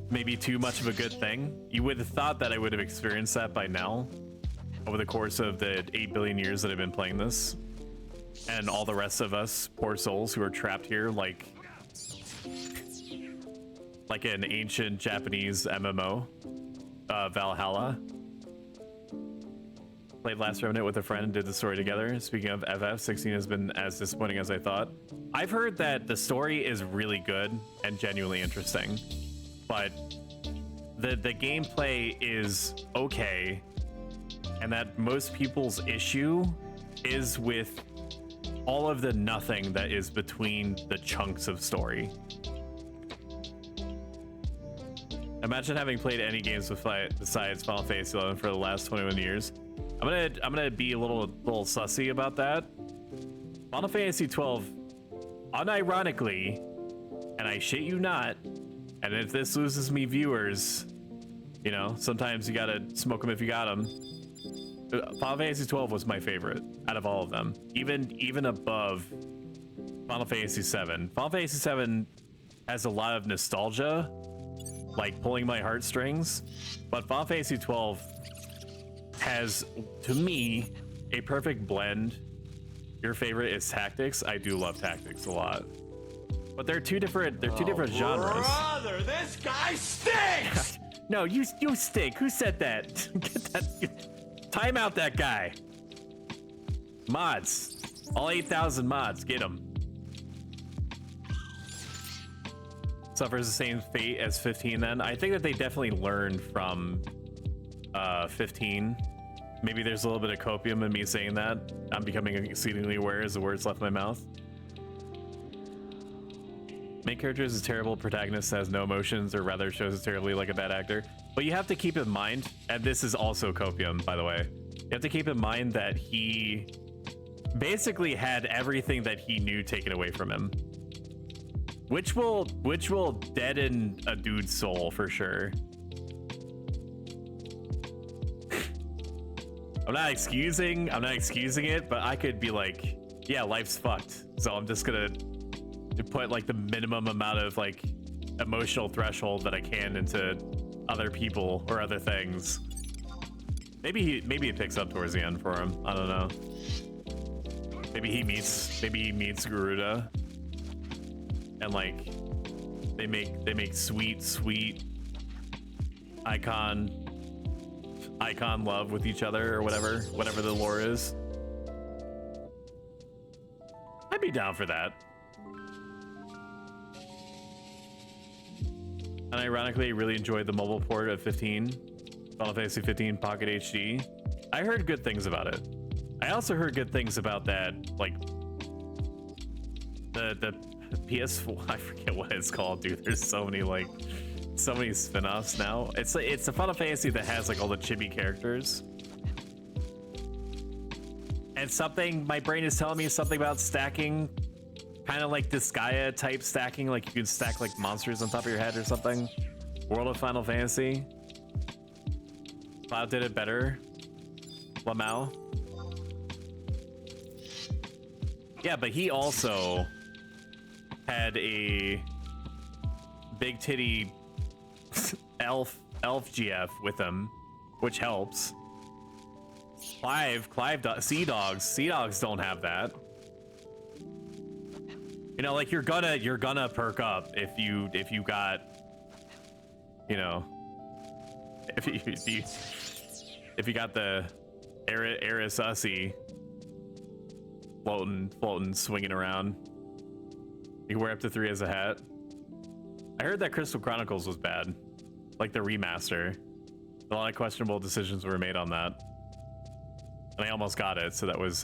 maybe too much of a good thing. You would have thought that I would have experienced that by now over the course of the 8 billion years that I've been playing this. And all the rest of us, poor souls who are trapped here like an ancient Japanese MMO, Valhalla. Played Last Remnant with a friend and did the story together. Speaking of FF, 16 has been as disappointing as I thought. I've heard that the story is really good and genuinely interesting, but the gameplay is okay, and that most people's issue is with all of the nothing that is between the chunks of story. Imagine having played any games besides Final Fantasy XI for the last 21 years. I'm gonna be a little sussy about that. Final Fantasy XII, unironically, and I shit you not, and if this loses me viewers, you know, sometimes you gotta smoke them if you got them. Final Fantasy XII was my favorite out of all of them, even above Final Fantasy VII. Final Fantasy VII has a lot of nostalgia, like pulling my heartstrings, but Final Fantasy XII has, to me, a perfect blend. Your favorite is Tactics. I do love Tactics a lot, but they're two different genres. Brother, this guy stinks. No, you stink. Who said that? Get that. Time out that guy. Mods, all 8,000 mods, get them. Suffers the same fate as 15 then. I think that they definitely learned from 15. Maybe there's a little bit of copium in me saying that. I'm becoming exceedingly aware as the words left my mouth. Main character is a terrible protagonist that has no emotions, or rather shows it terribly like a bad actor. But you have to keep in mind, and this is also copium, by the way, you have to keep in mind that he basically had everything that he knew taken away from him. Which will deaden a dude's soul for sure. I'm not excusing it, but I could be like, yeah, life's fucked. So I'm just gonna put like the minimum amount of like emotional threshold that I can into other people or other things. Maybe it picks up towards the end for him. I don't know. Maybe he meets Garuda, and like they make sweet icon love with each other, or whatever the lore is. I'd be down for that. And ironically, I really enjoyed the mobile port of 15, Final Fantasy 15 Pocket HD. I heard good things about it. I also heard good things about that, like the PS4. I forget what it's called, dude. There's so many spin-offs now. It's a Final Fantasy that has like all the chibi characters. And something, my brain is telling me something about stacking, kind of like Disgaea type stacking, like you can stack like monsters on top of your head or something. World of Final Fantasy. Cloud did it better. Lamau. Yeah, but he also had a big titty elf GF with him, which helps. Clive Sea Dogs don't have that. You know, like you're gonna perk up if you got, you know, if you got the Eris Ussie. floating, swinging around. You can wear up to 3 as a hat. I heard that Crystal Chronicles was bad, like the remaster. A lot of questionable decisions were made on that, and I almost got it, so that was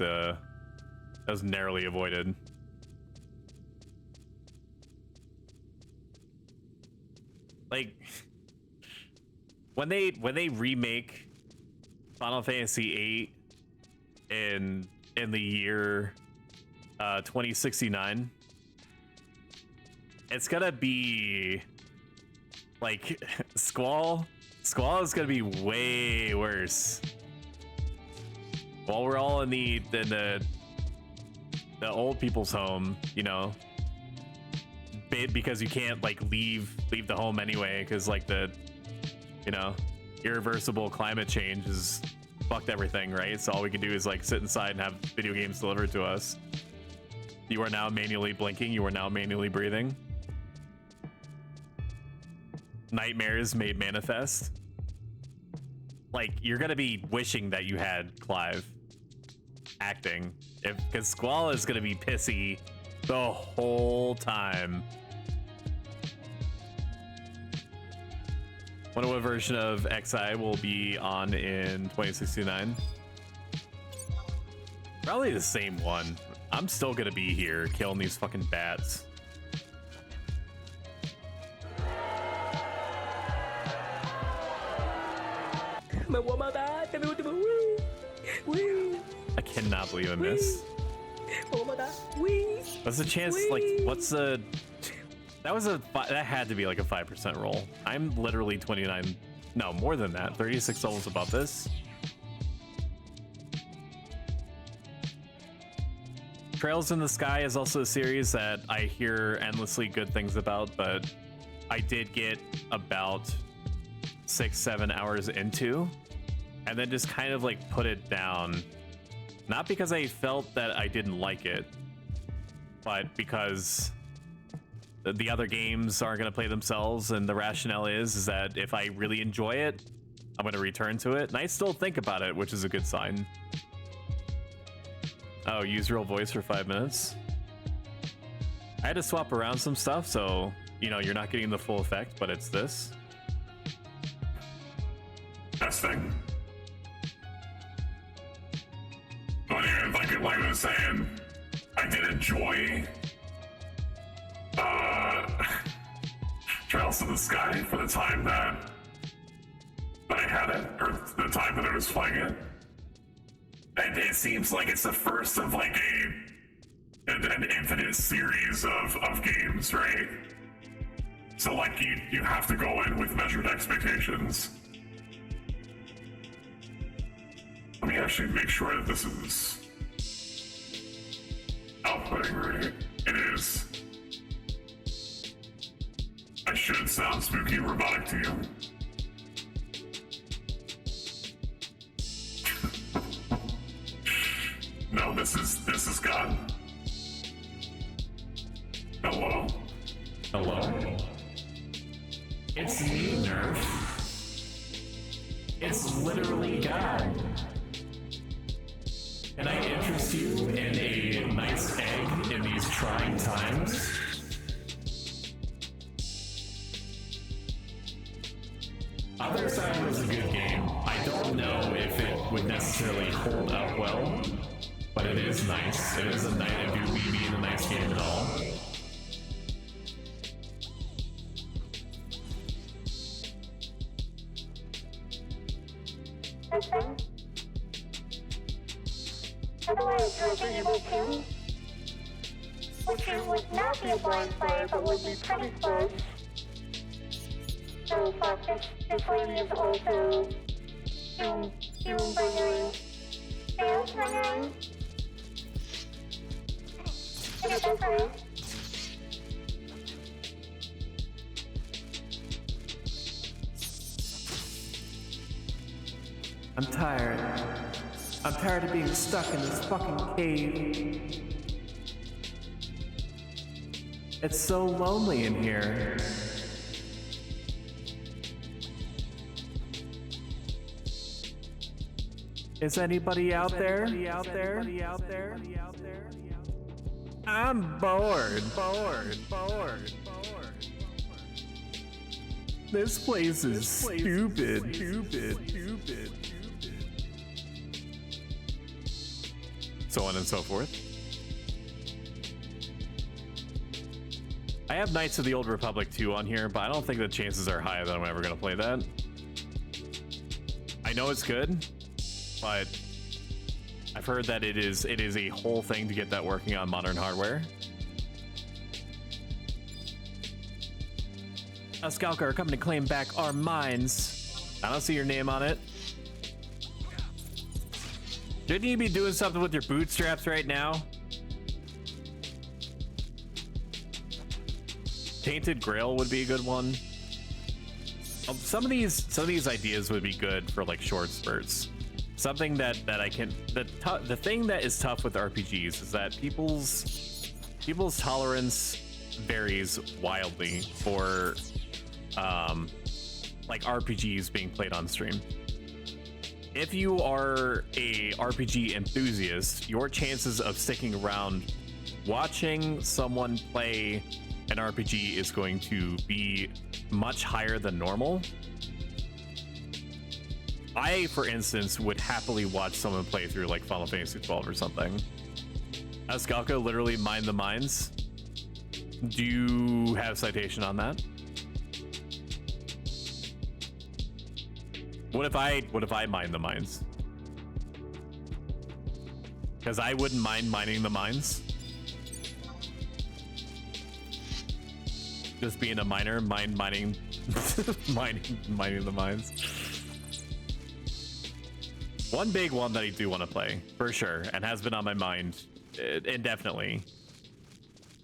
narrowly avoided. Like when they remake Final Fantasy VIII in the year 2069, it's gonna be like Squall is gonna be way worse. While we're all in the old people's home, you know, because you can't like leave the home anyway, because like the, you know, irreversible climate change has fucked everything, right? So all we can do is like sit inside and have video games delivered to us. You are now manually blinking. You are now manually breathing. Nightmares made manifest. Like, you're gonna be wishing that you had Clive acting, because Squall is gonna be pissy the whole time. Wonder what version of XI will be on in 2069. Probably the same one. I'm still gonna be here killing these fucking bats. I cannot believe I missed. What's the chance? Like, what's the? That had to be like a 5% roll. I'm literally 29. No, more than that. 36 levels above this. Trails in the Sky is also a series that I hear endlessly good things about, but I did get about 6-7 hours into, and then just kind of like put it down. Not because I felt that I didn't like it, but because the other games aren't going to play themselves, and the rationale is that if I really enjoy it, I'm going to return to it, and I still think about it, which is a good sign. Oh, use real voice for 5 minutes. I had to swap around some stuff, so, you know, you're not getting the full effect, but it's this. Best thing. But yeah, like I was saying, I did enjoy Trails in the Sky for the time that I had it, or the time that I was playing it. And it seems like it's the first of like an infinite series of games, right? So like you have to go in with measured expectations. Let me actually make sure that this is outputting right. It is. I should sound spooky robotic to you. No, this is God. Hello. Hello. It's me, Nerf. It's literally God. Can I interest you in a nice egg in these trying times? Other Side was a good game. I don't know if it would necessarily hold up well, but it is nice. It is a nice, it do being a nice game at all. Otherwise, you're able to, which would not be a blind fire, but would be pretty close. So, but this lady is also you rendering sales rendering. Is that correct? I'm tired. I'm tired of being stuck in this fucking cave. It's so lonely in here. Is anybody out there? I'm bored. This place is stupid. So on and so forth. I have Knights of the Old Republic 2 on here, but I don't think the chances are high that I'm ever gonna play that. I know it's good, but I've heard that it is a whole thing to get that working on modern hardware. A Skalker are coming to claim back our mines. I don't see your name on it. Shouldn't you be doing something with your bootstraps right now? Tainted Grail would be a good one. Some of these ideas would be good for like short spurts. Something that I can the thing that is tough with RPGs is that people's tolerance varies wildly for like RPGs being played on stream. If you are a RPG enthusiast, your chances of sticking around watching someone play an RPG is going to be much higher than normal. I, for instance, would happily watch someone play through like Final Fantasy 12 or something. Askalka literally mined the mines. Do you have citation on that? What if I mine the mines? Because I wouldn't mind mining the mines. Just being a miner, mining the mines. One big one that I do want to play for sure, and has been on my mind indefinitely,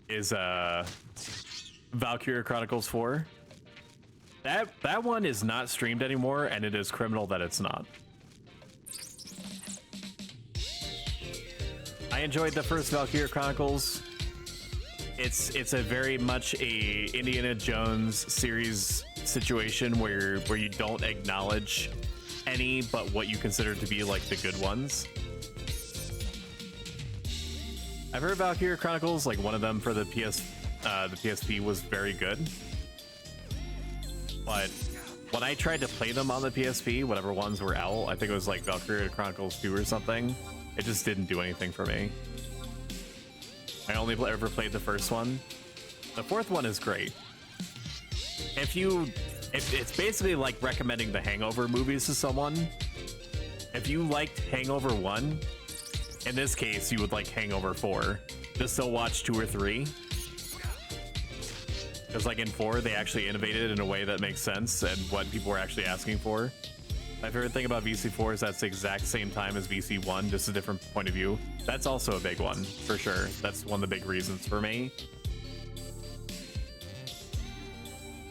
is Valkyria Chronicles 4. That one is not streamed anymore, and it is criminal that it's not. I enjoyed the first Valkyria Chronicles. It's a very much a Indiana Jones series situation where you don't acknowledge any but what you consider to be like the good ones. I've heard Valkyria Chronicles, like one of them for the PSP was very good. But when I tried to play them on the PSP, whatever ones were out, I think it was like Valkyria Chronicles 2 or something, it just didn't do anything for me. I only ever played the first one. The fourth one is great. It's basically like recommending the Hangover movies to someone. If you liked Hangover 1, in this case, you would like Hangover 4. Just don't watch 2 or 3. Because like in 4, they actually innovated in a way that makes sense and what people were actually asking for. My favorite thing about VC4 is that's the exact same time as VC1, just a different point of view. That's also a big one, for sure. That's one of the big reasons for me.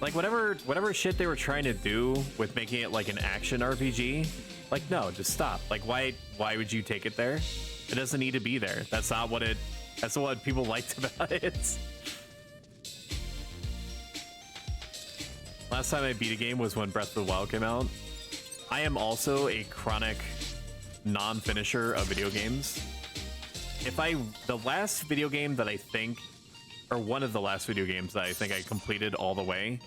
Like whatever shit they were trying to do with making it like an action RPG, like no, just stop. Like why would you take it there? It doesn't need to be there. That's not what people liked about it. Last time I beat a game was when Breath of the Wild came out. I am also a chronic non-finisher of video games. The last video game that I think, or one of the last video games that I think I completed all the way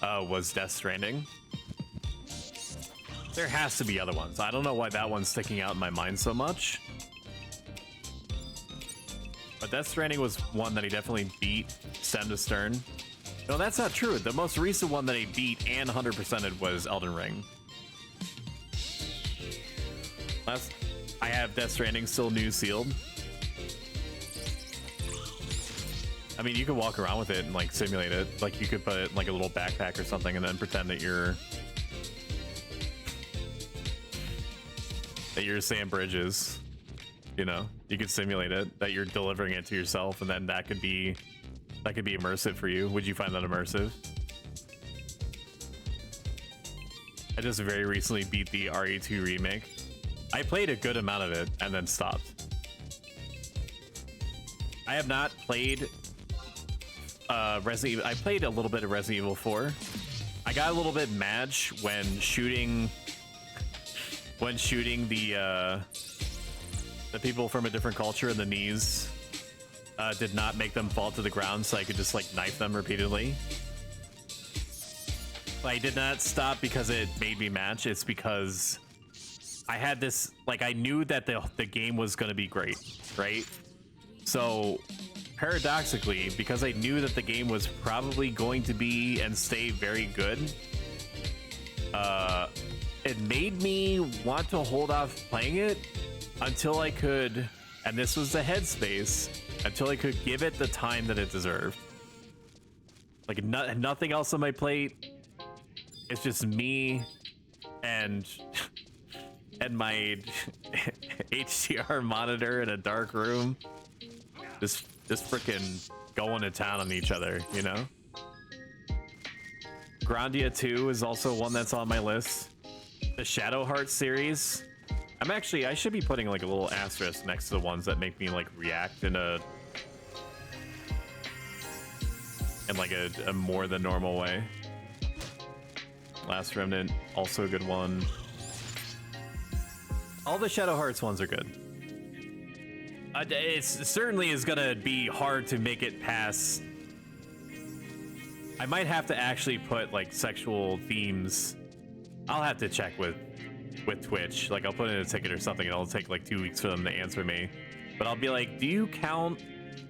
was Death Stranding. There has to be other ones. I don't know why that one's sticking out in my mind so much. But Death Stranding was one that I definitely beat stem to stern. No, that's not true. The most recent one that I beat and 100%ed was Elden Ring. I have Death Stranding still new sealed. I mean, you could walk around with it and like simulate it. Like you could put it in like a little backpack or something and then pretend that you're Sam Bridges. You know, you could simulate it, that you're delivering it to yourself, and then that could be immersive for you. Would you find that immersive? I just very recently beat the RE2 remake. I played a good amount of it and then stopped. I have not played Resident Evil. I played a little bit of Resident Evil 4. I got a little bit mad when shooting when shooting the people from a different culture in the knees did not make them fall to the ground, so I could just like knife them repeatedly. I did not stop because it made me match. It's because I had this, like, I knew that the game was going to be great, right? So paradoxically, because I knew that the game was probably going to be and stay very good, it made me want to hold off playing it until I could, and this was the headspace, until I could give it the time that it deserved. Like, nothing else on my plate. It's just me and my HDR monitor in a dark room, just freaking going to town on each other, you know? Grandia 2 is also one that's on my list. The Shadow Heart series. I should be putting like a little asterisk next to the ones that make me like react in like a more than normal way. Last Remnant, also a good one. All the Shadow Hearts ones are good. It certainly is gonna be hard to make it past. I might have to actually put like sexual themes. I'll have to check with Twitch. Like, I'll put in a ticket or something, and it'll take like 2 weeks for them to answer me. But I'll be like, do you count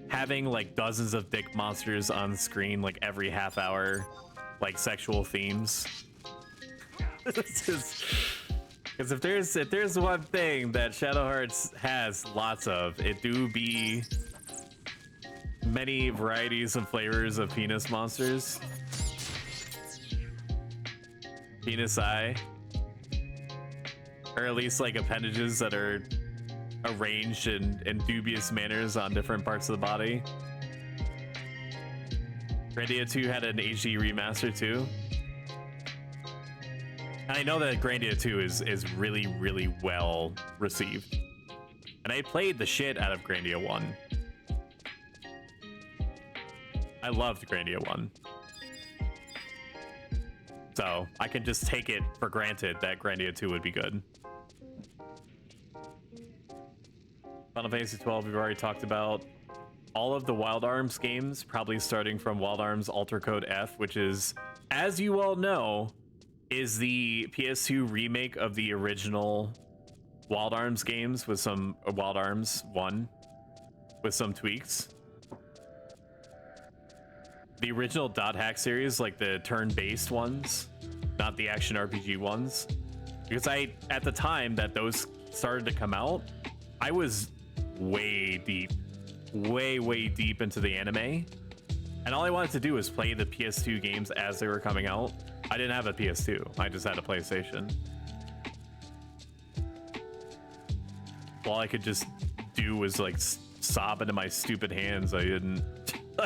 having like dozens of dick monsters on screen like every half hour, like sexual themes? Because if there's one thing that Shadow Hearts has lots of, it do be many varieties and flavors of penis monsters. Penis eye, or at least like appendages that are arranged in dubious manners on different parts of the body. Grandia 2 had an HD remaster too. And I know that Grandia 2 is really, really well received. And I played the shit out of Grandia 1. I loved Grandia 1. So I can just take it for granted that Grandia 2 would be good. Final Fantasy 12 we've already talked about. All of the Wild Arms games, probably starting from Wild Arms Alter Code F, which is, as you all know, is the PS2 remake of the original Wild Arms games with some Wild Arms 1 with some tweaks. The original Dot Hack series, like the turn-based ones, not the action RPG ones, because at the time that those started to come out, I was way deep into the anime, and all I wanted to do was play the PS2 games as they were coming out. I didn't have a PS2, I just had a PlayStation. All I could just do was like sob into my stupid hands. I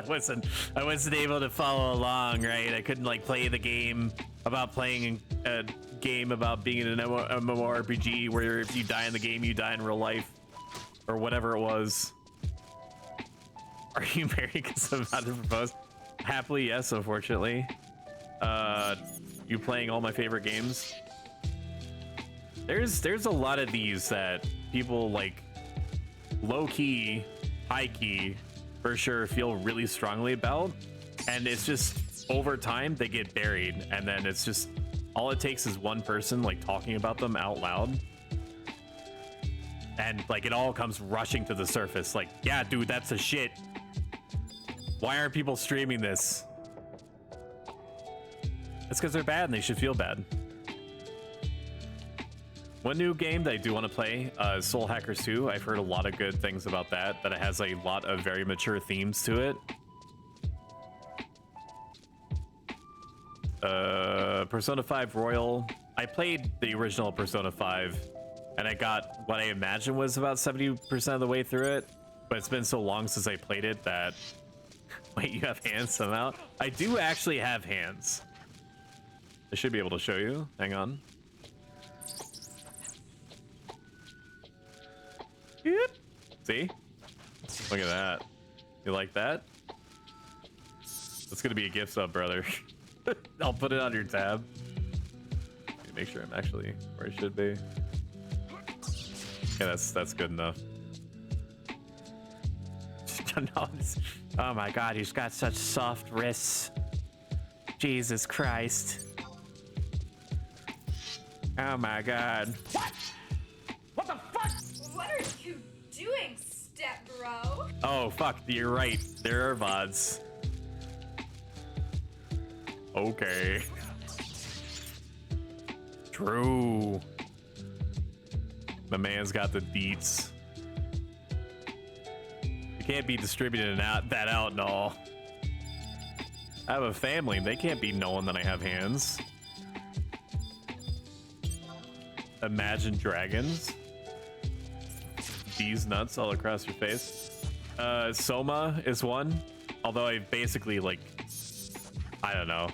wasn't able to follow along, right? I couldn't like play the game about playing a game about being in an MMORPG where if you die in the game, you die in real life, or whatever it was. Are you married because I'm about to propose? Happily, yes, unfortunately. You playing all my favorite games? There's a lot of these that people like low-key, high-key, for sure feel really strongly about, and it's just over time they get buried, and then it's just all it takes is one person like talking about them out loud, and like it all comes rushing to the surface. Like, yeah, dude, that's a shit. Why aren't people streaming this? It's because they're bad and they should feel bad. One new game that I do want to play is Soul Hackers 2. I've heard a lot of good things about that it has a lot of very mature themes to it. Persona 5 Royal. I played the original Persona 5 and I got what I imagine was about 70% of the way through it, but it's been so long since I played it that... Wait, you have hands somehow? I do actually have hands. I should be able to show you. Hang on. See? Look at that. You like that? That's gonna be a gift sub, brother. I'll put it on your tab. Make sure I'm actually where I should be. Yeah, that's good enough. Oh my god, he's got such soft wrists. Jesus Christ. Oh my god. What? What the fuck? What are you doing, step bro? Oh fuck, you're right. There are VODs. Okay. True. The man's got the deets. You can't be distributing that out and all. I have a family. They can't be knowing that I have hands. Imagine dragons. These nuts all across your face. Soma is one. Although I basically, like, I don't know.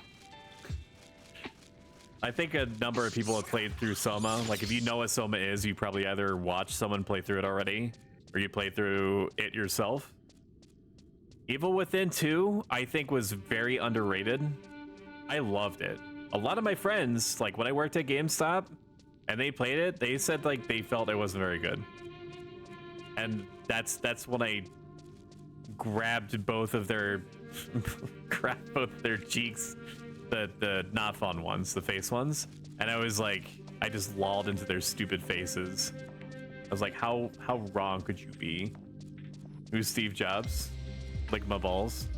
I think a number of people have played through Soma. Like, if you know what Soma is, you probably either watched someone play through it already, or you play through it yourself. Evil Within 2, I think, was very underrated. I loved it. A lot of my friends, like, when I worked at GameStop, and they played it, they said, like, they felt it wasn't very good. And that's when I grabbed both of their cheeks, the not fun ones, the face ones, and I was like, I just lolled into their stupid faces. I was like, how wrong could you be? Who's Steve Jobs? Lick my balls.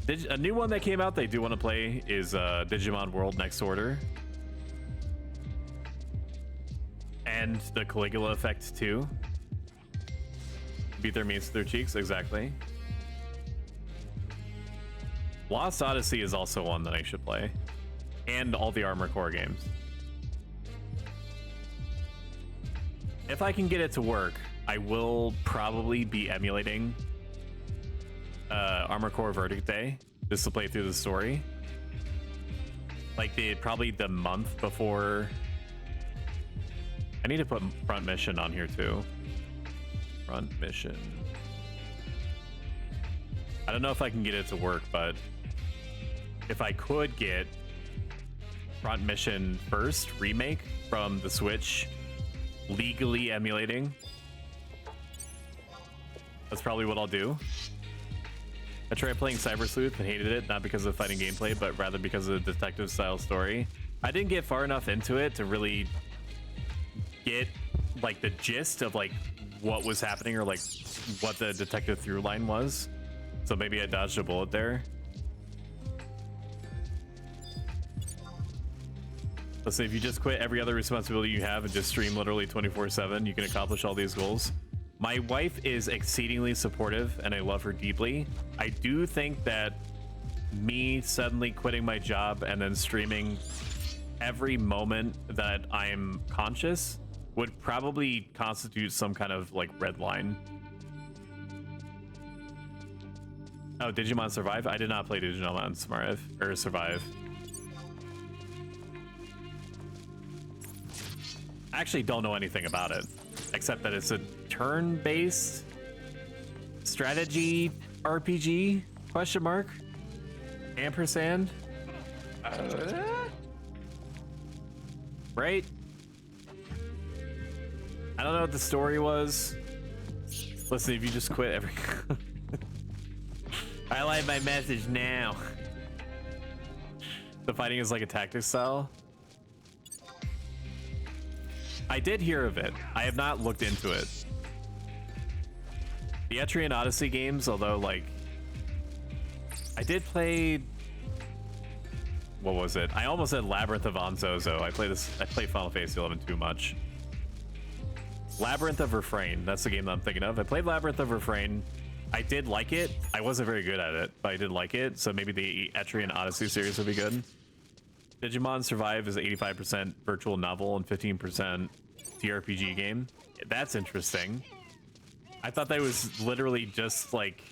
A new one that came out they do want to play is Digimon World Next Order. And the Caligula effect too. Beat their meats to their cheeks, exactly. Lost Odyssey is also one that I should play. And all the Armored Core games. If I can get it to work, I will probably be emulating Armored Core Verdict Day just to play through the story. Like probably the month before. I need to put Front Mission on here too. Front Mission. I don't know if I can get it to work, but if I could get Front Mission First remake from the Switch legally emulating, that's probably what I'll do. I tried playing Cyber Sleuth and hated it, not because of fighting gameplay, but rather because of the detective style story. I didn't get far enough into it to really get like the gist of like what was happening or like what the detective through line was. So maybe I dodged a bullet there. Listen, if you just quit every other responsibility you have and just stream literally 24/7, you can accomplish all these goals. My wife is exceedingly supportive and I love her deeply. I do think that me suddenly quitting my job and then streaming every moment that I'm conscious would probably constitute some kind of like red line. Oh, Digimon Survive? I did not play Digimon Survive. I actually don't know anything about it, except that it's a turn-based strategy RPG? Question mark? Ampersand? Right? I don't know what the story was. Listen, if you just quit every... I like my message now. The fighting is like a tactics style. I did hear of it. I have not looked into it. The Etrian Odyssey games, although like I did play, what was it? I almost said Labyrinth of Onzozo. I play Final Fantasy 11 too much. Labyrinth of Refrain, that's the game that I'm thinking of. I played Labyrinth of Refrain. I did like it. I wasn't very good at it, but I did like it. So maybe the Etrian Odyssey series would be good. Digimon Survive is 85% virtual novel and 15% TRPG game. That's interesting. I thought that was literally just like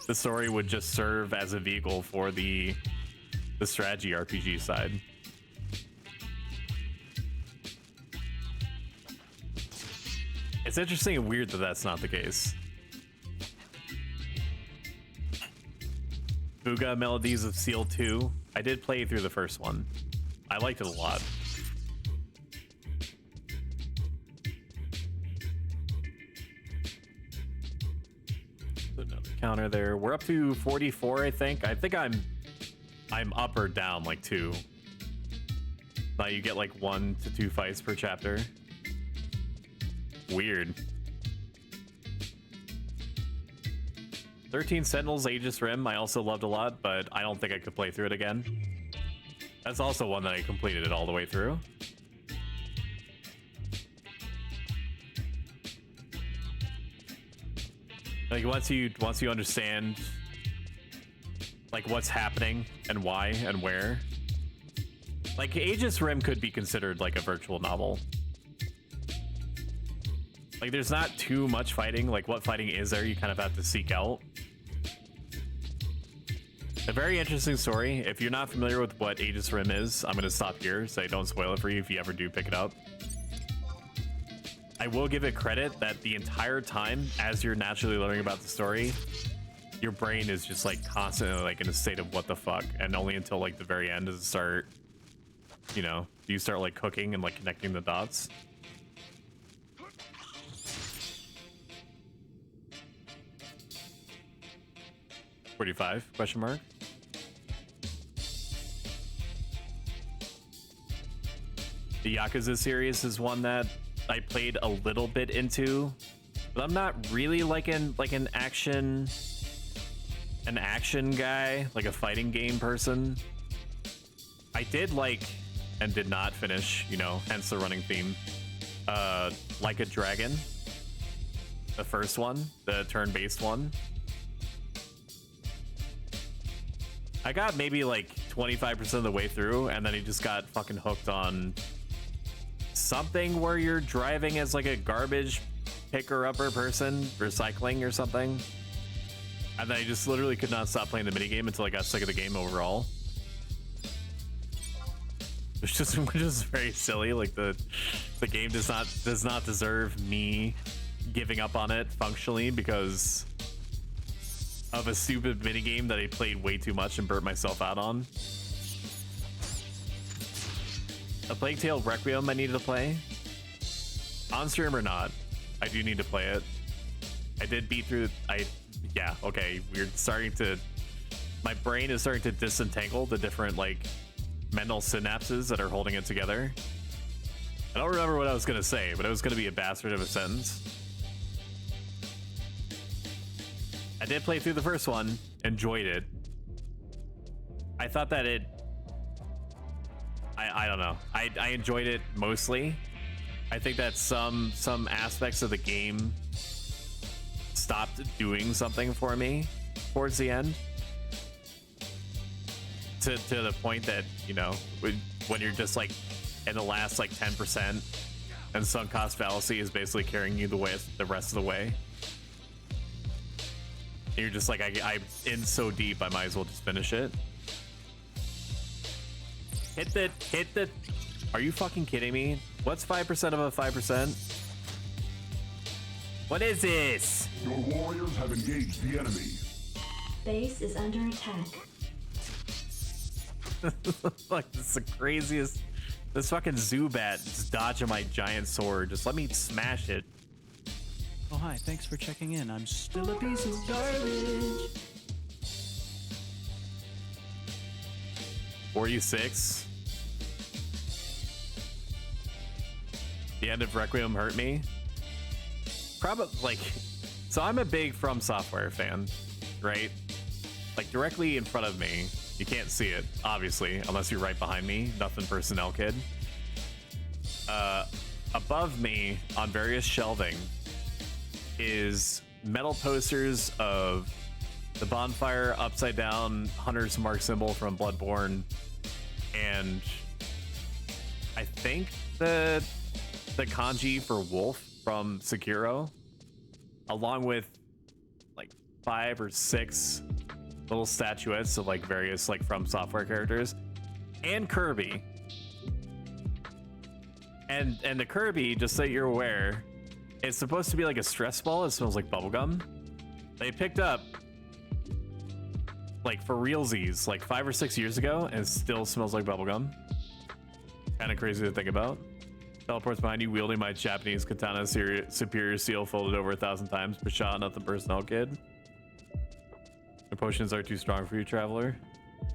the story would just serve as a vehicle for the strategy RPG side. It's interesting and weird that that's not the case. Fuga Melodies of Seal 2. I did play through the first one. I liked it a lot. Another counter there. We're up to 44, I think. I think I'm up or down like 2. Now you get like 1 to 2 fights per chapter. Weird. 13 Sentinels Aegis Rim I also loved a lot, but I don't think I could play through it again. That's also one that I completed it all the way through. Like once you understand like what's happening and why and where. Like Aegis Rim could be considered like a virtual novel. Like there's not too much fighting. Like what fighting is there, you kind of have to seek out. A very interesting story. If you're not familiar with what Aegis Rim is, I'm gonna stop here so I don't spoil it for you if you ever do pick it up. I will give it credit that the entire time as you're naturally learning about the story, your brain is just like constantly like in a state of what the fuck, and only until like the very end does it start, you know, you start like cooking and like connecting the dots. $45 question mark. The Yakuza series is one that I played a little bit into, but I'm not really like an action guy, like a fighting game person. I did like and did not finish, you know, hence the running theme. Like a Dragon, the first one, the turn-based one. I got maybe like 25% of the way through, and then he just got fucking hooked on something where you're driving as like a garbage picker-upper person, recycling or something. And then I just literally could not stop playing the minigame until I got sick of the game overall. Which is very silly. Like the game does not deserve me giving up on it functionally because of a stupid minigame that I played way too much and burnt myself out on. A Plague Tale Requiem I needed to play. On stream or not, I do need to play it. I did beat through yeah, okay, we're starting to, my brain is starting to disentangle the different like mental synapses that are holding it together. I don't remember what I was gonna say, but it was gonna be a bastard of a sentence. I did play through the first one, enjoyed it. I thought that it, I don't know. I enjoyed it mostly. I think that some aspects of the game stopped doing something for me towards the end. To the point that, you know, when you're just like in the last like 10% and sunk cost fallacy is basically carrying you the rest of the way. And you're just like, I'm in so deep, I might as well just finish it. Hit the, are you fucking kidding me? What's 5% of a 5%? What is this? Your warriors have engaged the enemy. Base is under attack. Like, this is the craziest. This fucking Zubat just dodging my giant sword. Just let me smash it. Oh, hi. Thanks for checking in. I'm still a piece of garbage. 46. The end of Requiem hurt me. Probably, like, so I'm a big From Software fan, right? Like, directly in front of me, you can't see it, obviously, unless you're right behind me. Nothing personnel, kid. Above me, on various shelving, is metal posters of the bonfire, upside down Hunter's Mark symbol from Bloodborne, and I think the kanji for wolf from Sekiro, along with like 5 or 6 little statuettes of like various like From Software characters, and Kirby. And the Kirby, just so you're aware, it's supposed to be like a stress ball. It smells like bubblegum. They picked up like for realsies like 5 or 6 years ago and it still smells like bubblegum. Kind of crazy to think about. Teleports behind you, wielding my Japanese katana superior seal folded over 1,000 times. Pashah, not the personnel kid. The potions are too strong for you, traveler.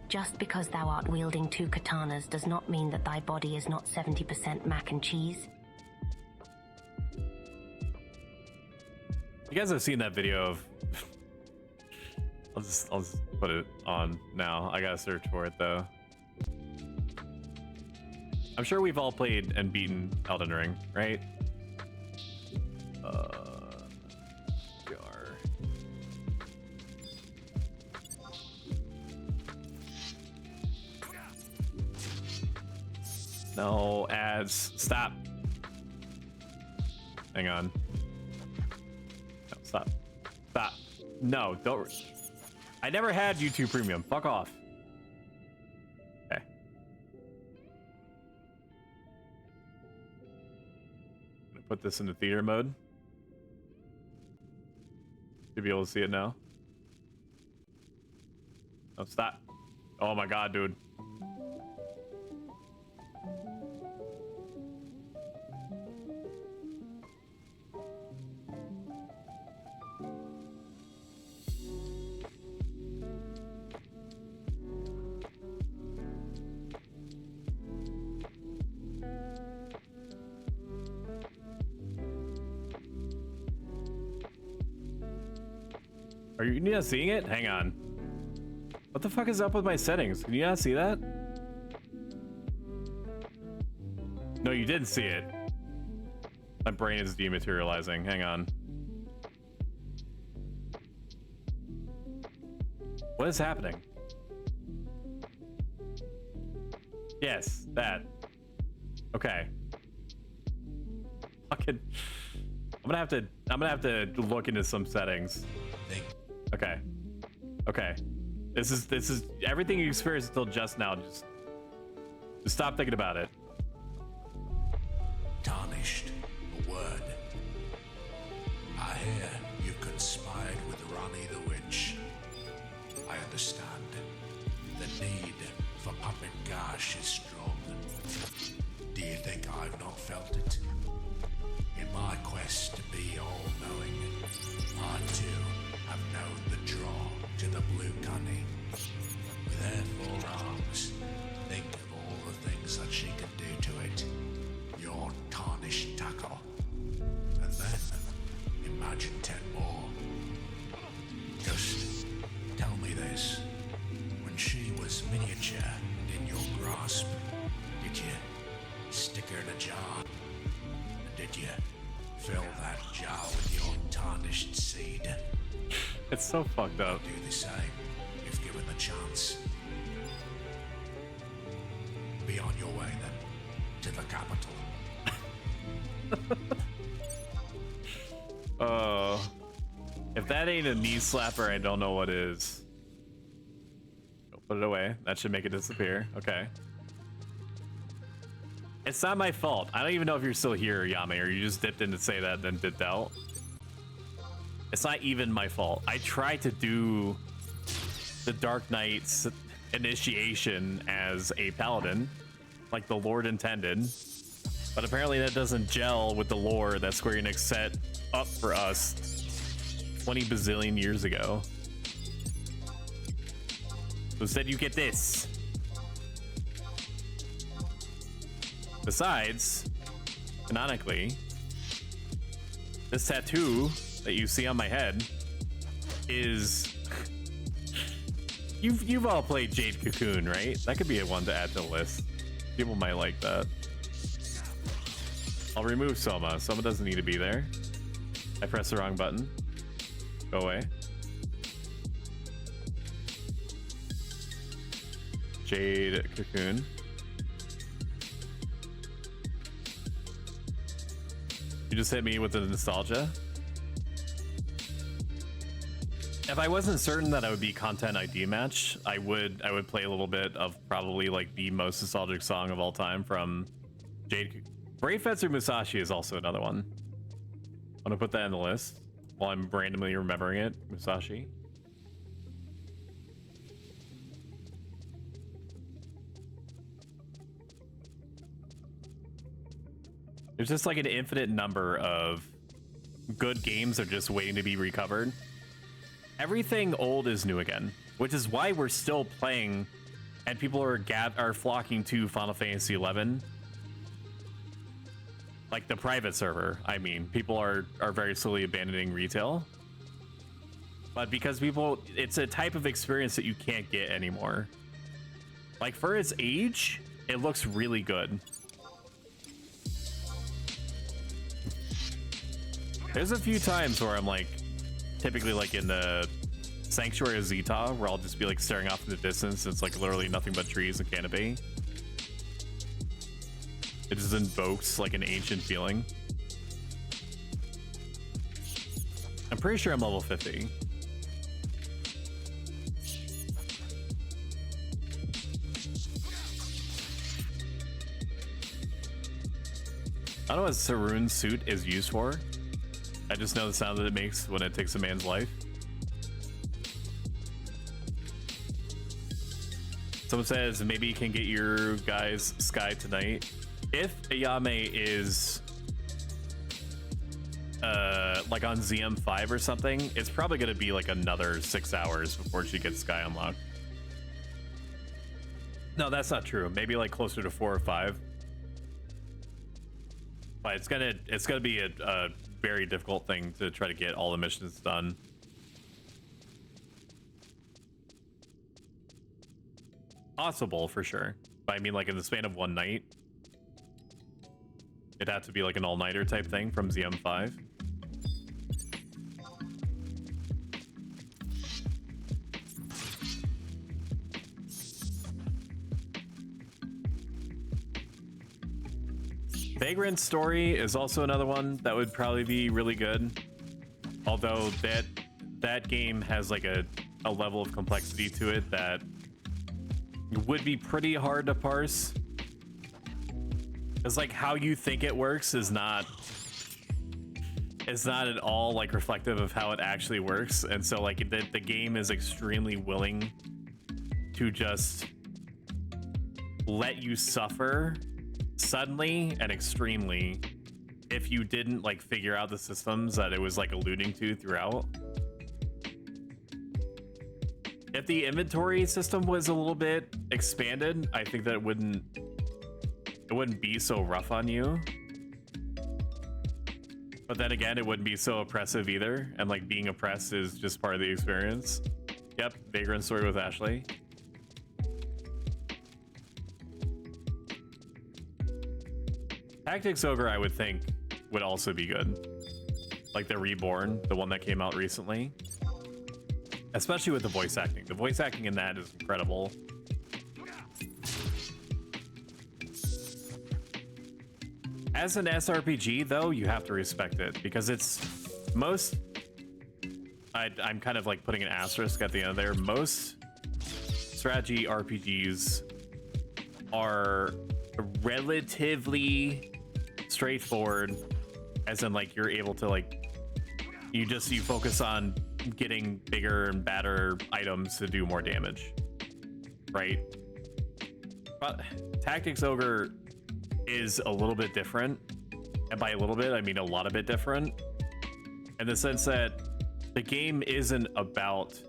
Just because thou art wielding 2 katanas does not mean that thy body is not 70% mac and cheese. You guys have seen that video of... I'll just put it on now. I gotta search for it though. I'm sure we've all played and beaten Elden Ring, right? No ads. Stop. Hang on. No, stop. Stop. No, don't. I never had YouTube Premium. Fuck off. Okay. I'm gonna put this into theater mode. To be able to see it now. Oh, stop. Oh my god, dude. Are you not seeing it? Hang on. What the fuck is up with my settings? Can you not see that? No, you didn't see it. My brain is dematerializing. Hang on. What is happening? Yes, that. Okay. Fucking. I'm gonna have to look into some settings. Okay. Okay. This is everything you experienced until just now. Just stop thinking about it. Tarnished, a word. I hear you've conspired with Ronnie the Witch. I understand. The need for pumping gash is strong. Do you think I've not felt it? In my quest to be all-knowing, I too have known the draw to the blue cunny. With her 4 arms, think of all the things that she can do to it. Your tarnished tackle. And then, imagine 10 more. Just tell me this. When she was miniature and in your grasp, did you stick her in a jar? And did you fill that jar with your tarnished seed? It's so fucked up. Do the same if given the chance. Be on your way then to the capital. Oh, if that ain't a knee slapper, I don't know what is. Go put it away. That should make it disappear. Okay. It's not my fault. I don't even know if you're still here, Yame, or you just dipped in to say that, then dipped out. It's not even my fault. I tried to do the Dark Knight's initiation as a paladin, like the Lord intended, but apparently that doesn't gel with the lore that Square Enix set up for us 20 bazillion years ago. So instead you get this. Besides, canonically, this tattoo that you see on my head is you've all played Jade Cocoon, right? That could be a one to add to the list. People might like that. I'll remove Soma. Soma doesn't need to be there. I pressed the wrong button. Go away. Jade Cocoon. You just hit me with the nostalgia. If I wasn't certain that I would be content ID match, I would play a little bit of probably like the most nostalgic song of all time from Jade. Brave Fetzer Musashi is also another one. I'm gonna put that in the list while I'm randomly remembering it. Musashi. There's just like an infinite number of good games that are just waiting to be recovered. everything old is new again, which is why we're still playing, and people are flocking to Final Fantasy XI. Like the private server, I mean, people are very slowly abandoning retail. But because it's a type of experience that you can't get anymore. Like for its age, it looks really good. There's a few times where I'm like, typically like in the Sanctuary of Zeta, where I'll just be like staring off in the distance. It's like literally nothing but trees and canopy. It just invokes like an ancient feeling. I'm pretty sure I'm level 50. I don't know what Saroon's suit is used for. I just know the sound that it makes when it takes a man's life. Someone says maybe you can get your guys Sky tonight. If Ayame is like on ZM5 or something, it's probably gonna be like another 6 hours before she gets Sky unlocked. No, that's not true. Maybe like closer to 4 or 5. But it's gonna be a very difficult thing to try to get all the missions done. Possible for sure, but I mean like in the span of one night, it'd have to be like an all-nighter type thing from ZM5. Vagrant Story is also another one that would probably be really good. Although that game has like a level of complexity to it that would be pretty hard to parse. It's like how you think it works is not at all like reflective of how it actually works. And so like the game is extremely willing to just let you suffer suddenly and extremely if you didn't like figure out the systems that it was like alluding to throughout. If the inventory system was a little bit expanded, I think that it wouldn't be so rough on you. But then again, it wouldn't be so oppressive either, and like being oppressed is just part of the experience. Yep, Vagrant Story with Ashley. Tactics Ogre, I would think, would also be good. Like the Reborn, the one that came out recently. Especially with the voice acting. The voice acting in that is incredible. As an SRPG, though, you have to respect it because it's most... I'm kind of like putting an asterisk at the end of there. Most strategy RPGs are relatively straightforward, as in like you're able to like you focus on getting bigger and badder items to do more damage, right? But Tactics Ogre is a little bit different, and by a little bit I mean a lot of bit different, in the sense that the game isn't about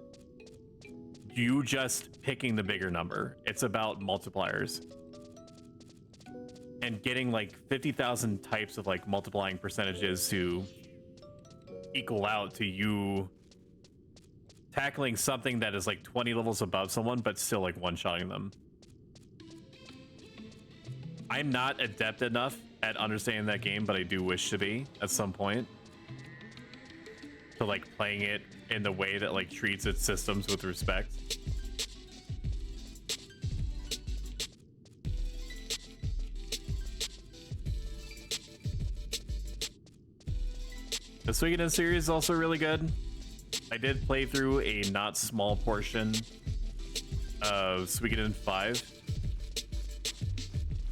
you just picking the bigger number. It's about multipliers and getting like 50,000 types of like multiplying percentages to equal out to you tackling something that is like 20 levels above someone, but still like one-shotting them. I'm not adept enough at understanding that game, but I do wish to be at some point. To like playing it in the way that like treats its systems with respect. The Suikoden series is also really good. I did play through a not small portion of Suikoden 5.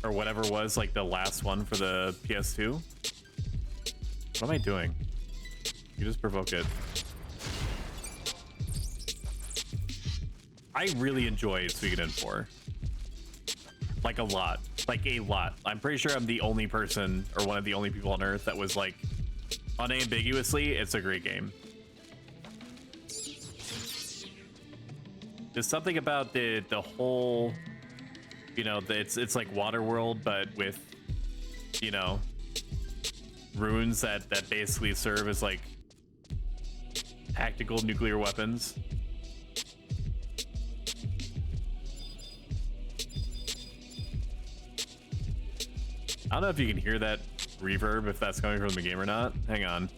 Or whatever was like the last one for the PS2. What am I doing? You just provoked it. I really enjoyed Suikoden 4. Like a lot. Like a lot. I'm pretty sure I'm the only person, or one of the only people on Earth that was like, unambiguously, it's a great game. There's something about the whole, you know, it's like Waterworld, but with, you know, runes that basically serve as like tactical nuclear weapons. I don't know if you can hear that reverb, if that's coming from the game or not. Hang on.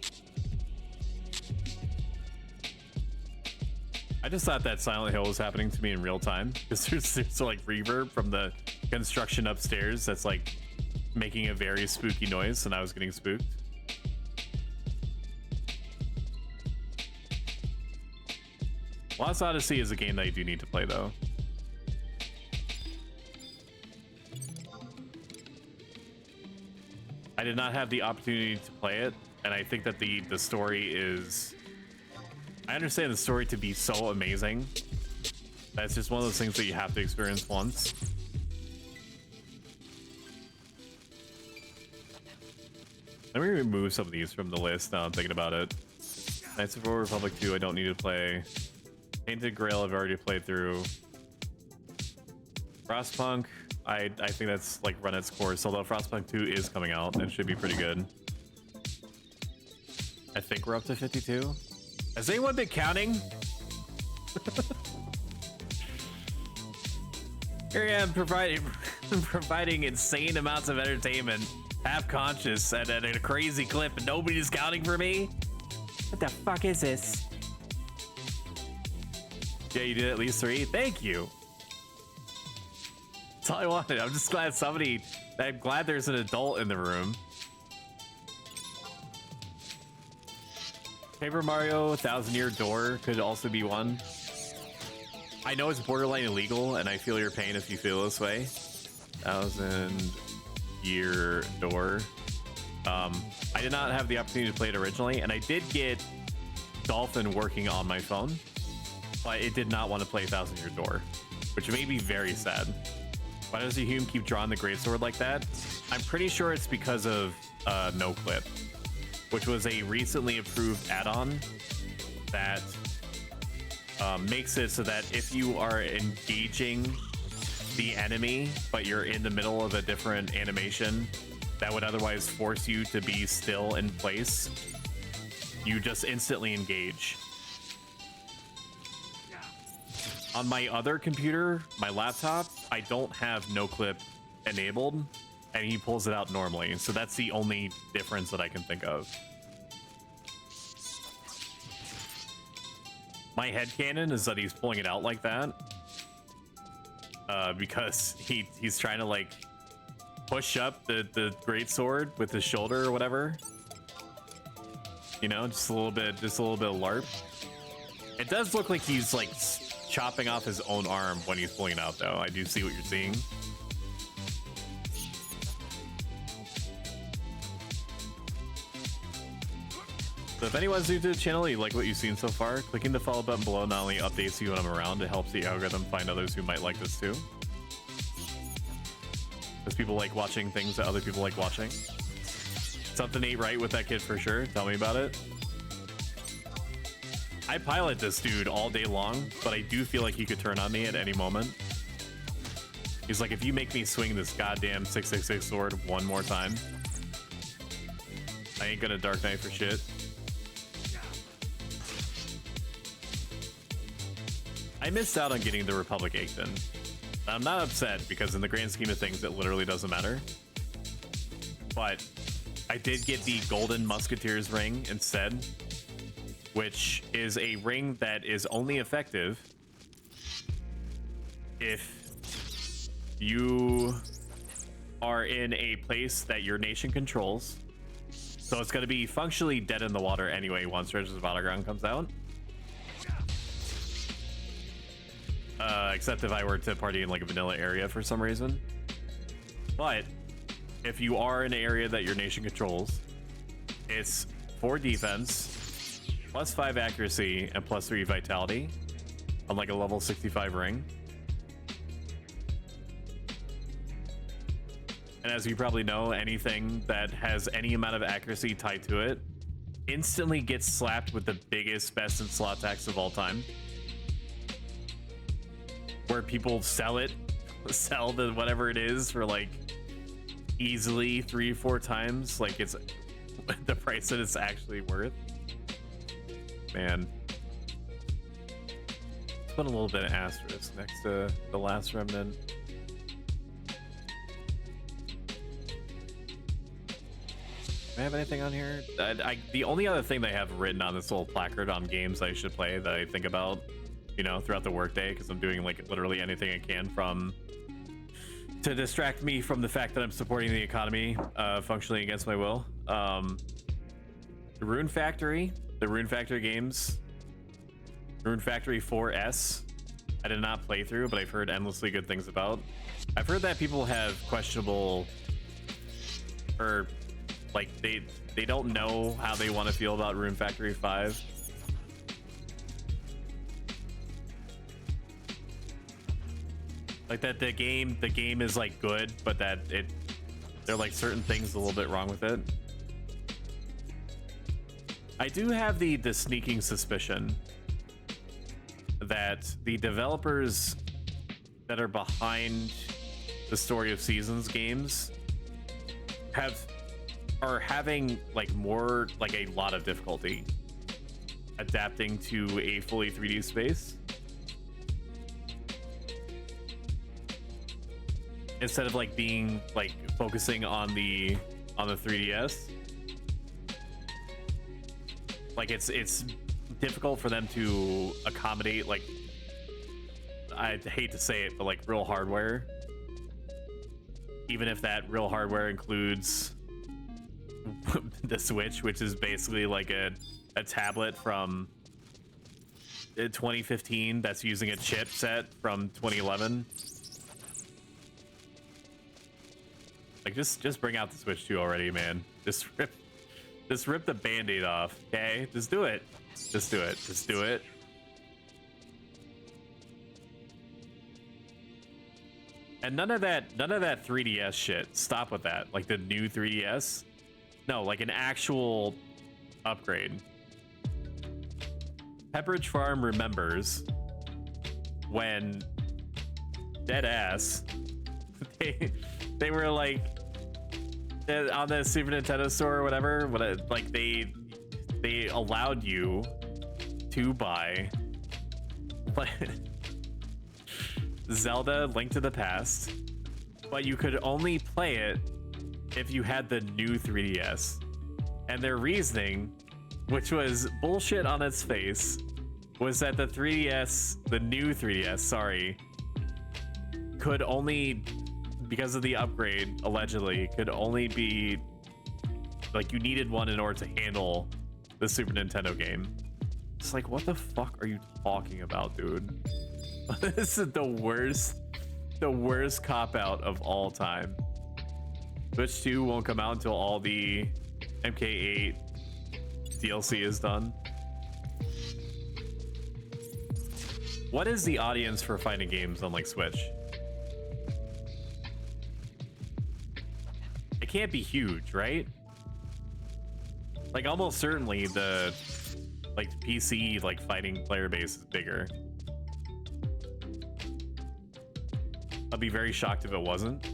I just thought that Silent Hill was happening to me in real time, because there's like reverb from the construction upstairs that's like making a very spooky noise, and I was getting spooked. Lost Odyssey is a game that you do need to play, though. I did not have the opportunity to play it, and I think that the story is... I understand the story to be so amazing. That's just one of those things that you have to experience once. Let me remove some of these from the list now I'm thinking about it. Knights of the Old Republic 2, I don't need to play. Painted Grail, I've already played through. Frostpunk, I think that's like run its course, although Frostpunk 2 is coming out and should be pretty good. I think we're up to 52. Has anyone been counting? Here I am providing insane amounts of entertainment, half conscious and at a crazy clip, and nobody's counting for me? What the fuck is this? Yeah, you did at least 3? Thank you. That's all I wanted. I'm just glad I'm glad there's an adult in the room. Paper Mario 1000 Year Door could also be one. I know it's borderline illegal, and I feel your pain if you feel this way. 1000 Year Door. I did not have the opportunity to play it originally, and I did get Dolphin working on my phone, but it did not want to play 1000 Year Door, which made me very sad. Why does the human keep drawing the greatsword like that? I'm pretty sure it's because of No Clip, which was a recently approved add-on that makes it so that if you are engaging the enemy, but you're in the middle of a different animation that would otherwise force you to be still in place, you just instantly engage. On my other computer, my laptop, I don't have No Clip enabled, and he pulls it out normally. So that's the only difference that I can think of. My headcanon is that he's pulling it out like that because he's trying to like push up the greatsword with his shoulder or whatever. You know, just a little bit of LARP. It does look like he's like chopping off his own arm when he's pulling it out, though. I do see what you're seeing. So if anyone's new to the channel, you like what you've seen so far, clicking the follow button below not only updates you when I'm around, it helps the algorithm find others who might like this too. Because people like watching things that other people like watching. Something ain't right with that kid for sure. Tell me about it. I pilot this dude all day long, but I do feel like he could turn on me at any moment. He's like, if you make me swing this goddamn 666 sword one more time, I ain't gonna Dark Knight for shit. I missed out on getting the Republic Aikton. I'm not upset because in the grand scheme of things, it literally doesn't matter. But I did get the Golden Musketeers ring instead, which is a ring that is only effective if you are in a place that your nation controls. So it's going to be functionally dead in the water anyway once Treasures of Battleground comes out. Except if I were to party in like a vanilla area for some reason. But if you are in an area that your nation controls, it's 4 defense, +5 accuracy, and +3 vitality on like a level 65 ring. And as you probably know, anything that has any amount of accuracy tied to it instantly gets slapped with the biggest, best in slot tax of all time. where people sell the whatever it is for like easily 3-4 times like it's the price that it's actually worth. Man, let's put a little bit of asterisk next to the last remnant. Do I have anything on here? The only other thing they have written on this little placard on games I should play that I think about, you know, throughout the workday, because I'm doing like literally anything I can to distract me from the fact that I'm supporting the economy functionally against my will. The Rune Factory games, Rune Factory 4S, I did not play through, but I've heard endlessly good things about. I've heard that people have questionable, or like they don't know how they want to feel about Rune Factory 5. Like that the game is like good, but that there are like certain things a little bit wrong with it. I do have the sneaking suspicion that the developers that are behind the Story of Seasons games are having like a lot of difficulty adapting to a fully 3D space. Instead of like being like focusing on the 3DS. Like it's difficult for them to accommodate, like, I hate to say it, but like real hardware. Even if that real hardware includes the Switch, which is basically like a tablet from 2015 that's using a chipset from 2011. Like just bring out the Switch 2 already, man. Just rip the Band-Aid off, okay? Just do it. Just do it. Just do it. And none of that 3DS shit. Stop with that. Like the new 3DS. No, like an actual upgrade. Pepperidge Farm remembers when dead ass they were like on the Super Nintendo store or whatever, like they allowed you to buy Zelda Link to the Past, but you could only play it if you had the new 3DS. And their reasoning, which was bullshit on its face, was that the new 3DS, sorry, could only, because of the upgrade, allegedly, could only be, like, you needed one in order to handle the Super Nintendo game. It's like, what the fuck are you talking about, dude? This is the worst cop-out of all time. Switch 2 won't come out until all the MK8 DLC is done. What is the audience for fighting games on, like, Switch? It can't be huge, right? Like, almost certainly the, like, PC, like, fighting player base is bigger. I'd be very shocked if it wasn't.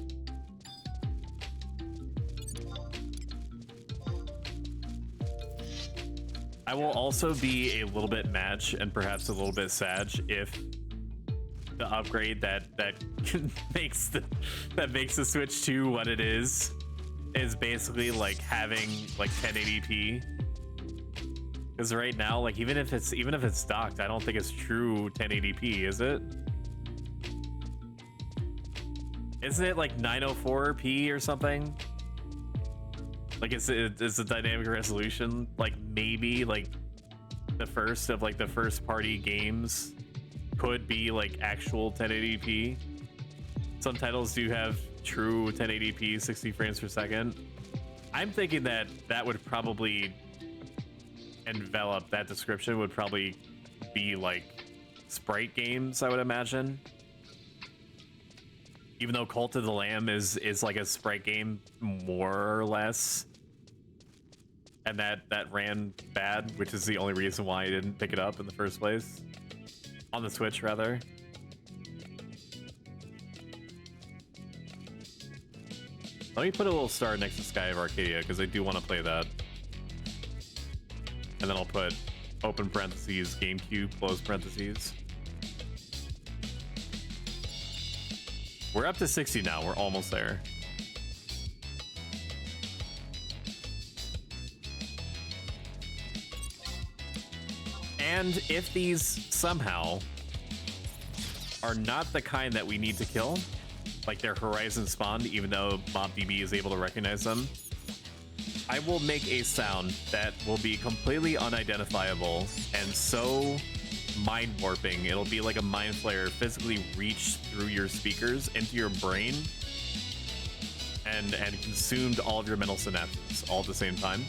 I will also be a little bit mad and perhaps a little bit sad if the upgrade that makes the Switch 2 what it is basically like having like 1080p. Because right now, like even if it's docked, I don't think it's true 1080p, is it? Isn't it like 904p or something? Like it's a dynamic resolution, like maybe like the first of like the first party games could be like actual 1080p. Some titles do have true 1080p 60 frames per second. I'm thinking that would probably envelop, that description would probably be like sprite games, I would imagine. Even though Cult of the Lamb is like a sprite game, more or less. And that ran bad, which is the only reason why I didn't pick it up in the first place. On the Switch, rather. Let me put a little star next to Sky of Arcadia, because I do want to play that. And then I'll put open parentheses, GameCube, close parentheses. We're up to 60 now. We're almost there. And if these somehow are not the kind that we need to kill, like they're Horizon spawned, even though MobDB is able to recognize them, I will make a sound that will be completely unidentifiable and so mind warping. It'll be like a mind flayer physically reached through your speakers into your brain and consumed all of your mental synapses all at the same time.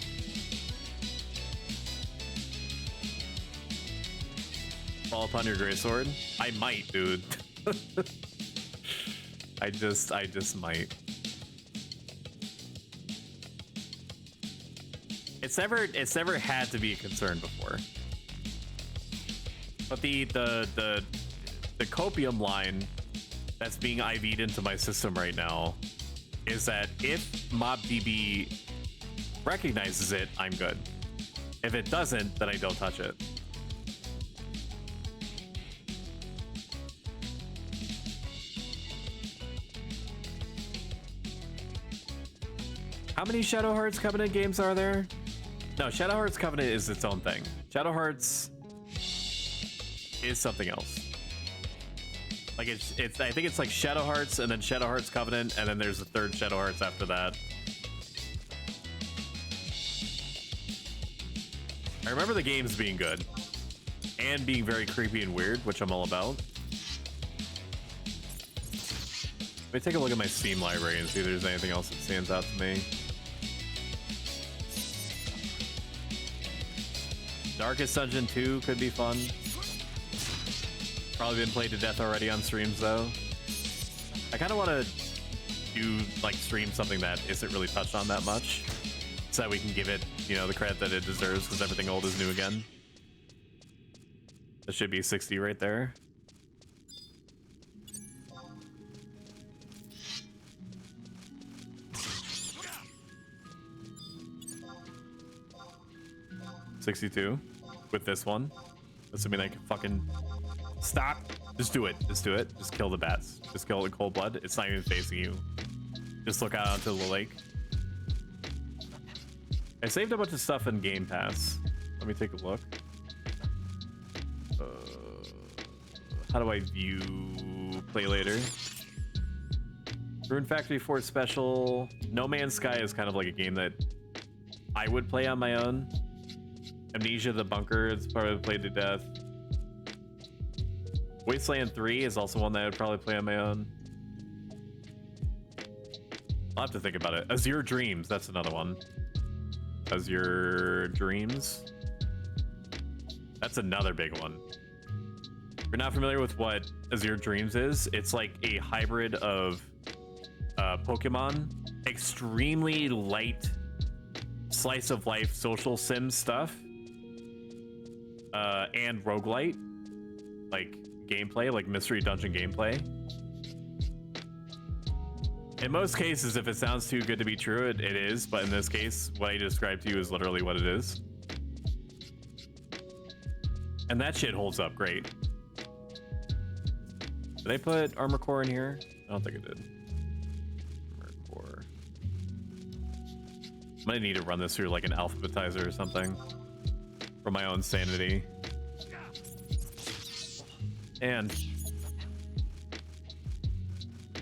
Fall upon your greatsword? I might, dude. I just might. It's never had to be a concern before. But the copium line that's being IV'd into my system right now is that if MobDB recognizes it, I'm good. If it doesn't, then I don't touch it. How many Shadow Hearts Covenant games are there? No, Shadow Hearts Covenant is its own thing. Shadow Hearts is something else. Like it's I think it's like Shadow Hearts and then Shadow Hearts Covenant and then there's a third Shadow Hearts after that. I remember the games being good and being very creepy and weird, which I'm all about. Let me take a look at my Steam library and see if there's anything else that stands out to me. Darkest Dungeon 2 could be fun. Probably been played to death already on streams though. I kind of want to do like stream something that isn't really touched on that much, so that we can give it, you know, the credit that it deserves, because everything old is new again. That should be 60 right there. $62 with this one. Assuming I can fucking stop. Just do it. Just do it. Just kill the bats. Just kill the cold blood. It's not even facing you. Just look out onto the lake. I saved a bunch of stuff in Game Pass. Let me take a look. How do I view play later? Rune Factory 4 Special. No Man's Sky is kind of like a game that I would play on my own. Amnesia the Bunker is probably played to death. Wasteland 3 is also one that I would probably play on my own. I'll have to think about it. Azure Dreams, that's another one. Azure Dreams. That's another big one. If you're not familiar with what Azure Dreams is, it's like a hybrid of Pokemon, extremely light slice of life social sim stuff, and roguelite, like gameplay, like mystery dungeon gameplay. In most cases, if it sounds too good to be true, it is, but in this case, what I described to you is literally what it is. And that shit holds up great. Did I put Armor Core in here? I don't think I did. Armor Core. Might need to run this through like an alphabetizer or something for my own sanity. And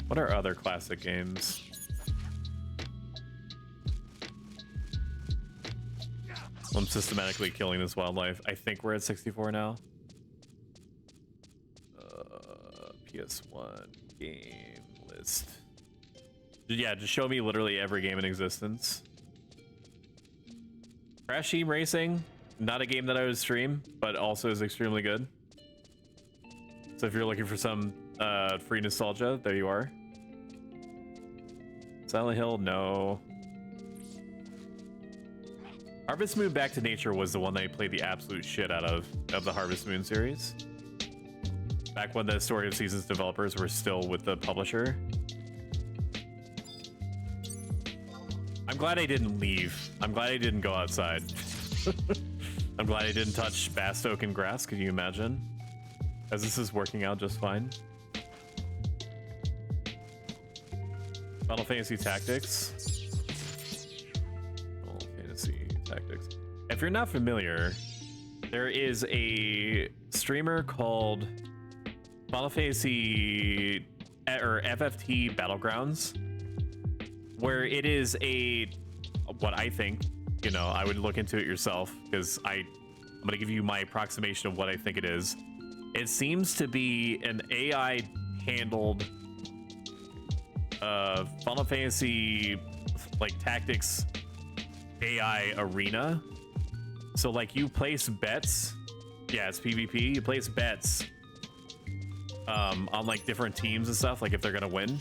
what are other classic games? I'm systematically killing this wildlife. I think we're at 64 now. PS1 game list. Yeah, just show me literally every game in existence. Crash Team Racing, not a game that I would stream, but also is extremely good. So if you're looking for some free nostalgia, there you are. Silent Hill, no. Harvest Moon Back to Nature was the one that I played the absolute shit out of the Harvest Moon series. Back when the Story of Seasons developers were still with the publisher. I'm glad I didn't leave. I'm glad I didn't go outside. I'm glad I didn't touch Bastoke and grass. Could you imagine? As this is working out just fine. Final Fantasy Tactics. Final Fantasy Tactics. If you're not familiar, there is a streamer called Final Fantasy or FFT Battlegrounds, where it is what I think, you know, I would look into it yourself because I'm gonna give you my approximation of what I think it is. It seems to be an AI handled Final Fantasy like tactics AI arena. So like you place bets. Yeah, it's PvP. You place bets on like different teams and stuff, like if they're gonna win.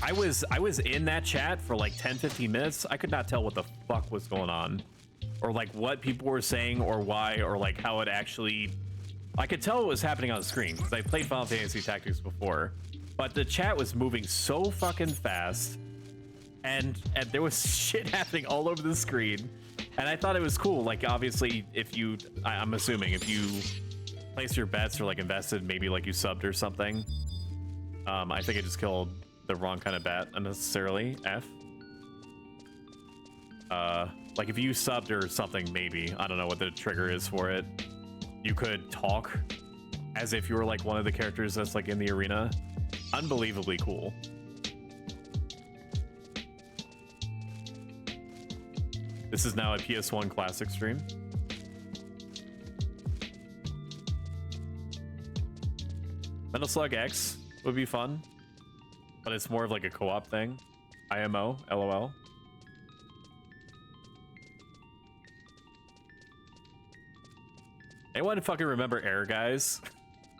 I was in that chat for like 10-15 minutes. I could not tell what the fuck was going on, or like what people were saying, or why, or like how it actually. I could tell what was happening on the screen because I played Final Fantasy Tactics before, but the chat was moving so fucking fast, and there was shit happening all over the screen, and I thought it was cool. Like obviously, if you, I'm assuming if you place your bets or like invested, maybe like you subbed or something. I think I just killed the wrong kind of bat unnecessarily. F. Like if you subbed or something, maybe I don't know what the trigger is for it. You could talk as if you were like one of the characters that's like in the arena. Unbelievably cool. This is now a PS1 classic stream. Metal Slug X would be fun, but it's more of like a co-op thing. IMO, LOL. Anyone fucking remember Air Guys?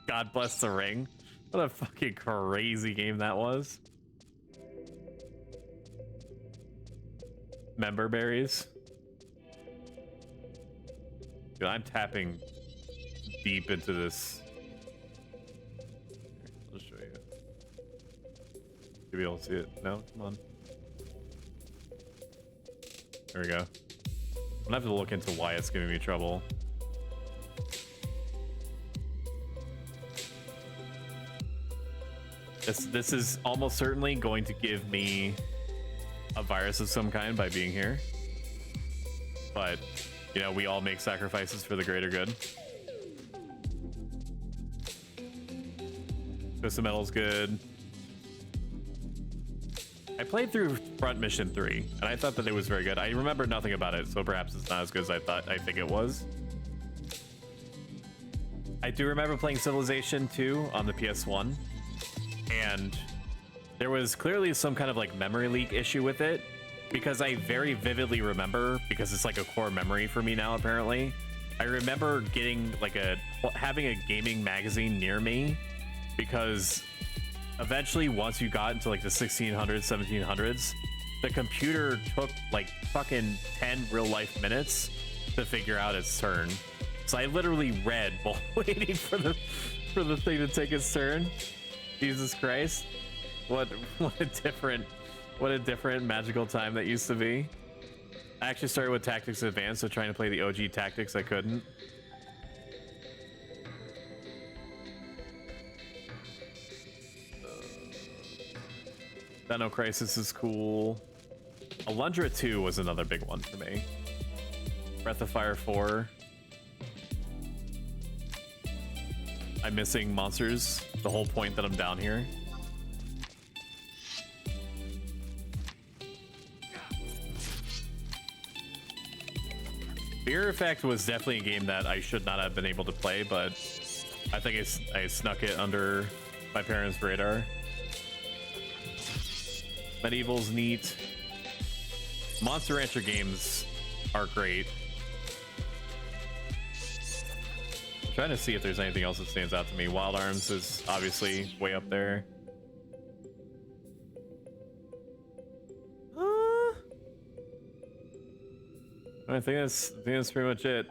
God bless the ring. What a fucking crazy game that was. Member berries. Dude, I'm tapping deep into this. I'll show you. You'll be able to see it. No, come on. There we go. I'm gonna have to look into why it's giving me trouble. This is almost certainly going to give me a virus of some kind by being here. But, you know, we all make sacrifices for the greater good. Twisted Metal's good. I played through Front Mission 3, and I thought that it was very good. I remember nothing about it, so perhaps it's not as good as I think it was. I do remember playing Civilization 2 on the PS1. And there was clearly some kind of like memory leak issue with it, because I very vividly remember, because it's like a core memory for me now apparently, I remember getting like having a gaming magazine near me, because eventually once you got into like the 1600s, 1700s, the computer took like fucking 10 real life minutes to figure out its turn. So I literally read while waiting for the thing to take its turn. Jesus Christ, what a different magical time that used to be. I actually started with Tactics Advanced, so trying to play the OG Tactics, I couldn't. Dino Crisis is cool. Alundra 2 was another big one for me. Breath of Fire 4. I'm missing monsters. The whole point that I'm down here. Fear Effect was definitely a game that I should not have been able to play, but I think I snuck it under my parents' radar. Medieval's neat. Monster Rancher games are great. I'm trying to see if there's anything else that stands out to me. Wild Arms is obviously way up there. I think that's pretty much it.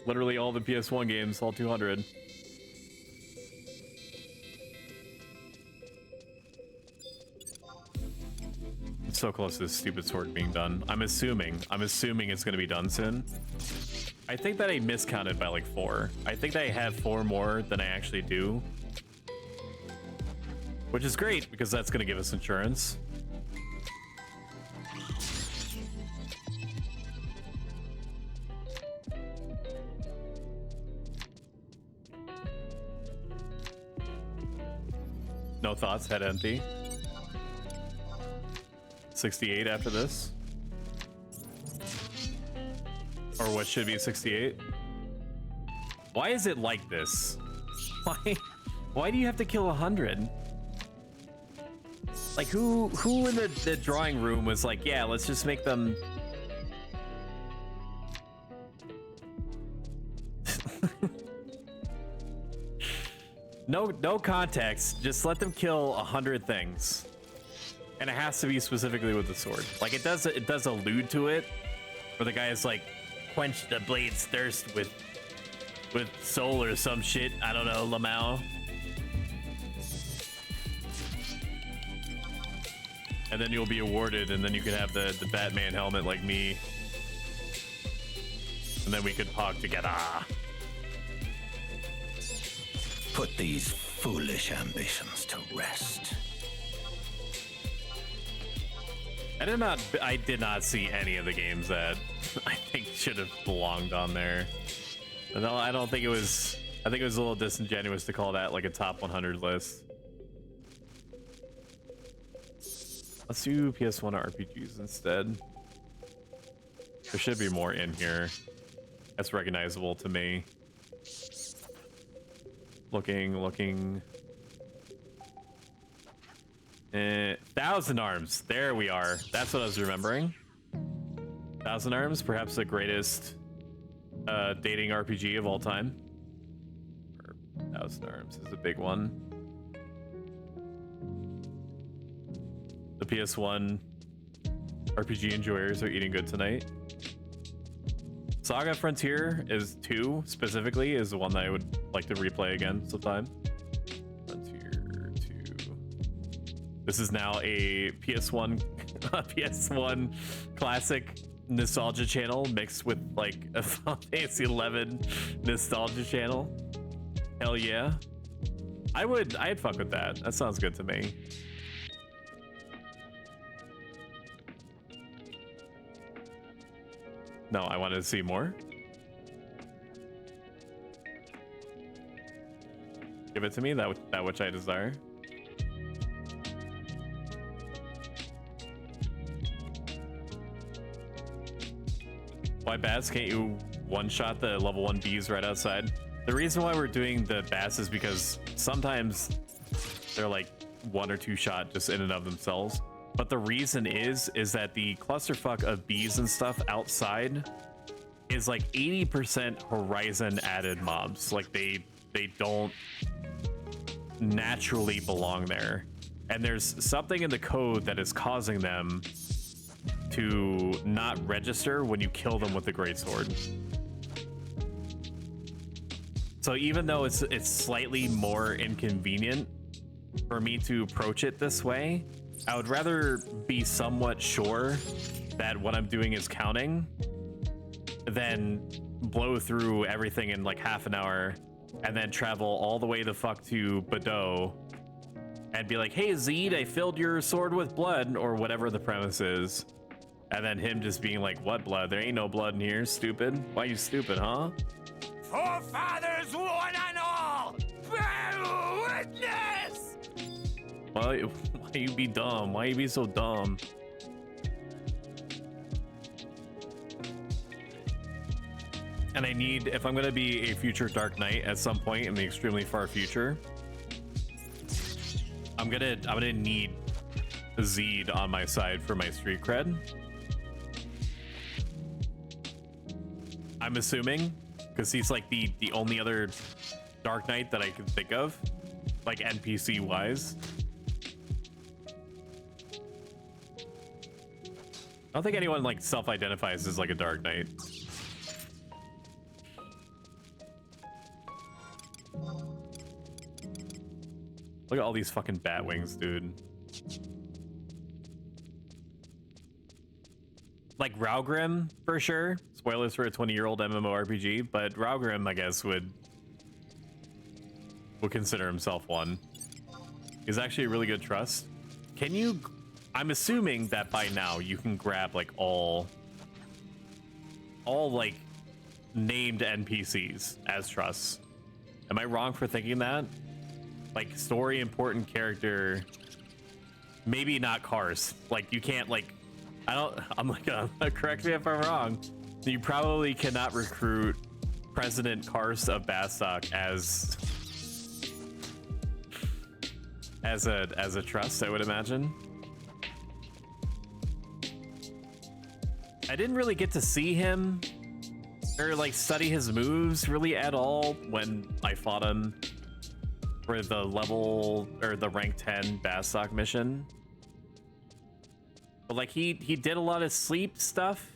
Literally all the PS1 games, all 200. so close to this stupid sword being done. I'm assuming it's gonna be done soon. I think that I miscounted by like 4. I think that I have 4 more than I actually do. Which is great, because that's gonna give us insurance. No thoughts, head empty. 68 after this. Or what should be 68. Why is it like this? Why do you have to kill 100? Like who in the drawing room was like, yeah, let's just make them no context, just let them kill 100 things. And it has to be specifically with the sword. Like it does allude to it, where the guy is like, quench the blade's thirst with soul or some shit. I don't know, Lamau. And then you'll be awarded, and then you can have the Batman helmet like me. And then we could pog together. Put these foolish ambitions to rest. I did not see any of the games that I think should have belonged on there. No, I don't think it was. I think it was a little disingenuous to call that like a top 100 list. Let's do PS1 RPGs instead. There should be more in here that's recognizable to me. Looking. Thousand Arms. There we are. That's what I was remembering. Thousand Arms, perhaps the greatest dating RPG of all time. Thousand Arms is a big one. The PS1 RPG enjoyers are eating good tonight. Saga Frontier is 2 specifically is the one that I would like to replay again sometime. Frontier 2. This is now a PS1 PS1 classic nostalgia channel mixed with like a Final Fantasy 11 nostalgia channel. Hell yeah. I'd fuck with that. That sounds good to me. No, I wanted to see more. Give it to me, that which I desire. Why, Bass, can't you one-shot the level 1 bees right outside? The reason why we're doing the Bass is because sometimes they're like 1 or 2 shot just in and of themselves. But the reason is that the clusterfuck of bees and stuff outside is like 80% horizon added mobs. Like they don't naturally belong there. And there's something in the code that is causing them to not register when you kill them with the greatsword. So even though it's slightly more inconvenient for me to approach it this way, I would rather be somewhat sure that what I'm doing is counting than blow through everything in like half an hour and then travel all the way the fuck to Bordeaux and be like, hey Zed, I filled your sword with blood, or whatever the premise is. And then him just being like, what blood? There ain't no blood in here, stupid. Why you stupid, huh? Forefathers, one and all, bear witness! Why you be dumb? Why you be so dumb? And I need, if I'm gonna be a future Dark Knight at some point in the extremely far future, I'm gonna need Zed on my side for my street cred. I'm assuming, because he's like the only other Dark Knight that I can think of, like NPC wise. I don't think anyone like self-identifies as like a Dark Knight. Look at all these fucking bat wings, dude. like Raugrim for sure. Spoilers for a 20-year-old MMORPG, but Raugrim, I guess, would consider himself one. He's actually a really good trust. Can you? I'm assuming that by now you can grab like all like named NPCs as trusts. Am I wrong for thinking that? Like story important character, maybe not Karst. Like you can't like, I'm like, correct me if I'm wrong. You probably cannot recruit President Karst of Bastok as a trust, I would imagine. I didn't really get to see him or like study his moves really at all when I fought him for the level or the rank 10 Bastok mission. But like he did a lot of sleep stuff.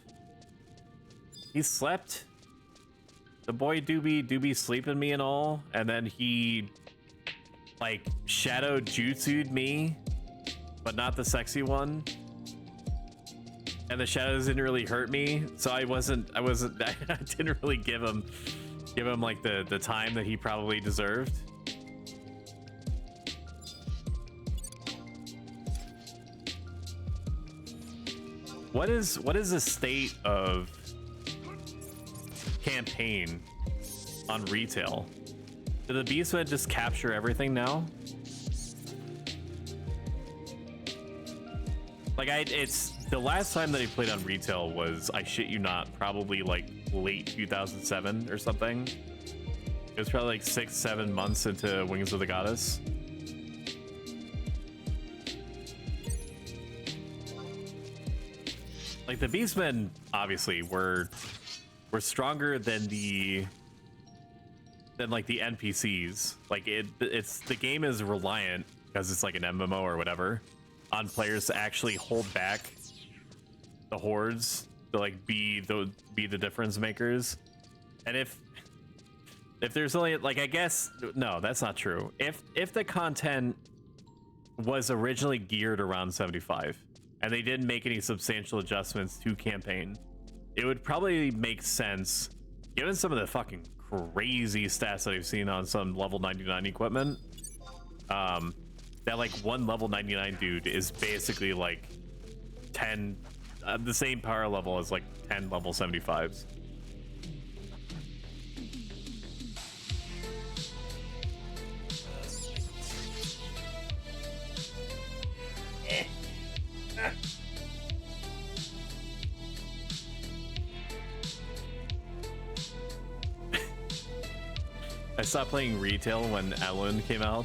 He slept. The boy do be sleeping me and all, and then he like shadow jutsu'd me, but not the sexy one. And the shadows didn't really hurt me, so I didn't really give him like the time that he probably deserved. What is the state of campaign on retail? Did the Beastmen just capture everything now? Like it's the last time that I played on retail was, I shit you not, probably like late 2007 or something. It was probably like 6-7 months into Wings of the Goddess. Like the Beastmen obviously were stronger than like the NPCs. Like it's the game is reliant, because it's like an MMO or whatever, on players to actually hold back the hordes to like be the difference makers. And if there's only like, I guess no, that's not true. If the content was originally geared around 75 and they didn't make any substantial adjustments to campaign, it would probably make sense, given some of the fucking crazy stats that I've seen on some level 99 equipment, that like one level 99 dude is basically like 10, the same power level as like 10 level 75s. I stopped playing retail when Ellen came out.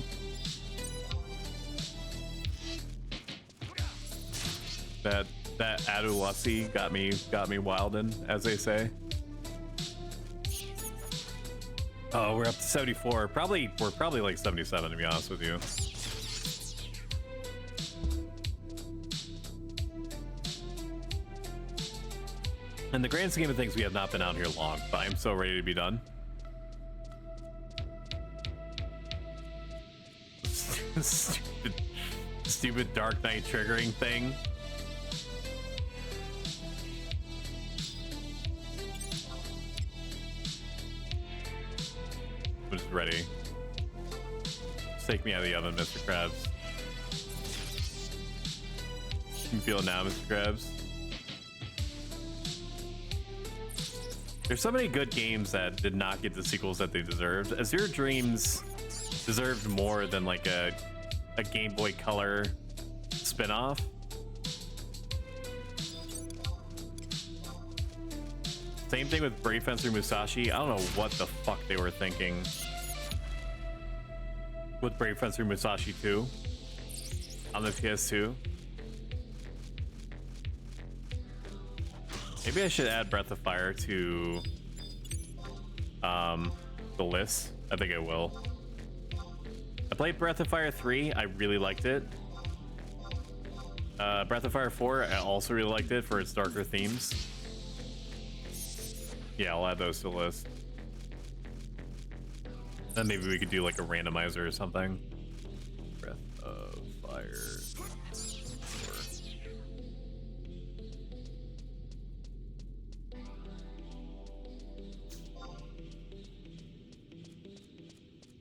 That Adulasi got me wildin', as they say. Oh, we're up to 74. We're probably like 77, to be honest with you. In the grand scheme of things, we have not been out here long, but I'm so ready to be done. Stupid Dark Knight triggering thing. I'm just ready. Just take me out of the oven, Mr. Krabs. You can feel it now, Mr. Krabs. There's so many good games that did not get the sequels that they deserved. Azure Dreams deserved more than like a Game Boy Color spin-off. Same thing with Brave Fencer Musashi. I don't know what the fuck they were thinking with Brave Fencer Musashi 2 on the PS2. Maybe I should add Breath of Fire to the list. I think I will. I played Breath of Fire 3. I really liked it. Breath of Fire 4, I also really liked it for its darker themes. Yeah, I'll add those to the list. Then maybe we could do like a randomizer or something. Breath of Fire 4.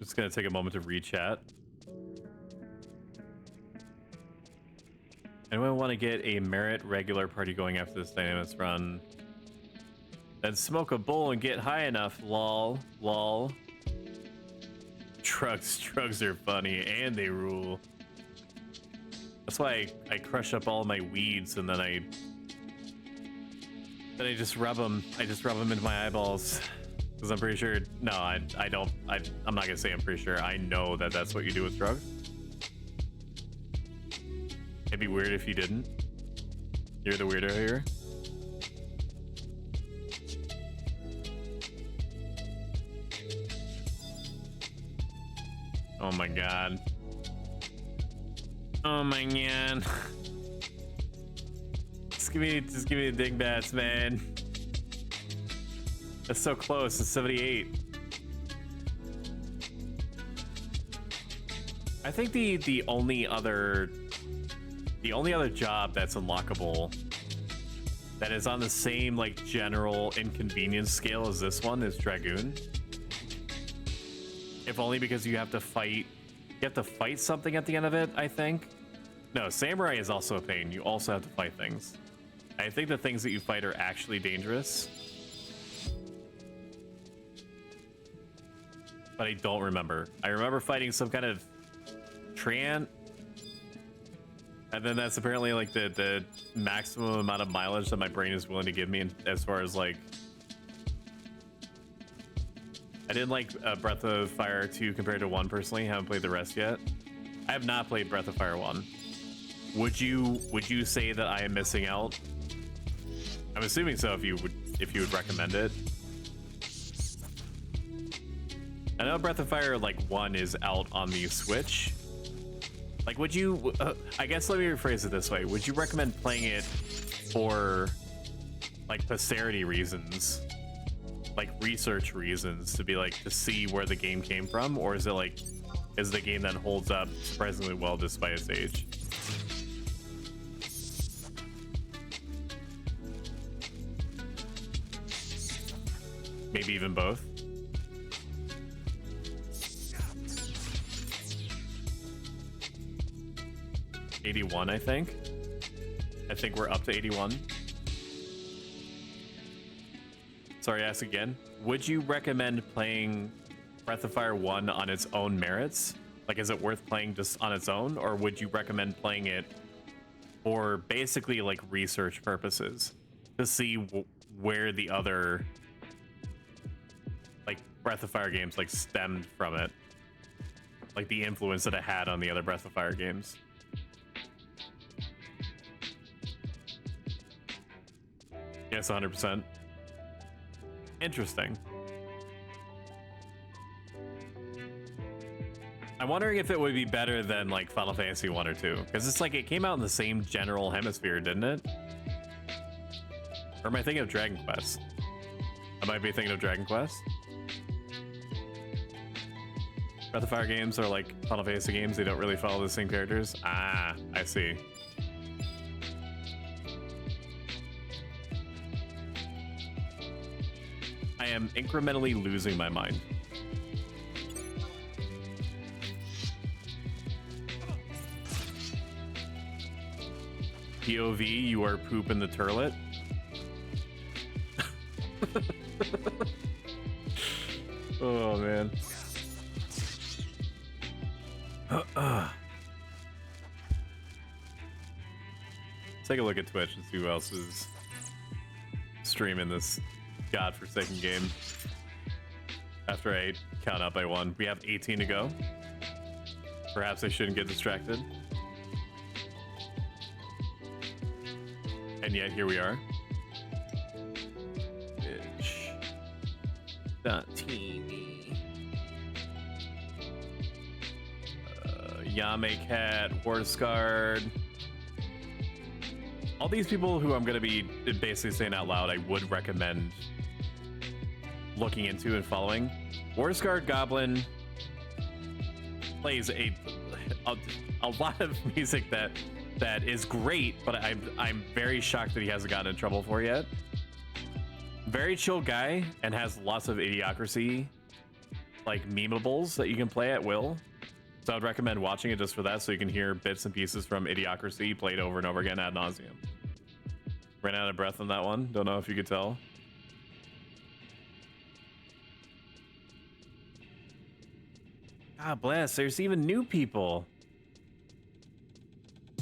just gonna take a moment to re-chat. Anyone want to get a merit regular party going after this Dynamics run? Then smoke a bowl and get high enough, lol, lol. Drugs are funny and they rule. That's why I crush up all my weeds and then I just rub them. I just rub them into my eyeballs. Because I'm pretty sure, no, I don't, I'm not gonna say I'm pretty sure. I know that that's what you do with drugs. It'd be weird if you didn't. You're the weirdo here. Oh my god. Oh my god. Just give me the dingbats, man. That's so close. It's 78. I think the only other job that's unlockable that is on the same like general inconvenience scale as this one is Dragoon. If only because you have to fight something at the end of it, I think. No, Samurai is also a pain. You also have to fight things. I think the things that you fight are actually dangerous. But I don't remember. I remember fighting some kind of treant. And then that's apparently like the maximum amount of mileage that my brain is willing to give me as far as like... I didn't like Breath of Fire 2 compared to 1 personally. Haven't played the rest yet. I have not played Breath of Fire 1. Would you say that I am missing out? I'm assuming so if you would recommend it. I know Breath of Fire like 1 is out on the Switch. Like, would you? I guess let me rephrase it this way: would you recommend playing it for like posterity reasons, like research reasons, to be like to see where the game came from, or is it like is the game that holds up surprisingly well despite its age? Maybe even both. '81, I think. I think we're up to 81. Sorry, ask again. Would you recommend playing Breath of Fire 1 on its own merits? Like, is it worth playing just on its own, or would you recommend playing it for basically like research purposes to see where the other like Breath of Fire games like stemmed from it, like the influence that it had on the other Breath of Fire games? Yes, 100%. Interesting. I'm wondering if it would be better than like Final Fantasy 1 or 2, because it's like it came out in the same general hemisphere, didn't it? Or am I thinking of Dragon Quest? I might be thinking of Dragon Quest. Breath of Fire games are like Final Fantasy games, they don't really follow the same characters. Ah, I see. I am incrementally losing my mind. POV, you are poop in the turlet. Oh man. Take a look at Twitch and see who else is streaming this godforsaken game. After I count up by 1, we have 18 to go. Perhaps I shouldn't get distracted. And yet here we are. Twitch.tv. Yame Cat, Warsguard. All these people who I'm going to be basically saying out loud I would recommend looking into and following. Warsguard Goblin plays a lot of music that is great, but I'm very shocked that he hasn't gotten in trouble for yet. Very chill guy and has lots of idiocracy like memeables that you can play at will. So I'd recommend watching it just for that, so you can hear bits and pieces from Idiocracy played over and over again ad nauseum. Ran out of breath on that one. Don't know if you could tell. God bless. There's even new people.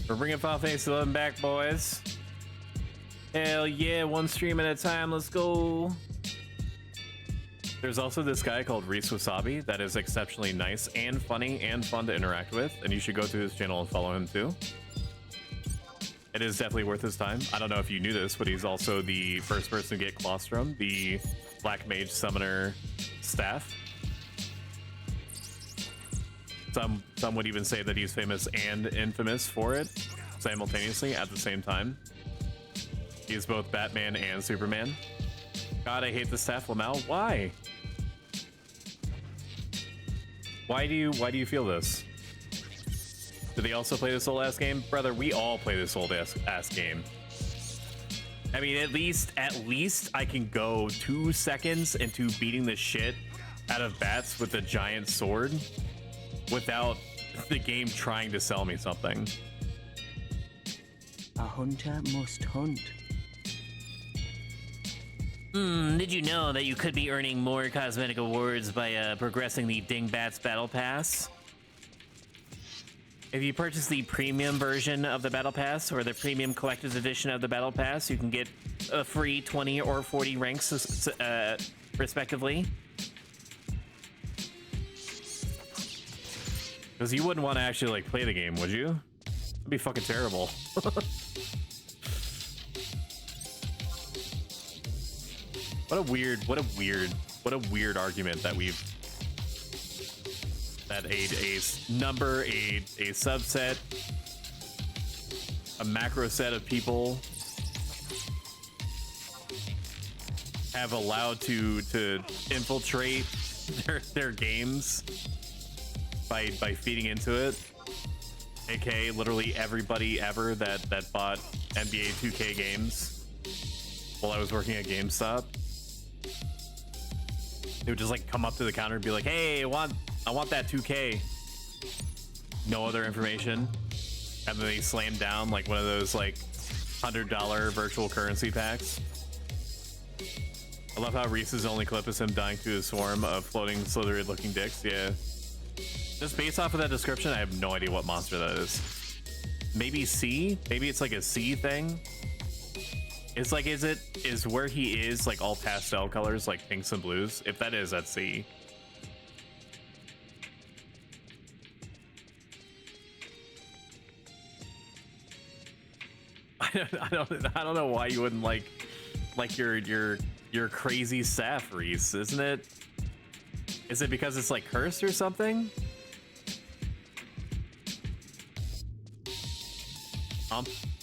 We're bringing Final Fantasy 11 back, boys. Hell yeah, one stream at a time. Let's go. There's also this guy called Reese Wasabi that is exceptionally nice and funny and fun to interact with, and you should go to his channel and follow him too. It is definitely worth his time. I don't know if you knew this, but he's also the first person to get Claustrum, the Black Mage Summoner staff. Some would even say that he's famous and infamous for it simultaneously at the same time. He's both Batman and Superman. God, I hate the staff, Lamau. Why? Why do you feel this? Do they also play this old ass game? Brother, we all play this old ass game. I mean, at least I can go 2 seconds into beating the shit out of bats with a giant sword without the game trying to sell me something. A hunter must hunt. Did you know that you could be earning more cosmetic awards by progressing the Dingbats Battle Pass? If you purchase the premium version of the Battle Pass or the premium collector's edition of the Battle Pass, you can get a free 20 or 40 ranks respectively. Because you wouldn't want to actually like play the game, would you? It'd be fucking terrible. What a weird argument that a number, a subset, a macro set of people have allowed to infiltrate their games by feeding into it. AKA literally everybody ever that bought NBA 2K games while I was working at GameStop. They would just like come up to the counter and be like, hey, I want that 2K. No other information. And then they slam down like one of those like $100 virtual currency packs. I love how Reese's only clip is him dying to a swarm of floating slithery looking dicks. Yeah. Just based off of that description, I have no idea what monster that is. Maybe C? Maybe it's like a C thing? It's like, is where he is like all pastel colors, like pinks and blues? If that is, that's C. I don't know why you wouldn't like your crazy Saf, Reese, isn't it? Is it because it's like cursed or something?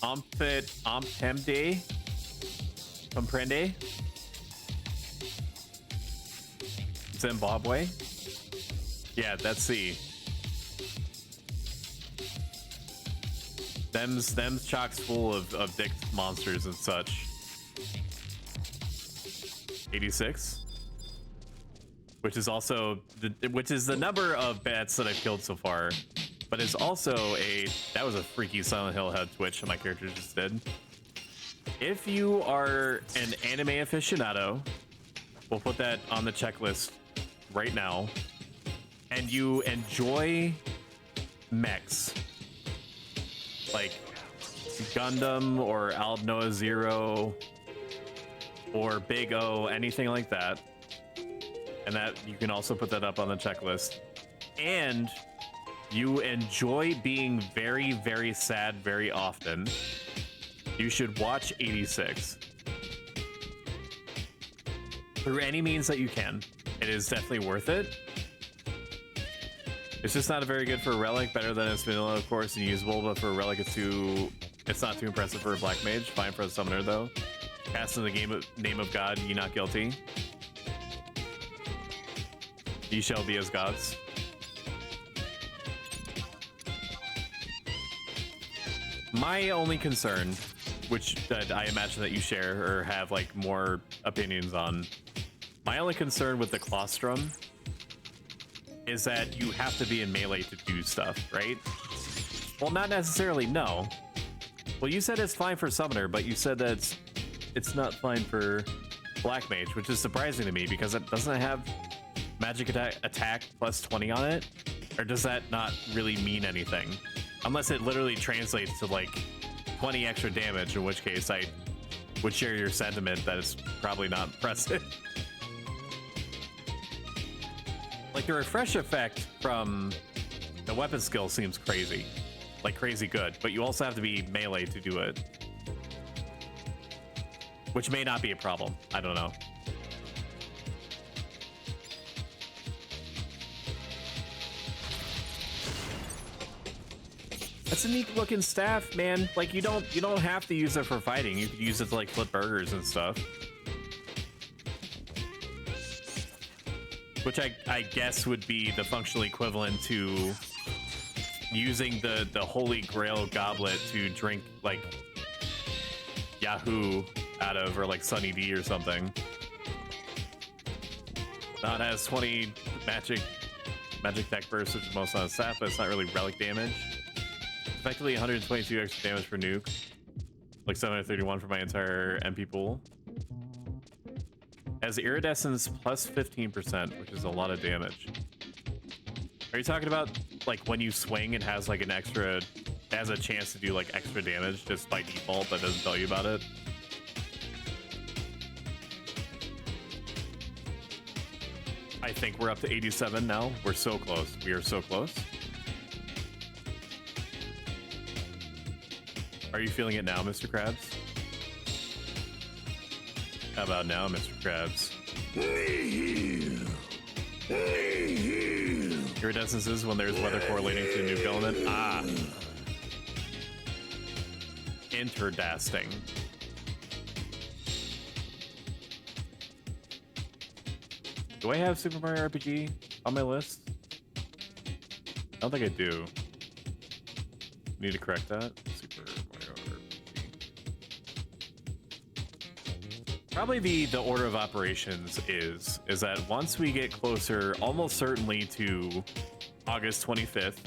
Ampemde? Comprende? Zimbabwe? Yeah, that's C. Them's chock's full of dick monsters and such. 86, which is also the number of bats that I've killed so far, but is also that was a freaky Silent Hill head twitch that my character just did. If you are an anime aficionado, we'll put that on the checklist right now, and you enjoy mechs like Gundam or Aldnoah Zero or Big O, anything like that, and that you can also put that up on the checklist, and you enjoy being very, very sad very often, you should watch 86 through any means that you can. It is definitely worth it. It's just not very good for a relic. Better than its vanilla, of course, and usable, but for a relic it's not too impressive for a black mage. Fine for a summoner though. Cast in the name of God, ye not guilty. Ye shall be as gods. My only concern, which I imagine that you share or have like more opinions on, my only concern with the Claustrum is that you have to be in melee to do stuff, right? Well, not necessarily, no. Well, you said it's fine for Summoner, but you said that it's not fine for Black Mage, which is surprising to me because it doesn't have magic attack plus 20 on it. Or does that not really mean anything? Unless it literally translates to like 20 extra damage, in which case I would share your sentiment that it's probably not impressive. Like the refresh effect from the weapon skill seems crazy. Like crazy good, but you also have to be melee to do it. Which may not be a problem. I don't know. That's a neat looking staff, man. Like you don't have to use it for fighting. You could use it to like flip burgers and stuff. Which I guess would be the functional equivalent to using the Holy Grail goblet to drink like Yahoo out of, or like Sunny D or something. Now it has 20 magic tech burst, which is most on staff, but it's not really relic damage. Effectively 122 extra damage for nuke. Like 731 for my entire MP pool. Has iridescence plus 15%, which is a lot of damage. Are you talking about like when you swing, it has like an extra, it has a chance to do like extra damage just by default, that doesn't tell you about it? I think we're up to 87 now. We're so close. We are so close. Are you feeling it now, Mr. Krabs? How about now, Mr. Krabs? Iridescence is when there's weather correlating to the nuke element. Ah. Interdasting. Do I have Super Mario RPG on my list? I don't think I do. Need to correct that. Super Mario RPG. Probably the order of operations is that once we get closer, almost certainly to August 25th,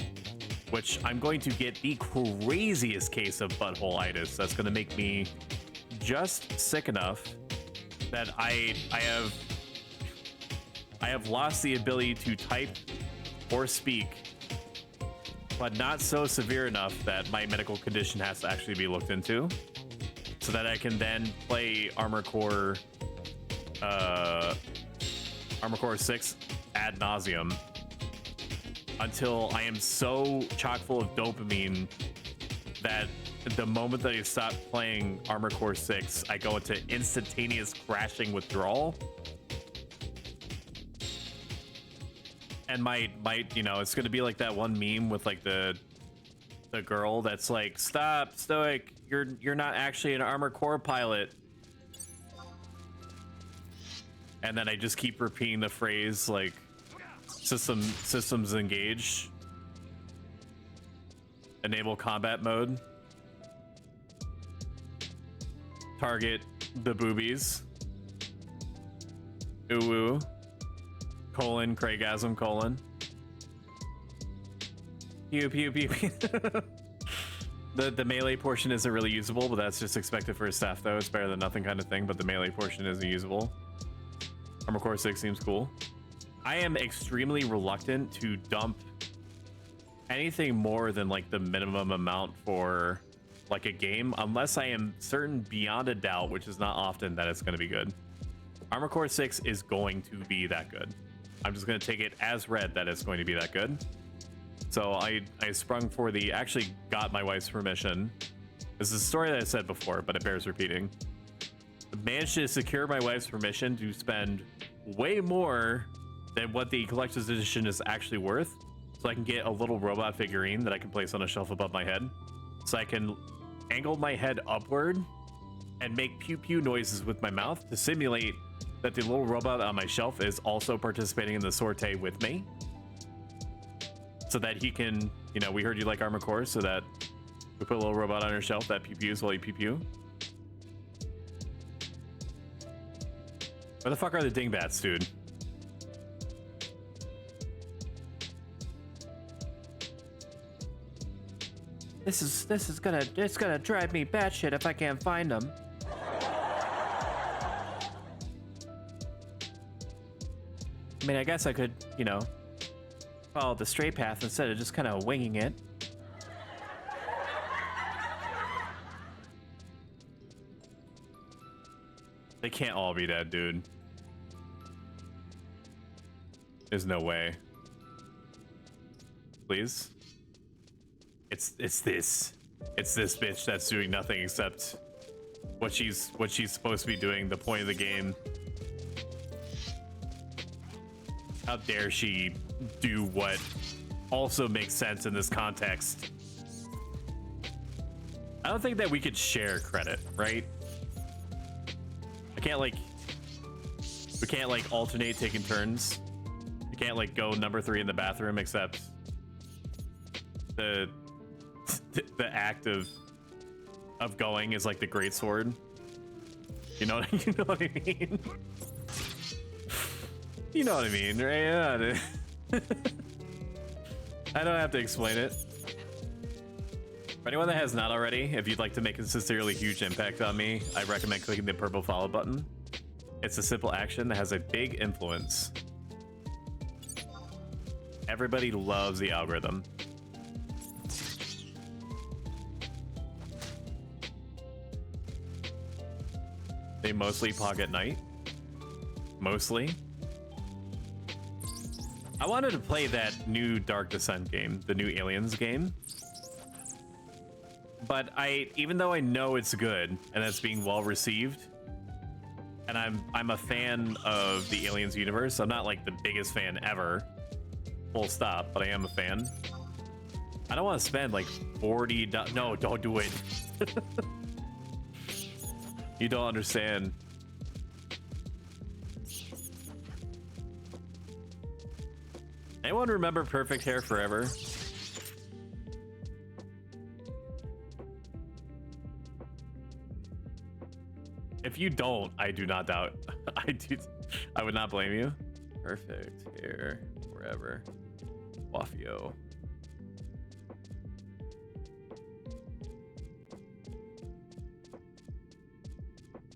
which I'm going to get the craziest case of butthole-itis that's going to make me just sick enough that I have lost the ability to type or speak, but not so severe enough that my medical condition has to actually be looked into, so that I can then play Armor Core 6 ad nauseum until I am so chock full of dopamine that the moment that I stop playing Armor Core 6, I go into instantaneous crashing withdrawal. And might, you know, it's gonna be like that one meme with like the girl that's like, "Stop, Stoic, you're not actually an Armor Core pilot." And then I just keep repeating the phrase like, systems engaged, enable combat mode, target the boobies, ooh, colon, Craigasm, colon. Pew, pew, pew, pew. The melee portion isn't really usable, but that's just expected for a staff though. It's better than nothing kind of thing, but the melee portion isn't usable. Armor Core 6 seems cool. I am extremely reluctant to dump anything more than like the minimum amount for like a game, unless I am certain beyond a doubt, which is not often, that it's going to be good. Armor Core 6 is going to be that good. I'm just going to take it as read that it's going to be that good. So I sprung for the, actually got my wife's permission. This is a story that I said before, but it bears repeating. I managed to secure my wife's permission to spend way more than what the collector's edition is actually worth, so I can get a little robot figurine that I can place on a shelf above my head, so I can angle my head upward and make pew pew noises with my mouth to simulate that the little robot on my shelf is also participating in the sortie with me, so that he can, you know, we heard you like Armor Core, so that we put a little robot on your shelf that pew pews while you pew pew. Where the fuck are the dingbats, dude? This is gonna drive me batshit if I can't find them. I mean, I guess I could, you know, follow the straight path instead of just kind of winging it. They can't all be dead, dude. There's no way. Please? It's this bitch that's doing nothing except what she's supposed to be doing, the point of the game. How dare she do what also makes sense in this context? I don't think that we could share credit, right? We can't like alternate taking turns. You can't like go number 3 in the bathroom, except the act of going is like the great sword. You know what I mean? You know what I mean, right? I don't have to explain it. For anyone that has not already, if you'd like to make a sincerely huge impact on me, I recommend clicking the purple follow button. It's a simple action that has a big influence. Everybody loves the algorithm. They mostly pog at night. Mostly. I wanted to play that new Dark Descent game, the new Aliens game. But even though I know it's good and it's being well received, and I'm a fan of the Aliens universe, I'm not like the biggest fan ever, full stop, but I am a fan. I don't want to spend like $40. No, don't do it. You don't understand. Anyone remember Perfect Hair Forever? If you don't, I do not doubt. I would not blame you. Perfect Hair Forever. Waffio.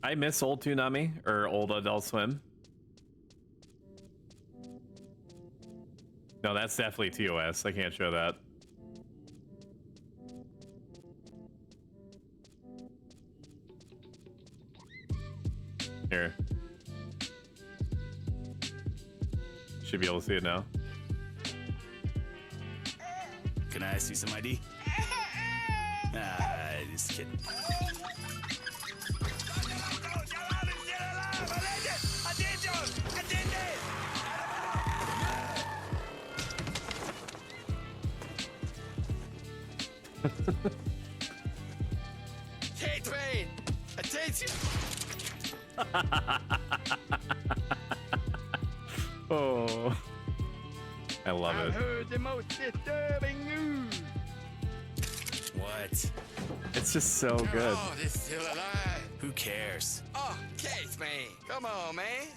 I miss old Toonami or old Adult Swim. No, that's definitely TOS. I can't show that. Here. Should be able to see it now. Can I see some ID? Just kidding. K-Train, attention! Oh, I love it. I heard the most disturbing news. What? It's just so good. Oh, they're still alive. Who cares? Oh, Case, man. Come on, man.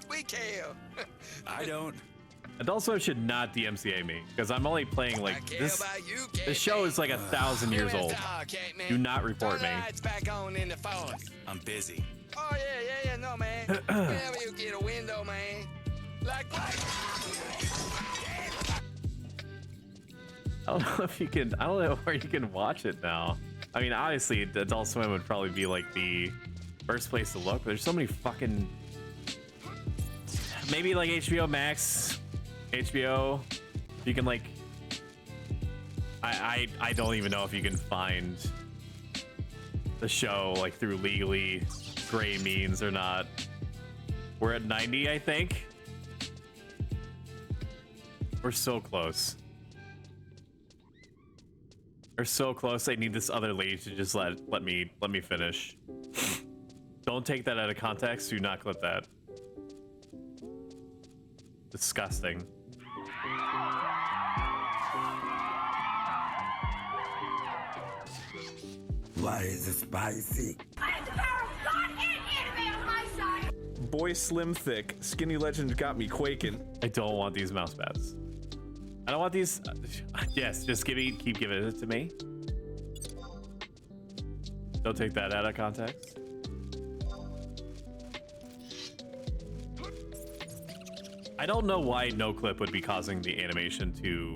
We care. I don't. Adult Swim should not DMCA me because I'm only playing like this. This show is like 1,000 years old. Do not report me. Back on in the force. I'm busy. Oh yeah, no man. Whenever you get a window, man. Like what? I don't know if you can. I don't know where you can watch it now. I mean, obviously, Adult Swim would probably be like the first place to look. But there's so many fucking. Maybe like HBO Max, HBO. You can like. I don't even know if you can find the show like through legally gray means or not. We're at 90, I think. We're so close. We're so close. I need this other lady to just let me finish. Don't take that out of context. Do not clip that. Disgusting. Why is it spicy? Boy Slim Thick, Skinny Legend got me quaking. I don't want these mouse pads. I don't want these. Yes, just keep giving it to me. Don't take that out of context. I don't know why no clip would be causing the animation to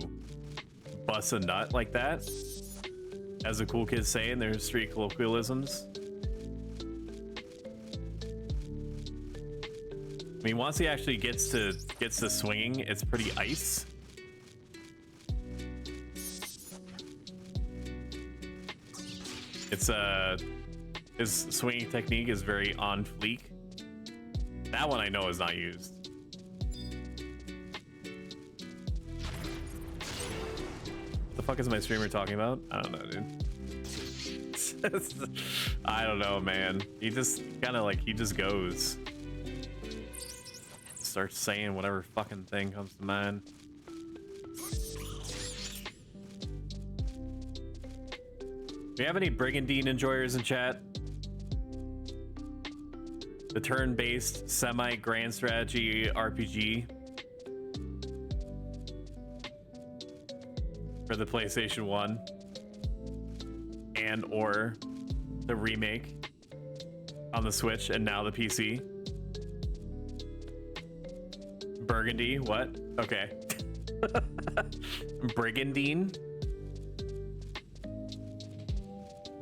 bust a nut like that. As the cool kids say in their street colloquialisms. I mean, once he actually gets to swinging, it's pretty ice. It's his swinging technique is very on fleek. That one I know is not used. What the fuck is my streamer talking about? I don't know, dude. I don't know, man. He just kind of like, he just goes. Starts saying whatever fucking thing comes to mind. Do you have any Brigandine enjoyers in chat? The turn-based semi-grand strategy RPG for the PlayStation 1 and or the remake on the Switch and now the PC. Burgundy, what? Okay. Brigandine.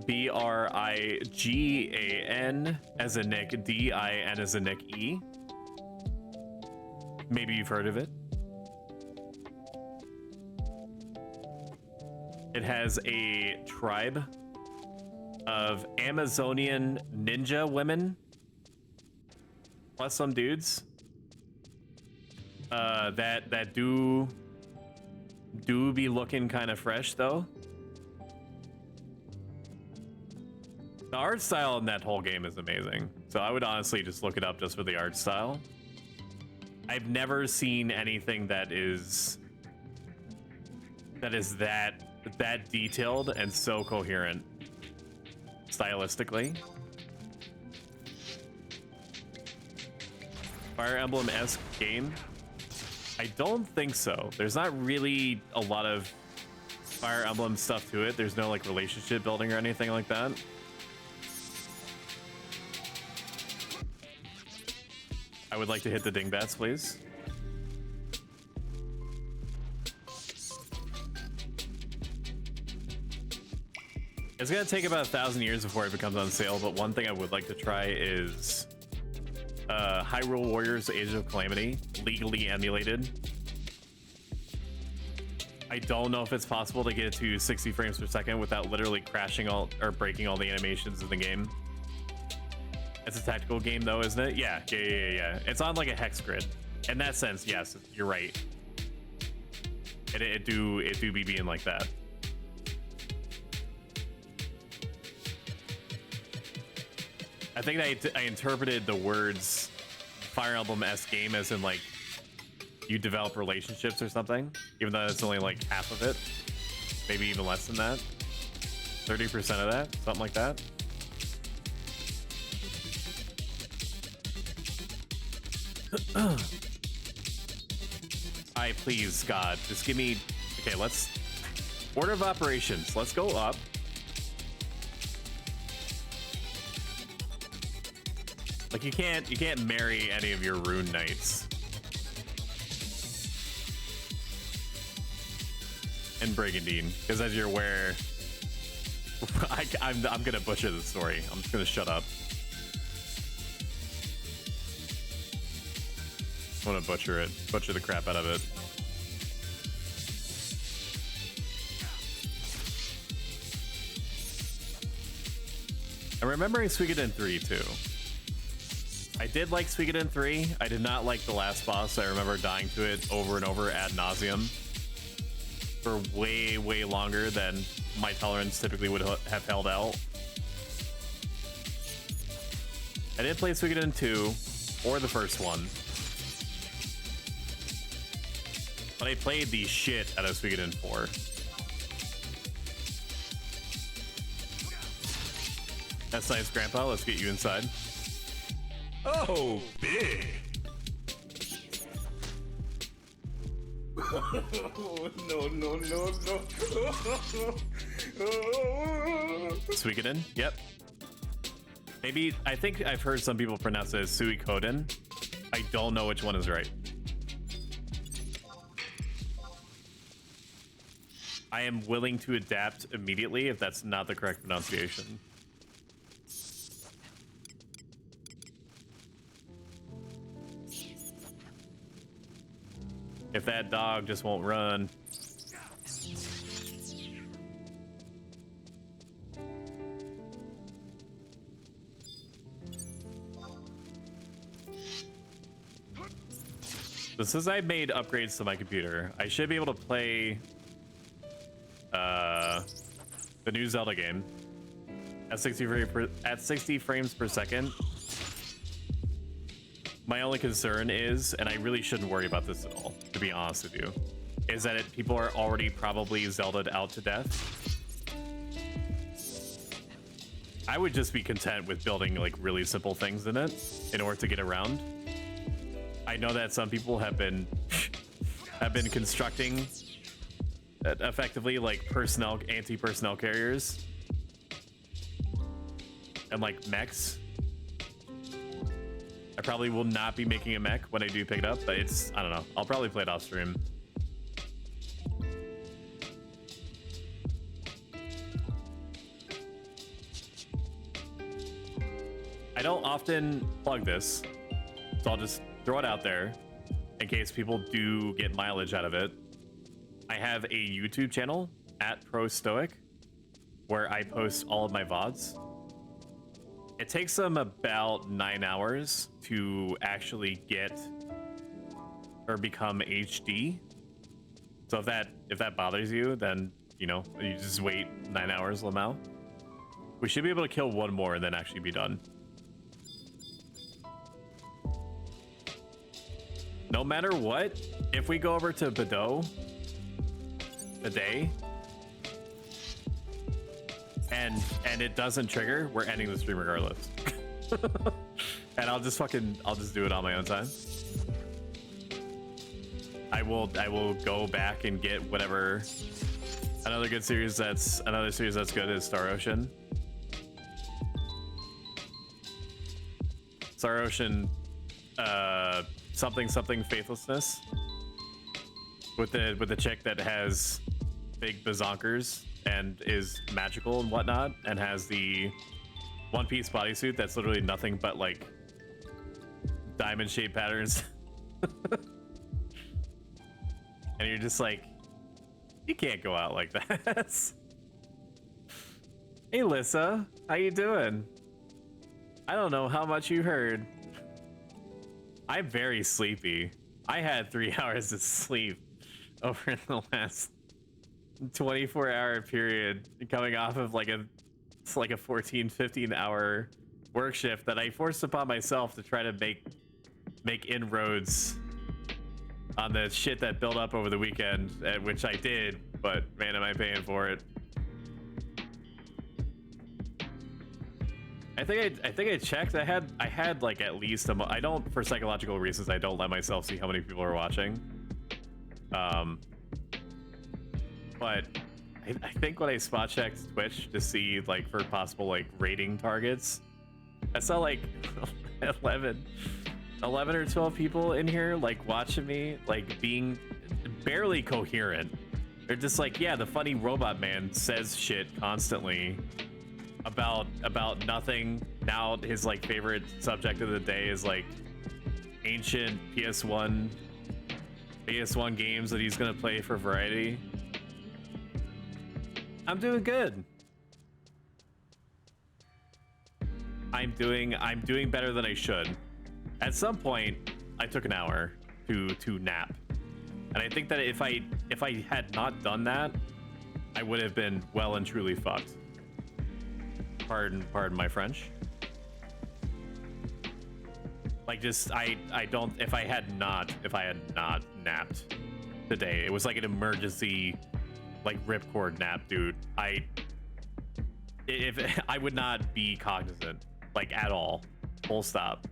B-R-I-G-A-N as a Nick, D-I-N as a Nick E. Maybe you've heard of it. It has a tribe of Amazonian ninja women plus some dudes that do be looking kind of fresh though. The art style in that whole game is amazing, so I would honestly just look it up just for the art style. I've never seen anything that is that detailed and so coherent stylistically. Fire Emblem-esque game? I don't think so. There's not really a lot of Fire Emblem stuff to it. There's no like relationship building or anything like that. I would like to hit the dingbats, please. It's gonna take about 1,000 years before it becomes on sale, but one thing I would like to try is Hyrule Warriors Age of Calamity, legally emulated. I don't know if it's possible to get it to 60 frames per second without literally crashing all or breaking all the animations in the game. It's a tactical game though, isn't it? Yeah. It's on like a hex grid. In that sense, yes, you're right. It do be being like that. I think I interpreted the words Fire Emblem-esque game as in like you develop relationships or something, even though it's only like half of it, maybe even less than that, 30% of that, something like that. Alright, please, God, just give me. Okay, let's order of operations. Let's go up. Like you can't marry any of your rune knights in Brigandine, because as you're aware, I'm gonna butcher the story. I'm just gonna shut up. I'm gonna butcher the crap out of it. I'm remembering Suikoden 3 too. I did like Suikoden 3. I did not like the last boss. I remember dying to it over and over ad nauseum for way longer than my tolerance typically would have held out. I did play Suikoden 2 or the first one, but I played the shit out of Suikoden 4. That's nice, Grandpa. Let's get you inside. Oh, big. No. Suikoden? Yep. Maybe, I think I've heard some people pronounce it as Suikoden. I don't know which one is right. I am willing to adapt immediately if that's not the correct pronunciation. If that dog just won't run. So since I made upgrades to my computer, I should be able to play the new Zelda game at 60 frames per second. My only concern is, and I really shouldn't worry about this at all, to be honest with you, is that people are already probably Zelda'd out to death. I would just be content with building like really simple things in it in order to get around. I know that some people have been constructing effectively like anti-personnel carriers and like mechs. I probably will not be making a mech when I do pick it up, but I don't know. I'll probably play it off stream. I don't often plug this, so I'll just throw it out there in case people do get mileage out of it. I have a YouTube channel at ProStoic where I post all of my VODs. It takes them about 9 hours to actually get or become HD. So if that bothers you, then you know you just wait 9 hours, Lamau. We should be able to kill one more and then actually be done. No matter what, if we go over to Bidet and it doesn't trigger, we're ending the stream regardless. And I'll just do it on my own time. I will go back and get whatever. Another series that's good is Star Ocean. Star Ocean something faithlessness with the chick that has big bazonkers and is magical and whatnot and has the One Piece bodysuit that's literally nothing but like diamond shaped patterns. And you're just like, you can't go out like that. Hey Lissa, how you doing? I don't know how much you heard. I'm very sleepy. I had 3 hours of sleep over the last 24-hour period, coming off of like a 14-15 hour work shift that I forced upon myself to try to make inroads on the shit that built up over the weekend, which I did, but man, am I paying for it. I think I checked. I had like at least I don't, for psychological reasons, I don't let myself see how many people are watching. But I think when I spot checked Twitch to see like for possible like rating targets, I saw like 11 or 12 people in here like watching me, like being barely coherent. They're just like, yeah, the funny robot man says shit constantly about nothing. Now his like favorite subject of the day is like ancient PS1 games that he's gonna play for variety. I'm doing good. I'm doing better than I should. At some point, I took an hour to nap, and I think that if I had not done that, I would have been well and truly fucked. Pardon my French. Like just I don't, if I had not napped today, it was like an emergency like ripcord nap, dude. I would not be cognizant like at all. Full stop.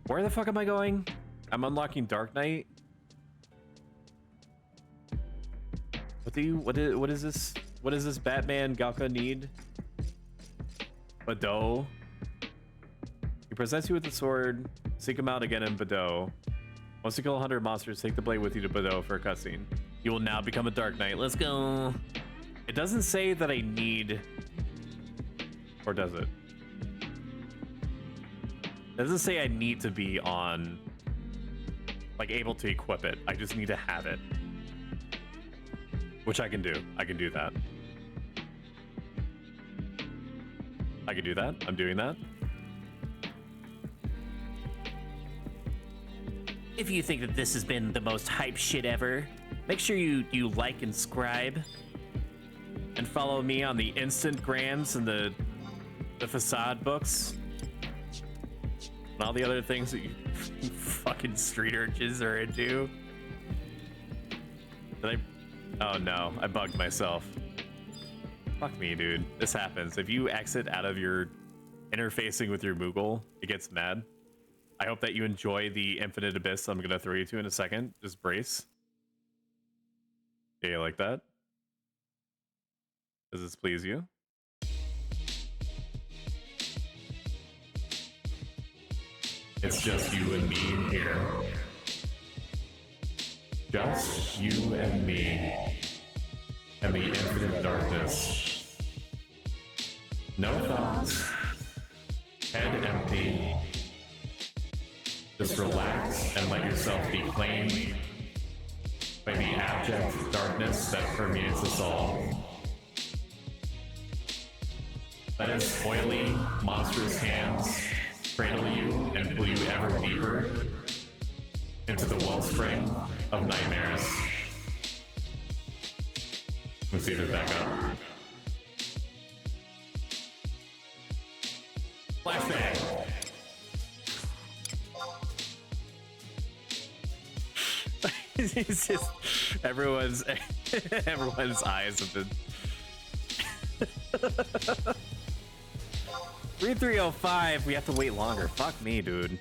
Where the fuck am I going? I'm unlocking Dark Knight. What is this? What does this Batman Galka need? Bado. He presents you with the sword. Seek him out again in Bado. Once you kill 100 monsters, take the blade with you to Bado for a cutscene. You will now become a Dark Knight. Let's go. It doesn't say that I need... Or does it? It doesn't say I need to be on... Like, able to equip it. I just need to have it. Which I can do. I can do that. I can do that. I'm doing that. If you think that this has been the most hype shit ever, make sure you like and subscribe. And follow me on the instant grams and the facade books. And all the other things that you fucking street urchins are into. Did I... Oh no, I bugged myself. Fuck me, dude. This happens. If you exit out of your interfacing with your Moogle, it gets mad. I hope that you enjoy the infinite abyss I'm gonna throw you to in a second. Just brace. Yeah, you like that? Does this please you? It's just you and me in here. Just you and me. And the infinite darkness. No thoughts. Head empty. Just relax and let yourself be claimed by the abject darkness that permeates us all. Let its oily, monstrous hands cradle you and pull you ever deeper into the wellspring of nightmares. Let's see if it's back up. Flashbang! It's just everyone's eyes have been 3305. We have to wait longer. Fuck me, dude.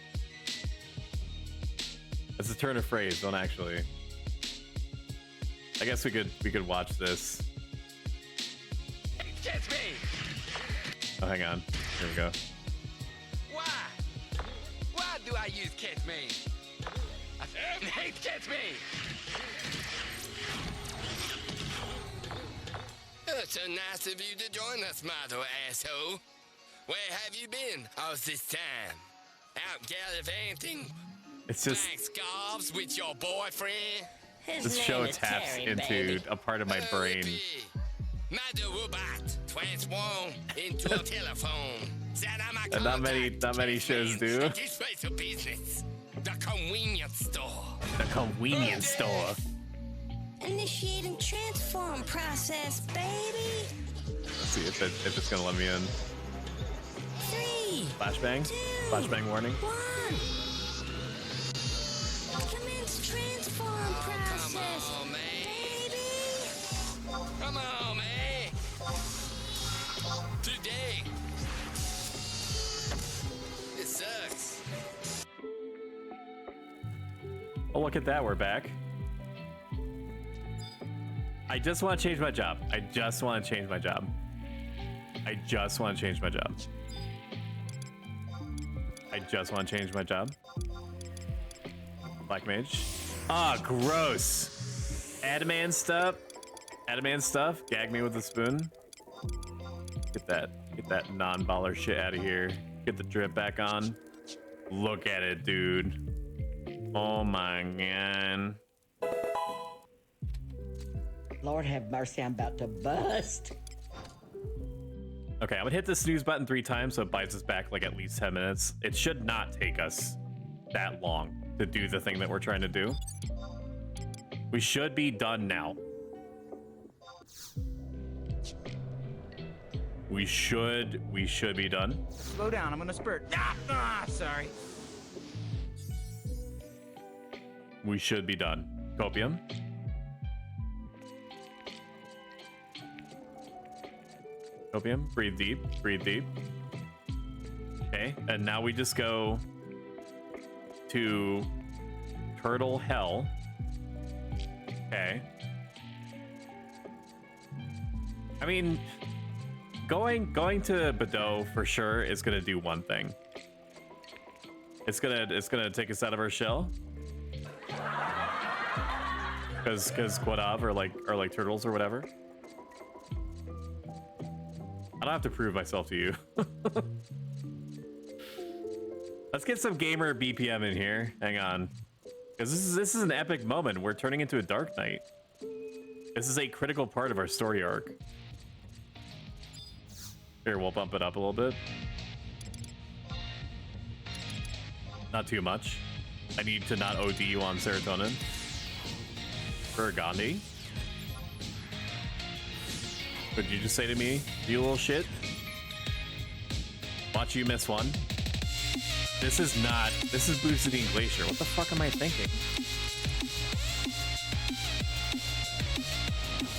That's a turn of phrase, don't actually. I guess we could watch this. Catch me! Oh, hang on. Here we go. Why? Why do I use catch me? I hate catch me! It's so nice of you to join us, mother asshole. Where have you been all this time? Out gallivanting? It's just Buying scarves with your boyfriend? this show taps into a part of my brain. Mother robot transformed into a telephone. And not many shows do. This place of business. The convenience store. The convenience store. Initiating transform process, baby. Let's see if it's gonna let me in. 3, Flashbang? 2, Flashbang warning. 1. Commence transform process, Come on, man. baby. Come on, man. Today. It sucks. Oh, look at that, we're back. I just want to change my job. I just want to change my job. I just want to change my job. I just want to change my job. Black Mage. Ah, gross. Adamant stuff. Adamant stuff. Gag me with a spoon. Get that non-baller shit out of here. Get the drip back on. Look at it, dude. Oh my god. Lord have mercy, I'm about to bust. Okay, I'm gonna hit the snooze button 3 times so it bites us back like at least 10 minutes. It should not take us that long to do the thing that we're trying to do. We should be done now. We should be done. Slow down, I'm gonna spurt. Sorry. We should be done. Copium. Copium, breathe deep, breathe deep. Okay, and now we just go to Turtle Hell. Okay. I mean, going to Bordeaux for sure is gonna do one thing. It's gonna take us out of our shell. Cause Quadav are like turtles or whatever. I don't have to prove myself to you. Let's get some gamer BPM in here. Hang on. Because this is an epic moment. We're turning into a Dark Knight. This is a critical part of our story arc. Here, we'll bump it up a little bit. Not too much. I need to not OD you on serotonin. For Gandhi. What did you just say to me, you little shit? Watch you miss one. This is Boozidine Glacier. What the fuck am I thinking?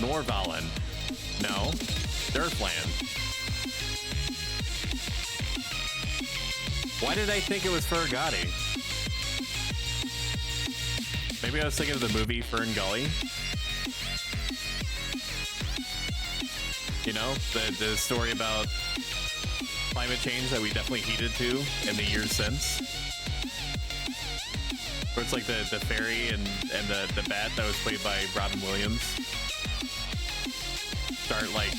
Norvalen. No. Durfland. Why did I think it was Ferngully? Maybe I was thinking of the movie Fern Gully. You know, the story about climate change that we definitely heeded to in the years since. Where it's like the fairy and the bat that was played by Robin Williams start like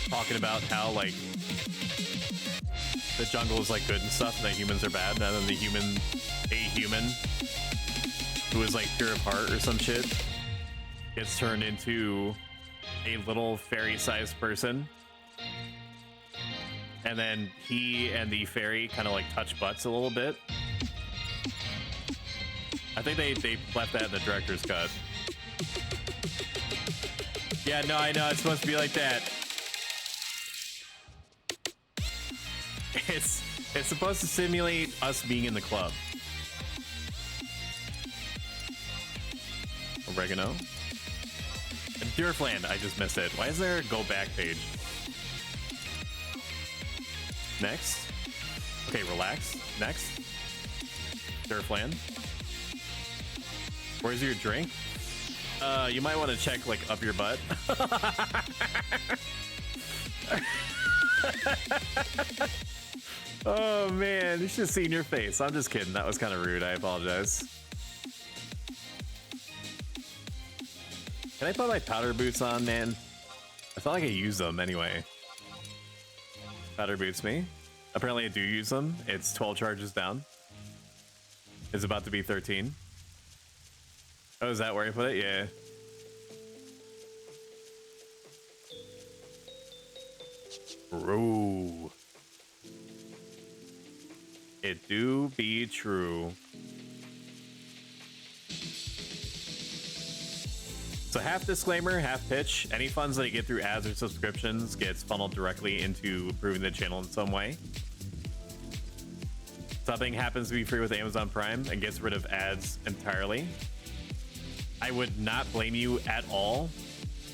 talking about how like the jungle is like good and stuff and that humans are bad, and then a human who is like pure of heart or some shit gets turned into a little fairy-sized person, and then he and the fairy kind of like touch butts a little bit. I think they left that in the director's cut. Yeah, no, I know it's supposed to be like that. It's supposed to simulate us being in the club. Oregano. Durfland, I just missed it. Why is there a go back page? Next. Okay, relax. Next. Durfland. Where's your drink? You might want to check like up your butt. Oh man, you should have seen your face. I'm just kidding. That was kind of rude. I apologize. Can I put my powder boots on, man? I felt like I used them anyway. Powder boots me. Apparently I do use them. It's 12 charges down. It's about to be 13. Oh, is that where I put it? Yeah. Bro. It do be true. So half disclaimer, half pitch. Any funds that you get through ads or subscriptions gets funneled directly into improving the channel in some way. Something happens to be free with Amazon Prime and gets rid of ads entirely. I would not blame you at all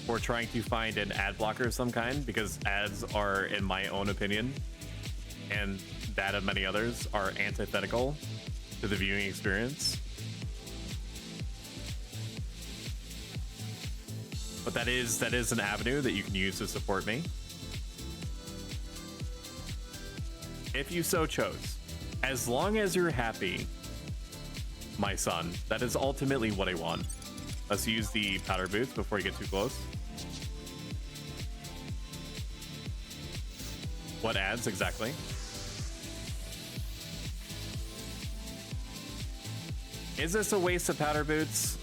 for trying to find an ad blocker of some kind, because ads are, in my own opinion, and that of many others, are antithetical to the viewing experience. But that is an avenue that you can use to support me, if you so chose. As long as you're happy, my son, that is ultimately what I want. Let's use the powder boots before you get too close. What ads exactly? Is this a waste of powder boots?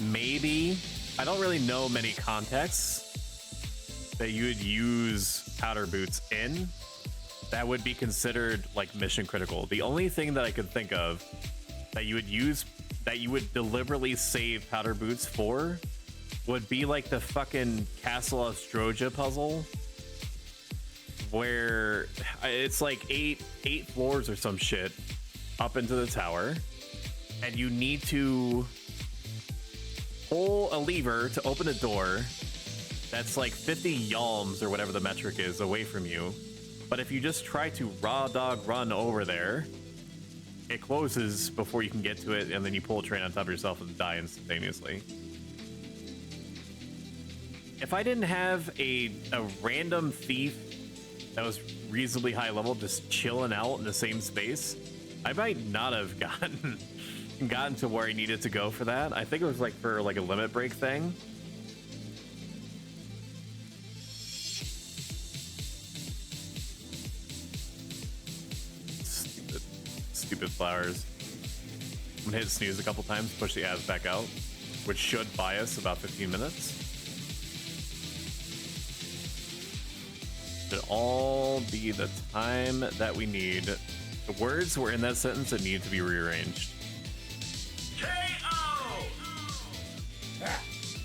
Maybe. I don't really know many contexts that you would use powder boots in that would be considered like mission critical. The only thing that I could think of that you would use, that you would deliberately save powder boots for, would be like the fucking Castle of Stroja puzzle, where it's like eight floors or some shit up into the tower, and you need to pull a lever to open a door that's like 50 yalms or whatever the metric is away from you. But if you just try to raw dog run over there, it closes before you can get to it, and then you pull a train on top of yourself and die instantaneously. if I didn't have a random thief that was reasonably high level just chilling out in the same space, I might not have gotten to where I needed to go for that. I think it was like for like a limit break thing. Stupid flowers. I'm gonna hit snooze a couple times, push the ads back out, which should buy us about 15 minutes. Should all be the time that we need. The words were in that sentence that need to be rearranged. K.O.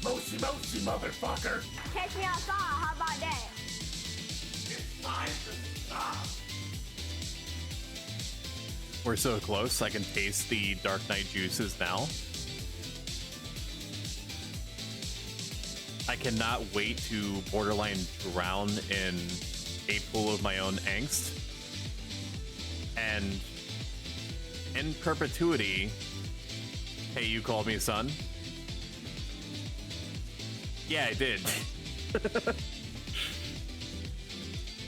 Moshi moshi, motherfucker. Catch me outside, how about that? It's time to stop. We're so close, I can taste the Dark Knight juices now. I cannot wait to borderline drown in a pool of my own angst. And in perpetuity, hey, you called me son? Yeah, I did.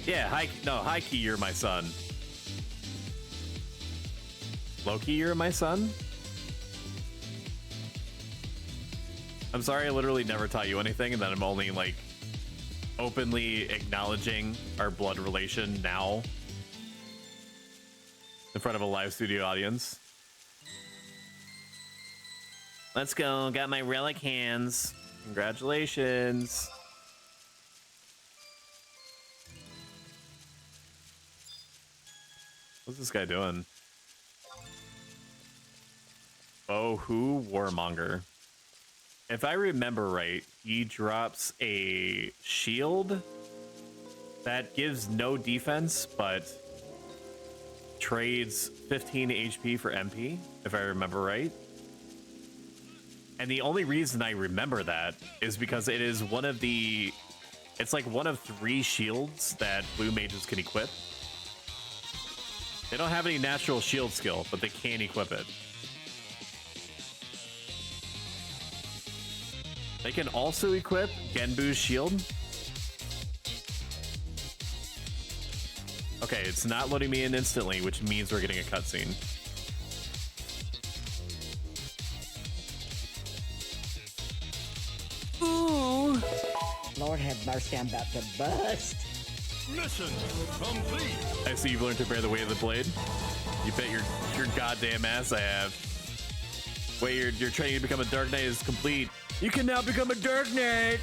Yeah, high key, you're my son. Loki, you're my son? I'm sorry, I literally never taught you anything, and then I'm only like openly acknowledging our blood relation now in front of a live studio audience. Let's go, got my relic hands. Congratulations. What's this guy doing? Oh, who? Warmonger. If I remember right, he drops a shield that gives no defense, but trades 15 HP for MP, if I remember right. And the only reason I remember that is because it is one of the... It's like one of 3 shields that blue mages can equip. They don't have any natural shield skill, but they can equip it. They can also equip Genbu's shield. Okay, it's not loading me in instantly, which means we're getting a cutscene. Ooh! Lord have mercy, I'm about to bust. Mission complete. I see you've learned to bear the weight of the blade. You bet your goddamn ass I have. Wait, your training to become a Dark Knight is complete. You can now become a Dark Knight!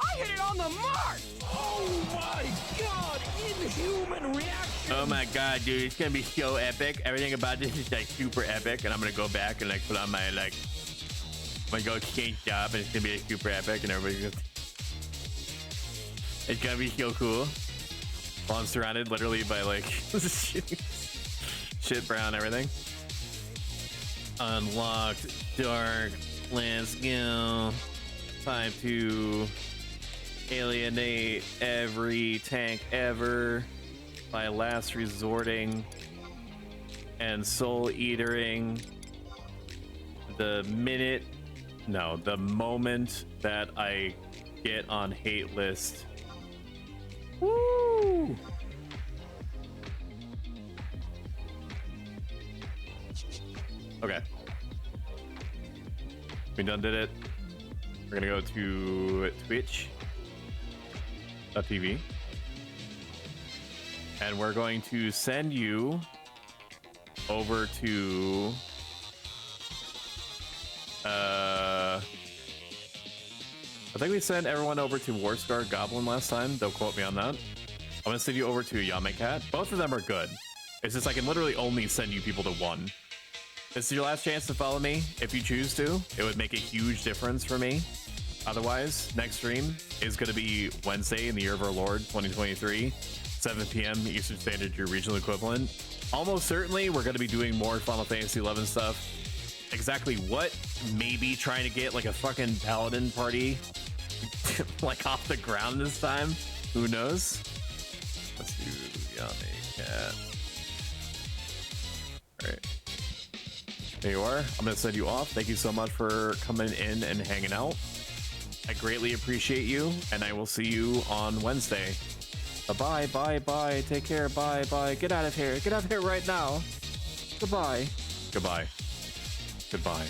I hit it on the mark! Oh my god, inhuman reaction! Oh my god, dude, it's gonna be so epic. Everything about this is like super epic, and I'm gonna go back and like put on my like, I'm gonna go change job, and it's gonna be like, super epic, and everybody's gonna... It's gonna be so cool. While I'm surrounded literally by like shit brown everything. Unlocked, dark, let's go. Time to alienate every tank ever by last resorting and soul eatering the moment that I get on hate list. Woo! Okay. We done did it. We're gonna go to Twitch.tv. And we're going to send you over to I think we sent everyone over to Warscar Goblin last time. Don't quote me on that. I'm gonna send you over to Yamekat. Both of them are good. It's just I can literally only send you people to one. This is your last chance to follow me. If you choose to, it would make a huge difference for me. Otherwise, next stream is going to be Wednesday in the year of our Lord 2023, 7 p.m. Eastern Standard, your regional equivalent. Almost certainly, we're going to be doing more Final Fantasy 11 stuff. Exactly what? Maybe trying to get like a fucking paladin party like off the ground this time. Who knows? Let's do Yamekat. All right. There you are. I'm gonna send you off. Thank you so much for coming in and hanging out. I greatly appreciate you, and I will see you on Wednesday. Bye, bye, bye. Take care. Bye, bye. Get out of here. Get out of here right now. Goodbye. Goodbye. Goodbye.